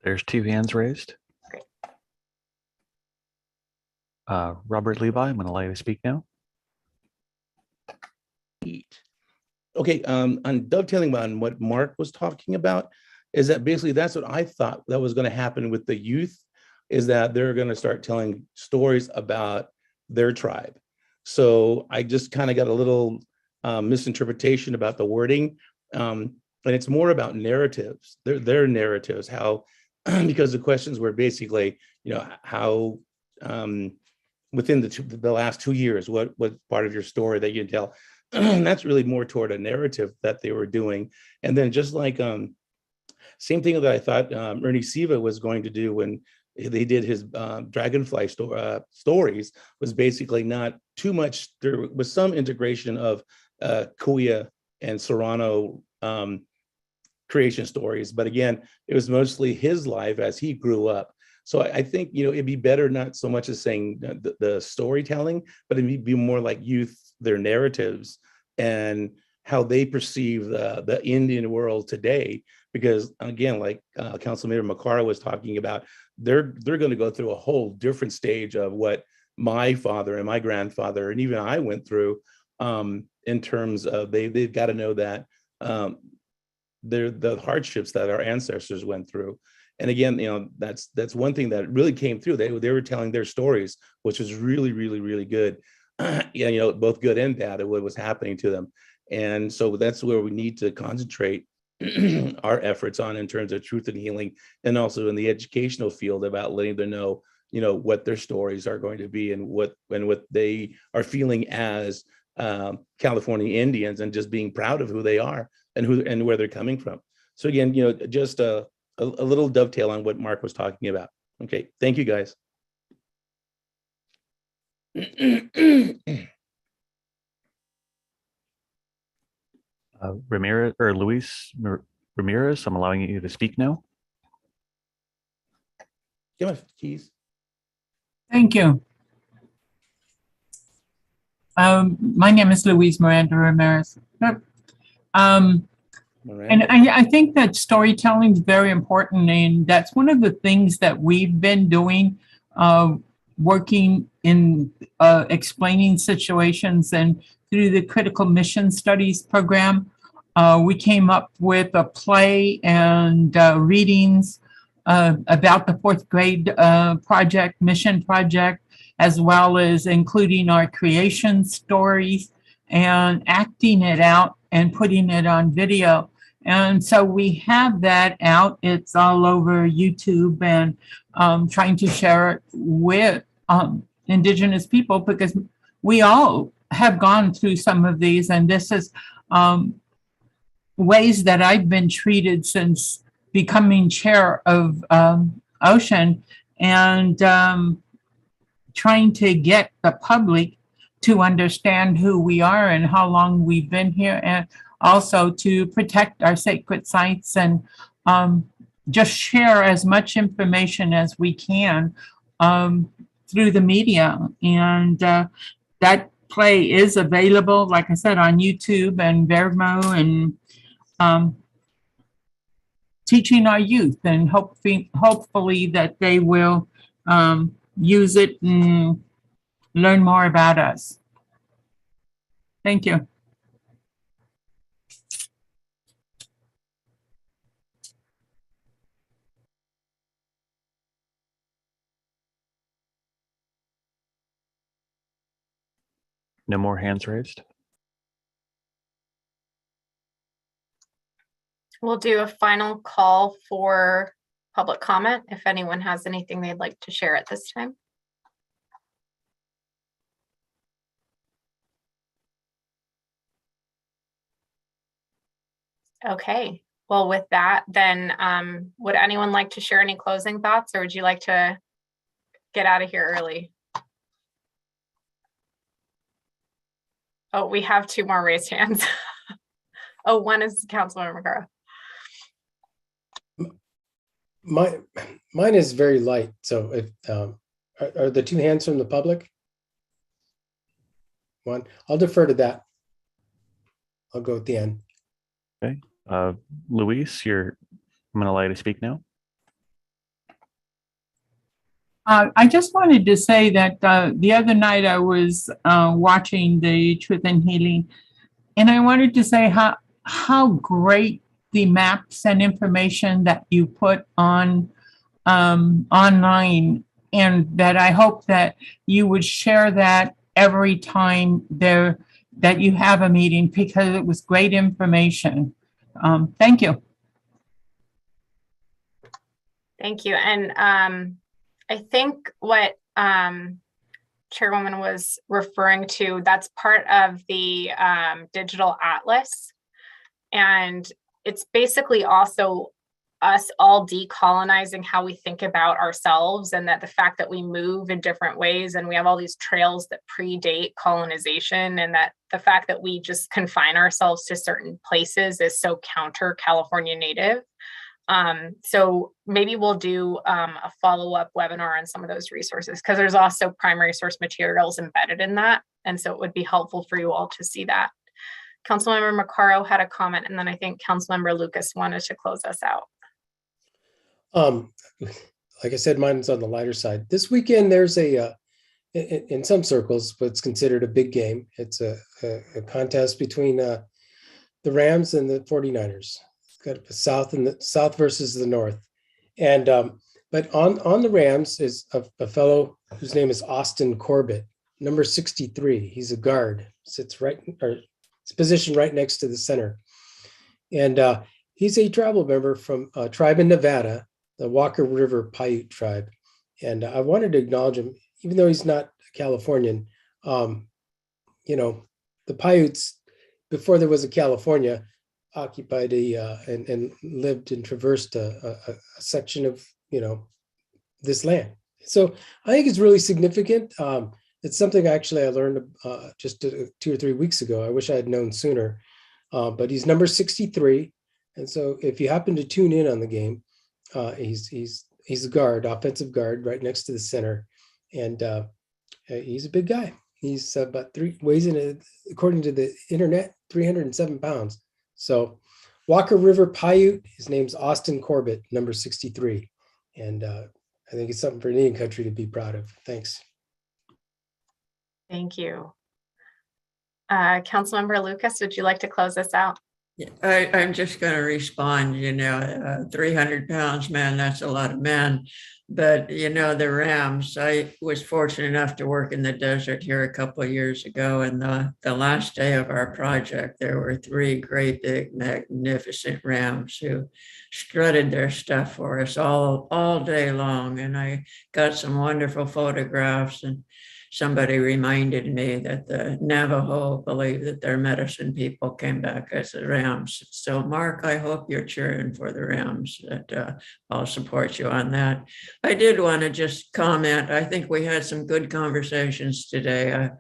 There's 2 hands raised. Great. Robert Levi, I'm going to allow you to speak now. Okay, on dovetailing on what Mark was talking about, is that basically that's what I thought that was going to happen with the youth, is that they're going to start telling stories about their tribe. So I just kind of got a little misinterpretation about the wording. And it's more about narratives, their narratives, how, because the questions were basically, how within the last 2 years, what part of your story that you can tell. And that's really more toward a narrative that they were doing. And then just like, same thing that I thought Ernie Siva was going to do when they did his Dragonfly stories, was basically not too much. There was some integration of Kuya and Serrano creation stories, but again, it was mostly his life as he grew up. So I think, it'd be better not so much as saying the storytelling, but it'd be more like youth, their narratives and how they perceive the Indian world today. Because again, like Councilmember Makara was talking about, they're going to go through a whole different stage of what my father and my grandfather and even I went through, in terms of they've got to know that they're the hardships that our ancestors went through. And again, that's one thing that really came through. They were telling their stories, which was really, really, really good. Both good and bad of what was happening to them. And so that's where we need to concentrate our efforts on in terms of truth and healing, and also in the educational field about letting them know, what their stories are going to be and what they are feeling as California Indians, and just being proud of who they are and where they're coming from. So again, just a little dovetail on what Mark was talking about. Okay, thank you guys. Ramirez or Luis Ramirez, I'm allowing you to speak now. Give my keys. Thank you. My name is Luis Miranda Ramirez. And I think that storytelling is very important, and that's one of the things that we've been doing, working in explaining situations, and through the Critical Mission Studies program, we came up with a play and readings about the 4th grade mission project, as well as including our creation stories and acting it out and putting it on video. And so we have that out. It's all over YouTube, and trying to share it with Indigenous people, because we all have gone through some of these, and this is ways that I've been treated since becoming chair of Ocean, and trying to get the public to understand who we are and how long we've been here, and also to protect our sacred sites, and just share as much information as we can through the media. And that play is available, like I said, on YouTube and Vermo, and teaching our youth, and hopefully that they will use it and learn more about us. Thank you. No more hands raised. We'll do a final call for public comment if anyone has anything they'd like to share at this time. Okay, well, with that, then would anyone like to share any closing thoughts, or would you like to get out of here early? Oh, we have two more raised hands. Oh, one is Councilmember Makara. Mine is very light. So if are the two hands from the public? One, I'll defer to that. I'll go at the end. Okay, Luis, I'm going to allow you to speak now. I just wanted to say that the other night I was watching the Truth and Healing, and I wanted to say how great the maps and information that you put on online, and that I hope that you would share that every time that you have a meeting, because it was great information. Thank you. Thank you. And I think what Chairwoman was referring to, that's part of the digital atlas. And it's basically also us all decolonizing how we think about ourselves, and that the fact that we move in different ways and we have all these trails that predate colonization, and that the fact that we just confine ourselves to certain places is so counter California native. So maybe we'll do a follow-up webinar on some of those resources, because there's also primary source materials embedded in that. And so it would be helpful for you all to see that. Councilmember Makaro had a comment, and then I think Councilmember Lucas wanted to close us out. Like I said, mine's on the lighter side. This weekend, there's in some circles, what's considered a big game. It's a contest between the Rams and the 49ers. Got the South versus the North. And but on the Rams is a fellow whose name is Austin Corbett, number 63. He's a guard, sits right, or it's positioned right next to the center. And he's a tribal member from a tribe in Nevada, the Walker River Paiute tribe. And I wanted to acknowledge him, even though he's not a Californian. You know, the Paiutes, before there was a California, occupied and lived and traversed a section of, this land. So I think it's really significant. It's something actually I learned just 2 or 3 weeks ago. I wish I had known sooner, but he's number 63. And so if you happen to tune in on the game, he's a guard, offensive guard, right next to the center. And he's a big guy. He's about weighs in, according to the internet, 307 pounds. So Walker River Paiute, his name's Austin Corbett, number 63. And I think it's something for Indian country to be proud of. Thanks. Thank you. Councilmember Lucas, would you like to close us out? Yeah, I'm just going to respond, 300 pounds, man, that's a lot of men. But, the Rams, I was fortunate enough to work in the desert here a couple of years ago. And the last day of our project, there were 3 great, big, magnificent Rams who strutted their stuff for us all day long. And I got some wonderful photographs. And somebody reminded me that the Navajo believe that their medicine people came back as the Rams. So Mark, I hope you're cheering for the Rams. That I'll support you on that. I did want to just comment. I think we had some good conversations today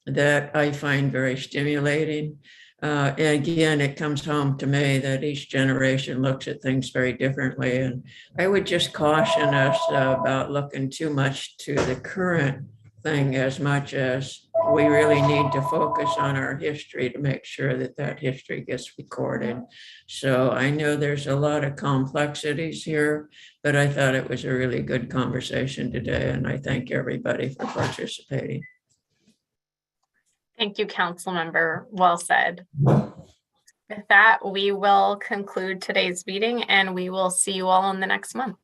that I find very stimulating. Again, it comes home to me that each generation looks at things very differently. And I would just caution us about looking too much to the current thing as much as we really need to focus on our history to make sure that that history gets recorded. So I know there's a lot of complexities here, but I thought it was a really good conversation today. And I thank everybody for participating. Thank you, Council Member. Well said. With that, we will conclude today's meeting and we will see you all in the next month.